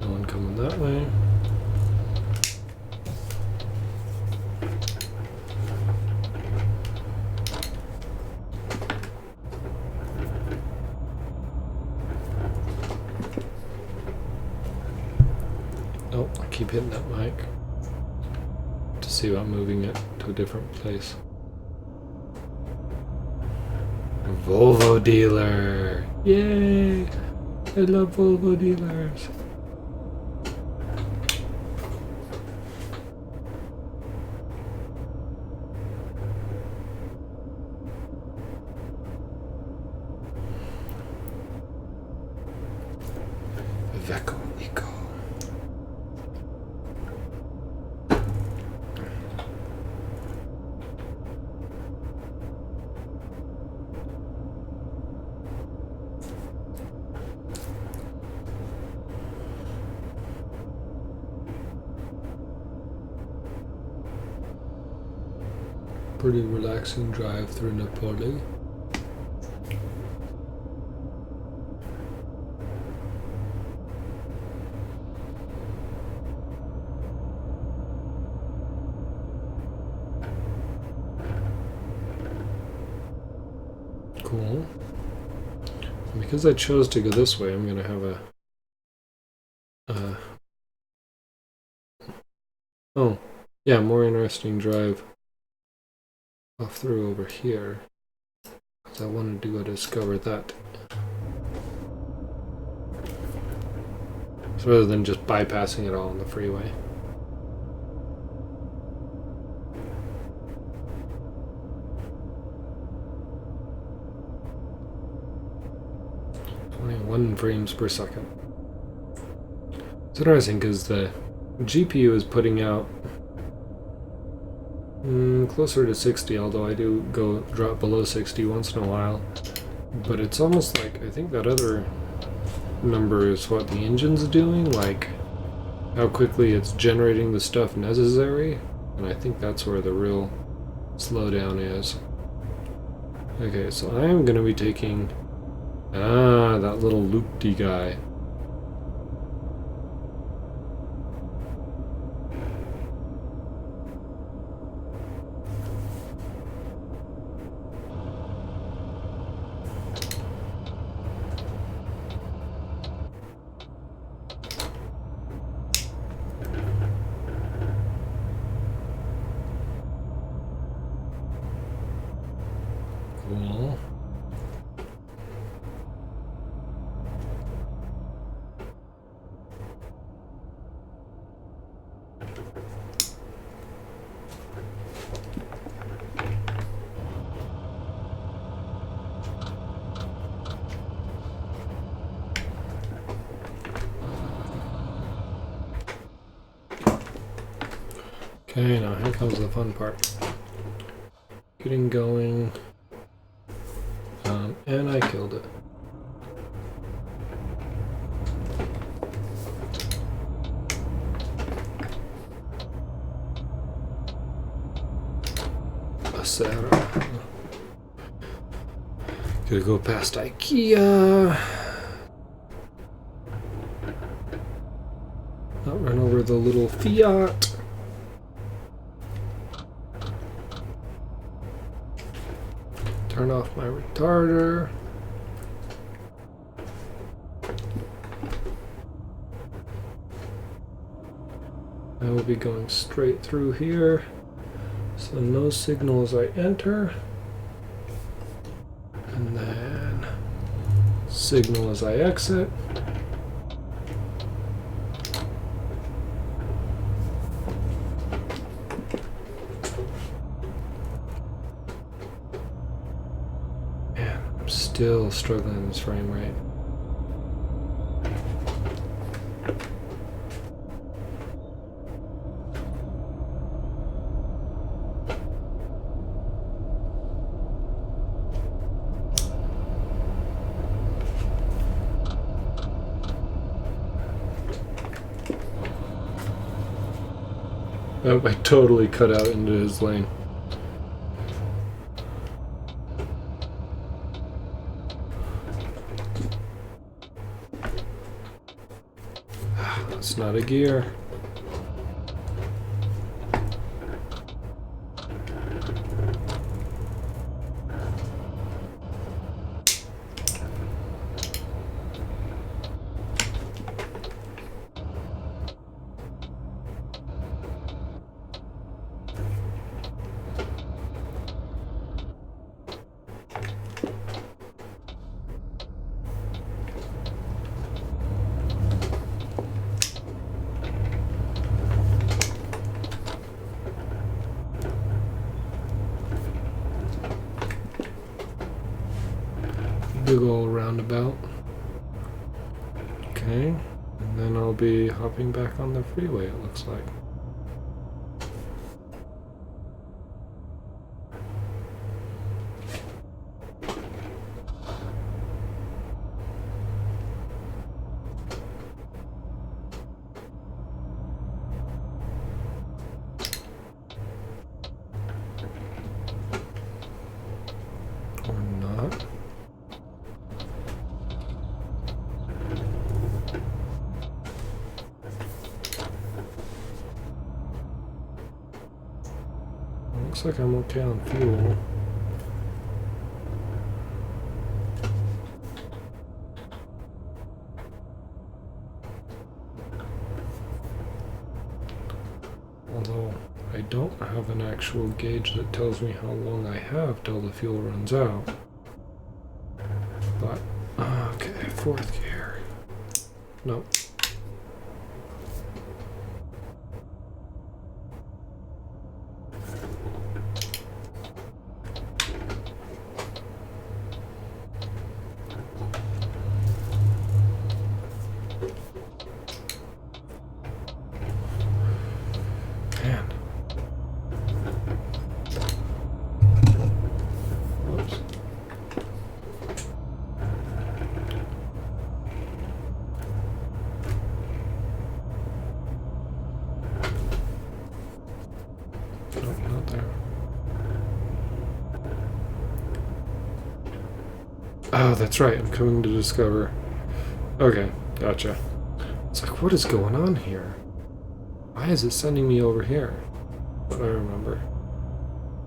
No one coming that way. Oh, I keep hitting that mic to see about moving it to a different place. Volvo dealer! Yay! I love Volvo dealers. Veco Eco. Pretty relaxing drive through Napoli. Cool. And because I chose to go this way, I'm going to have a... oh, yeah, more interesting drive off through over here. Because I wanted to go discover that. So rather than just bypassing it all on the freeway. Only 1 frames per second. It's interesting because the GPU is putting out closer to 60, although I do go drop below 60 once in a while. But it's almost like, I think that other number is what the engine's doing, like how quickly it's generating the stuff necessary, and I think that's where the real slowdown is. Okay, so I am going to be taking that little loopty guy. Cool. Okay, now here comes the fun part. Getting going. And I killed it. Sarah. Gotta go past IKEA. Not run over the little Fiat. Turn off my retarder. I will be going straight through here. So no signal as I enter. And then signal as I exit. Still struggling in this frame rate. Oh, I totally cut out into his lane. That's not a gear. Big old roundabout. Okay, and then I'll be hopping back on the freeway, it looks like. Or not. Looks like I'm okay on fuel. actual gauge that tells me how long I have till the fuel runs out. But, okay, fourth gear. Nope. Oh, that's right. I'm coming to discover. Okay, gotcha. It's like, what is going on here? Why is it sending me over here? But I remember.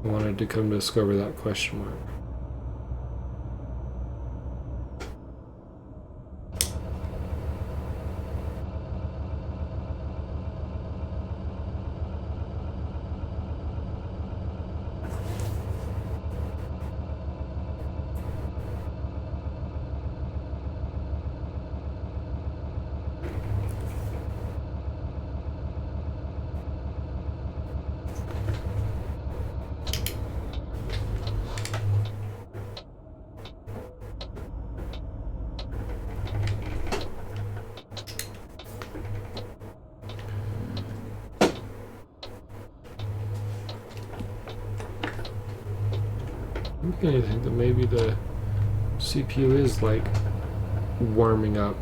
I wanted to come discover that question mark. I'm beginning to think that maybe the CPU is like warming up.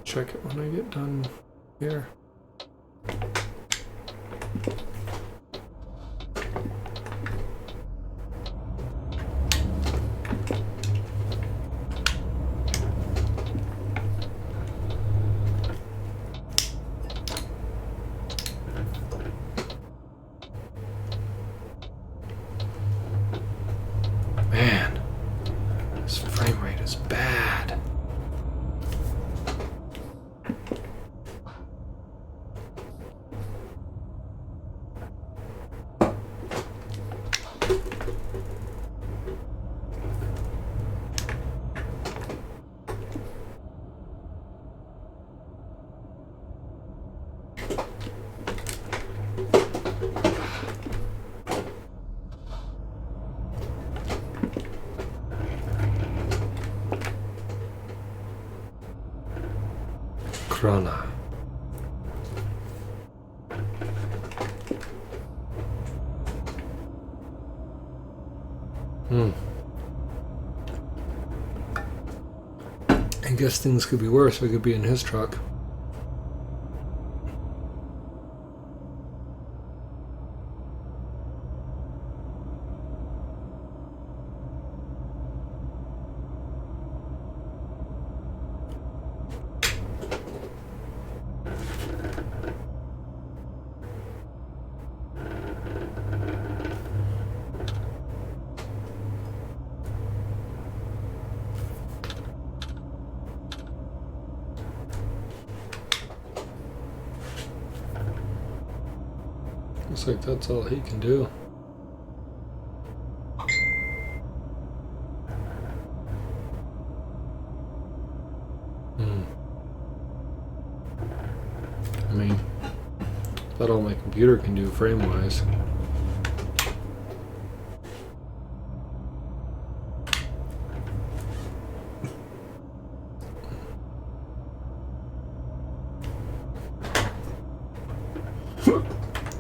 Check it when I get done here. Man, this frame rate is bad. Krona. I guess things could be worse. I could be in his truck. Looks like that's all he can do. I mean, that's all my computer can do frame-wise.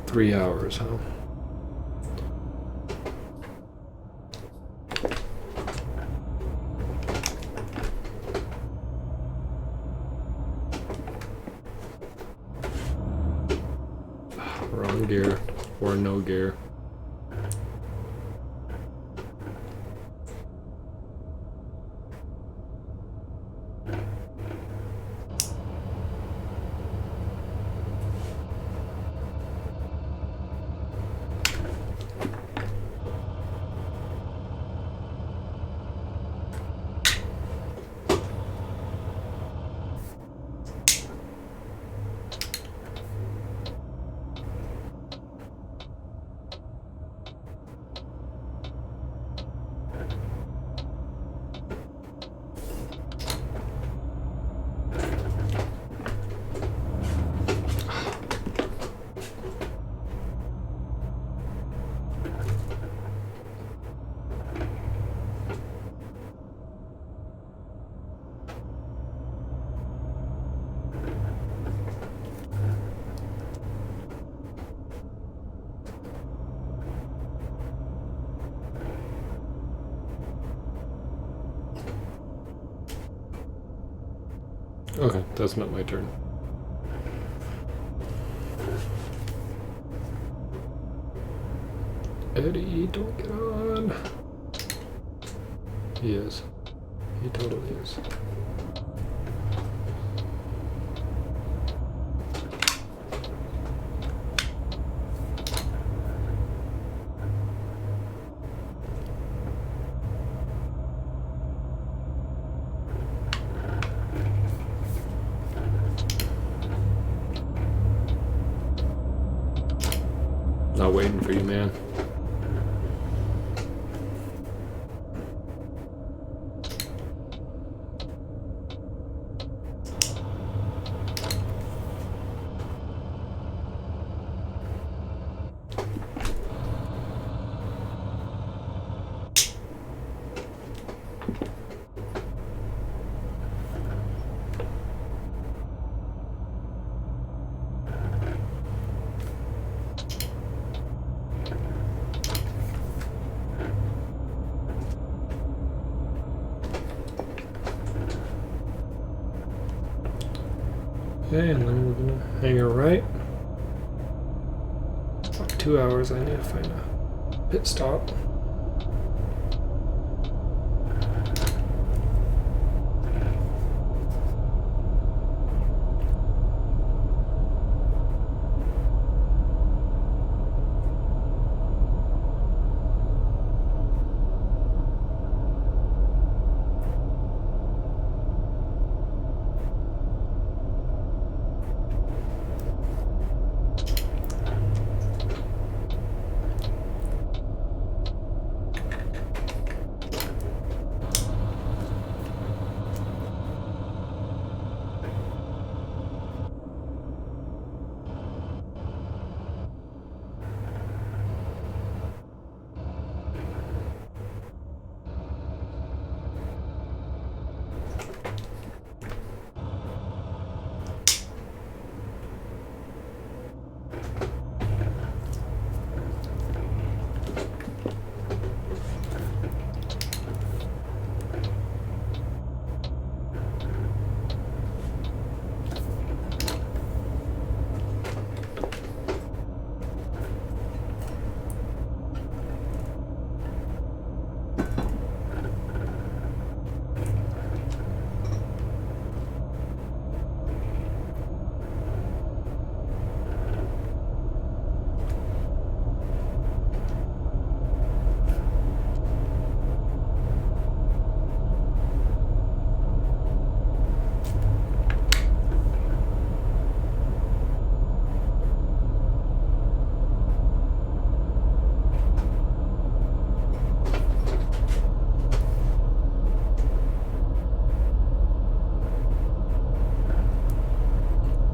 Three hours, huh? Wrong gear, or no gear. Okay, that's not my turn. Eddie, don't get on. He is. He totally is. Not waiting for you, man. Okay, and then we're gonna hang a right. About 2 hours. I need to find a pit stop.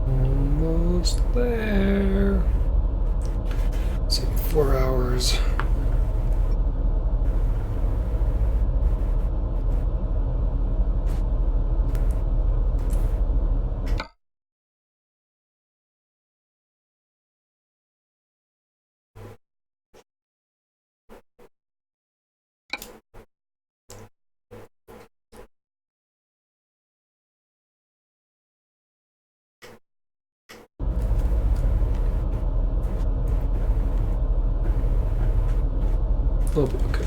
Almost there. Let's see, 4 hours. Oh, okay.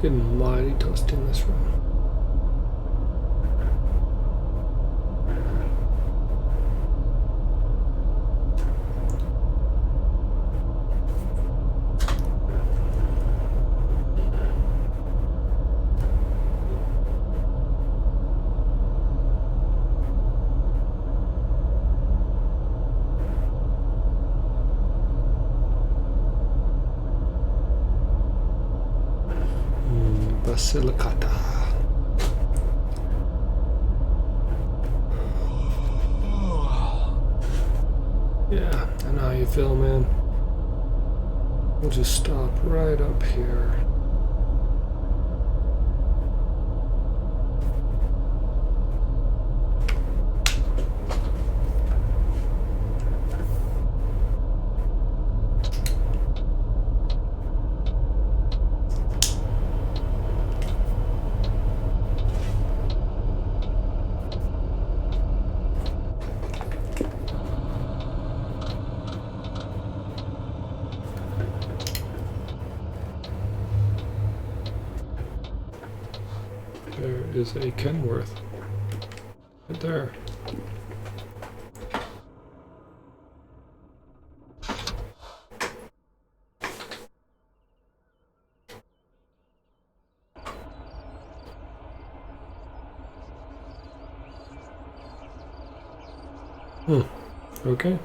Getting mighty toasty in this room. Basilicata. Yeah, I know how you feel, man. We'll just stop right up here. There is a Kenworth right there. Okay.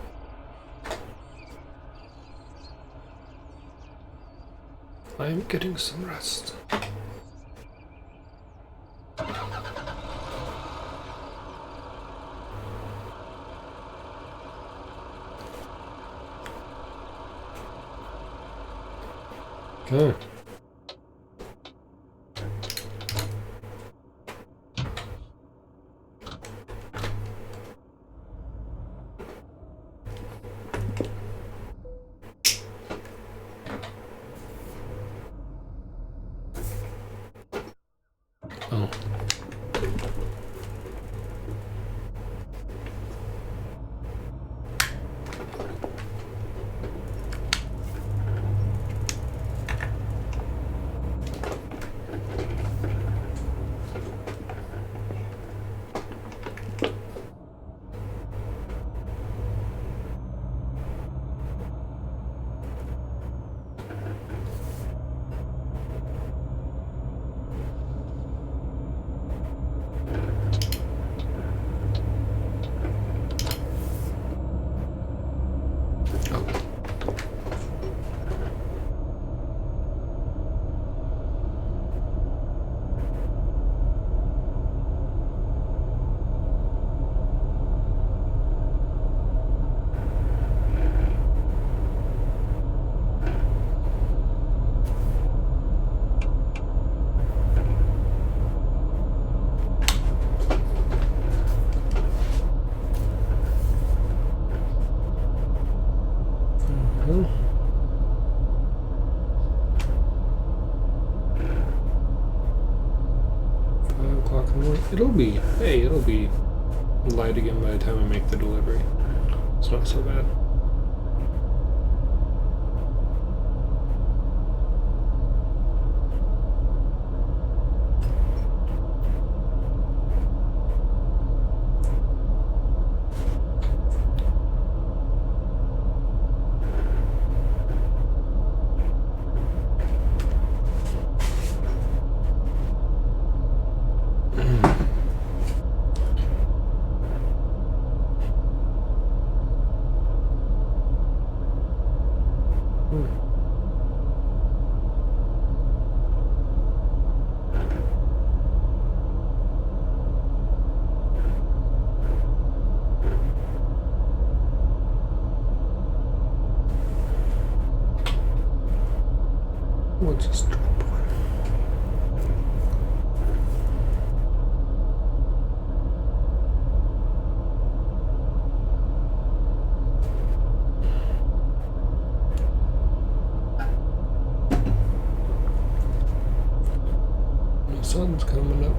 I'm getting some rest. Okay. Oh. It'll be light again by the time I make the delivery. It's not so bad. We'll just drop one. The sun's coming up.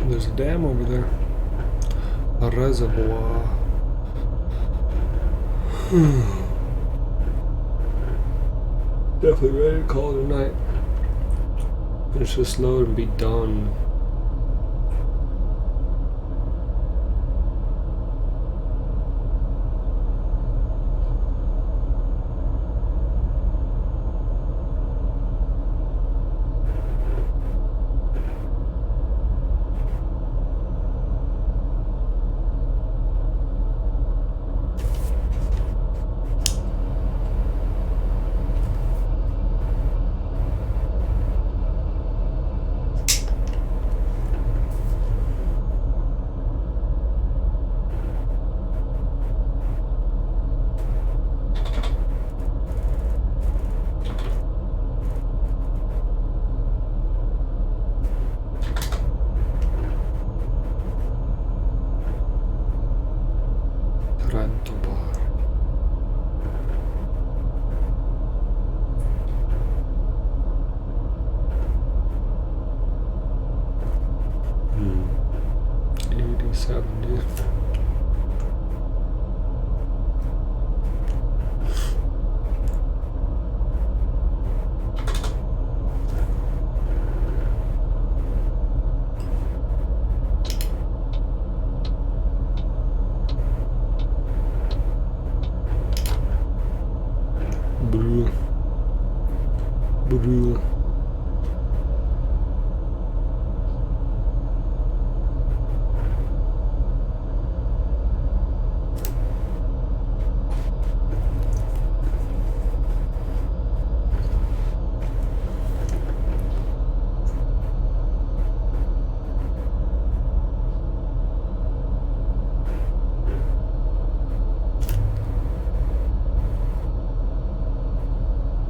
There's a dam over there. A reservoir. Definitely ready to call it a night. Finish this load and be done.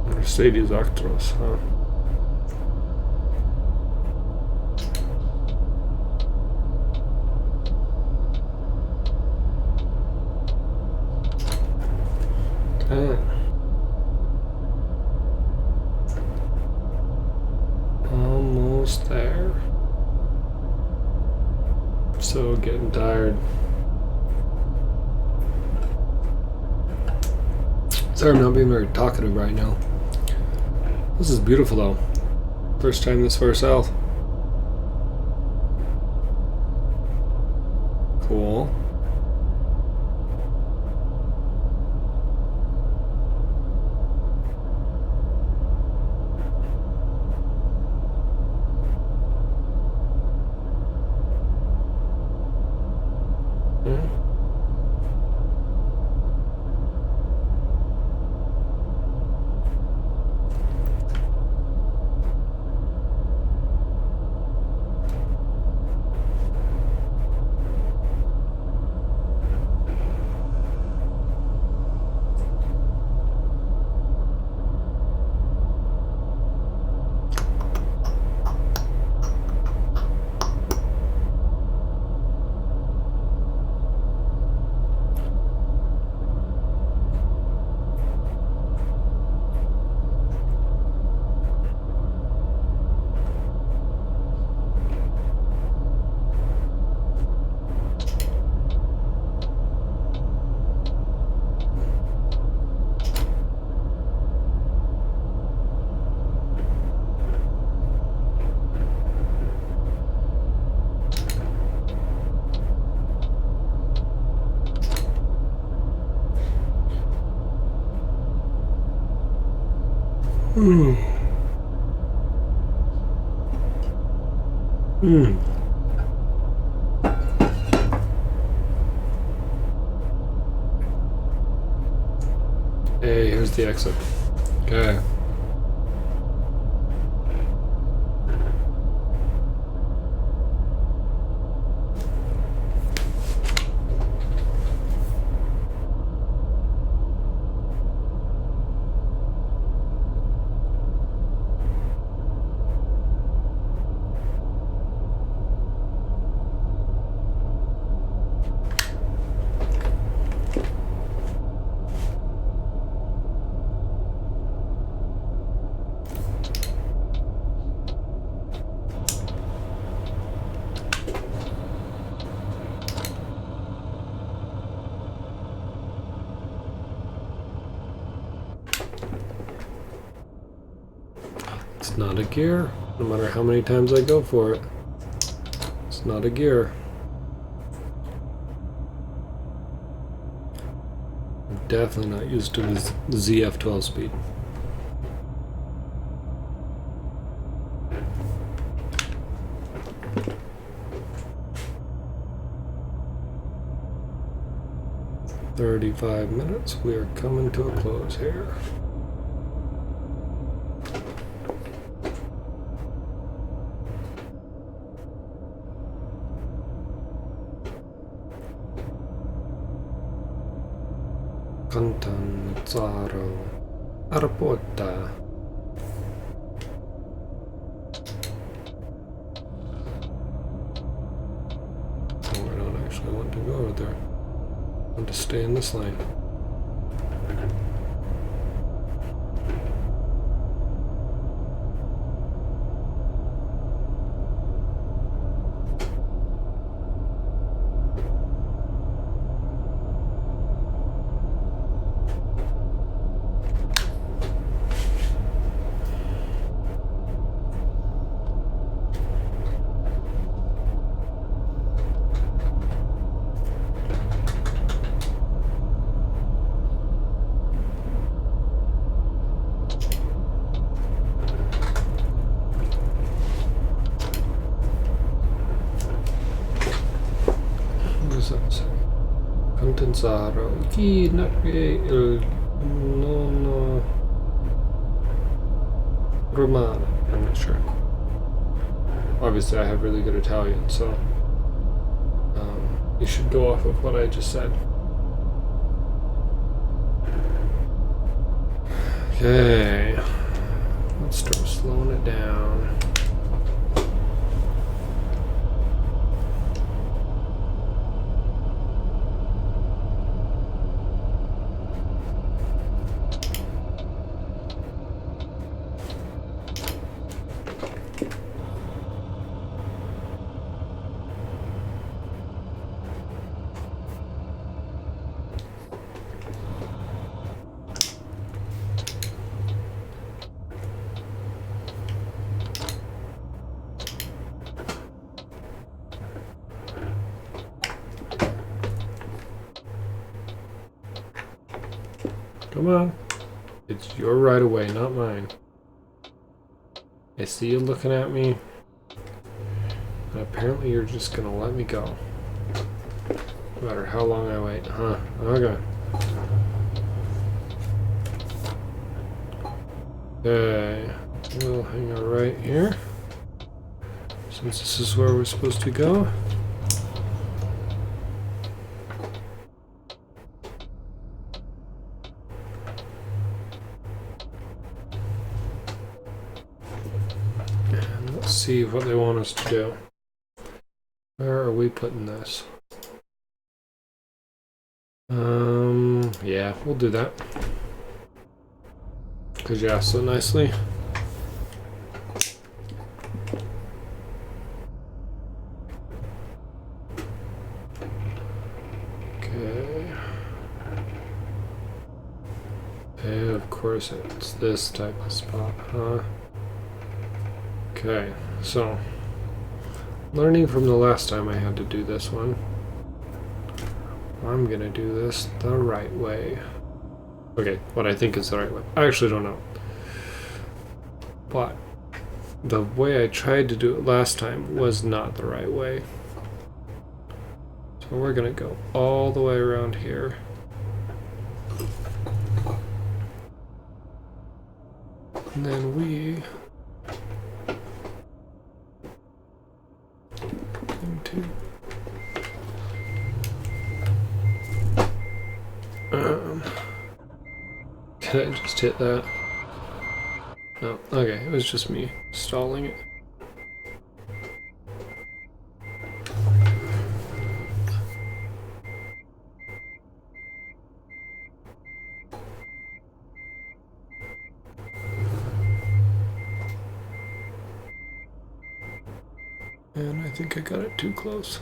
Mercedes Actros, huh? Almost there. So getting tired. Sorry, I'm not being very talkative right now. This is beautiful though. First time this far south. Cool. Hey, here's the exit. Okay. It's not a gear, no matter how many times I go for it. It's not a gear. I'm definitely not used to the ZF12 speed. "35 minutes, we are coming to a close here." Catanzaro Airporta. Oh, I don't actually want to go over there. I want to stay in this lane. Catanzaro, chi il non Romano. I'm not sure. Obviously, I have really good Italian, so you should go off of what I just said. Okay, let's start slowing it down. Come on. It's your right of way, not mine. I see you looking at me. And apparently you're just gonna let me go. No matter how long I wait. Huh. Okay. Okay. We'll hang out right here. Since this is where we're supposed to go. See what they want us to do. Where are we putting this? Yeah, we'll do that. Because you asked so nicely. Okay. And of course it's this type of spot, huh? Okay, so learning from the last time I had to do this one, I'm gonna do this the right way. Okay, what I think is the right way. I actually don't know. But the way I tried to do it last time was not the right way. So we're gonna go all the way around here. And then we did I just hit that? No, okay, it was just me stalling it. And I think I got it too close.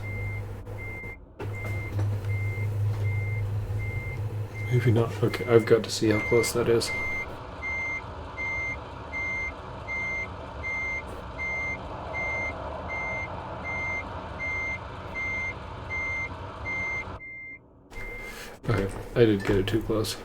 Maybe not. Okay, I've got to see how close that is. Okay, I did get it too close.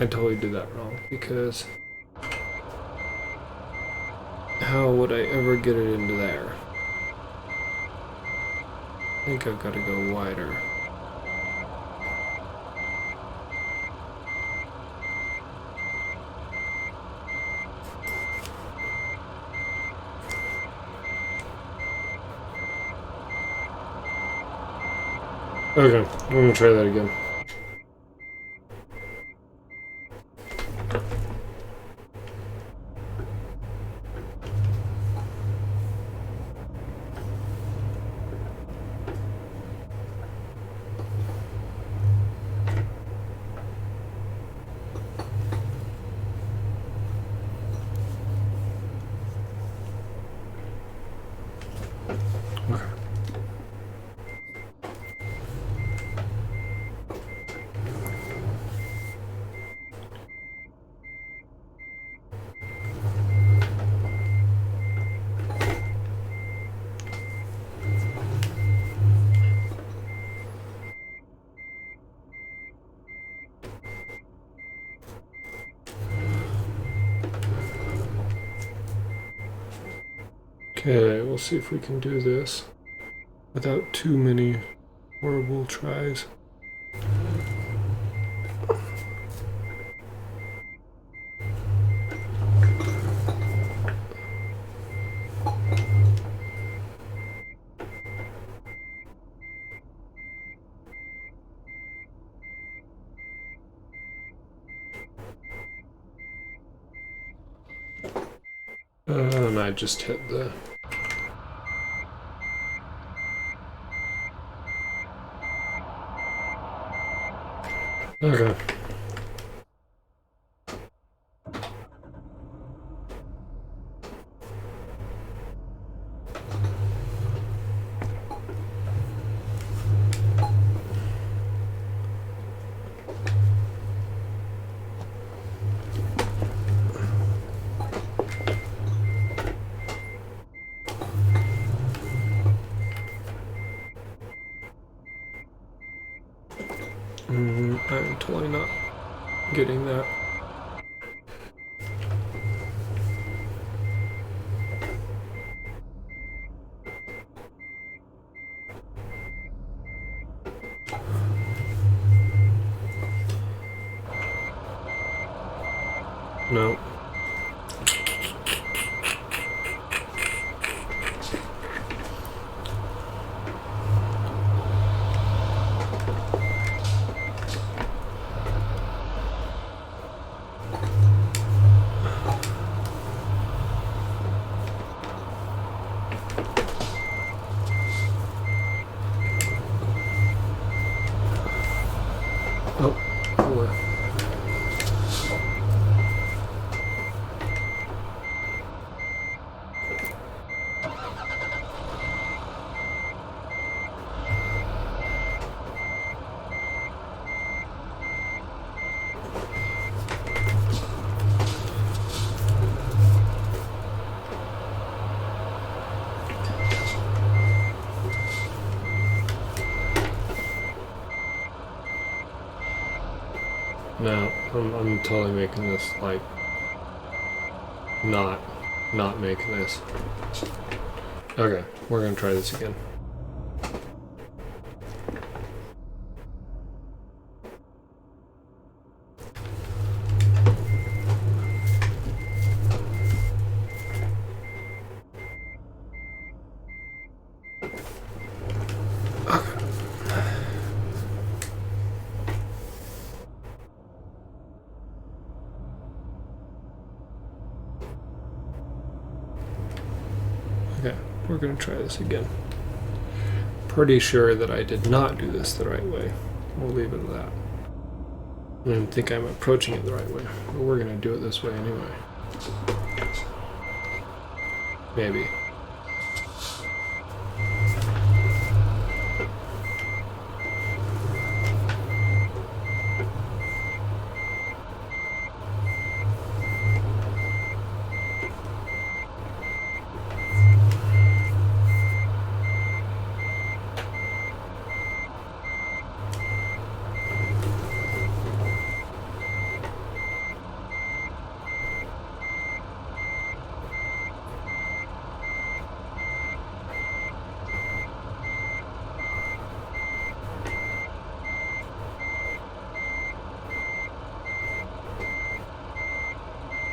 I totally did that wrong because how would I ever get it into there? I think I've got to go wider. Okay, I'm gonna try that again. Okay, we'll see if we can do this without too many horrible tries. And I just hit the... Okay. I'm totally not getting that. No. Oh, boy. No, I'm totally making this, like, not making this. Okay, we're gonna try this again. Okay, we're gonna try this again. Pretty sure that I did not do this the right way. We'll leave it at that. I don't think I'm approaching it the right way, but we're gonna do it this way anyway. Maybe.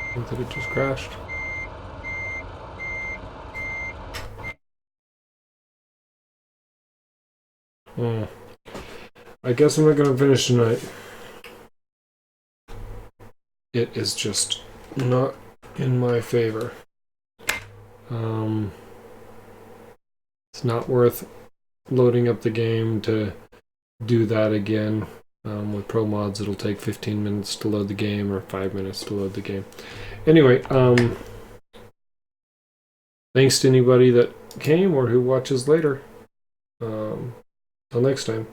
I think that it just crashed. I guess I'm not gonna finish tonight. It is just not in my favor. It's not worth loading up the game to do that again. With pro mods, it'll take 15 minutes to load the game or 5 minutes to load the game. Anyway, thanks to anybody that came or who watches later. Till next time.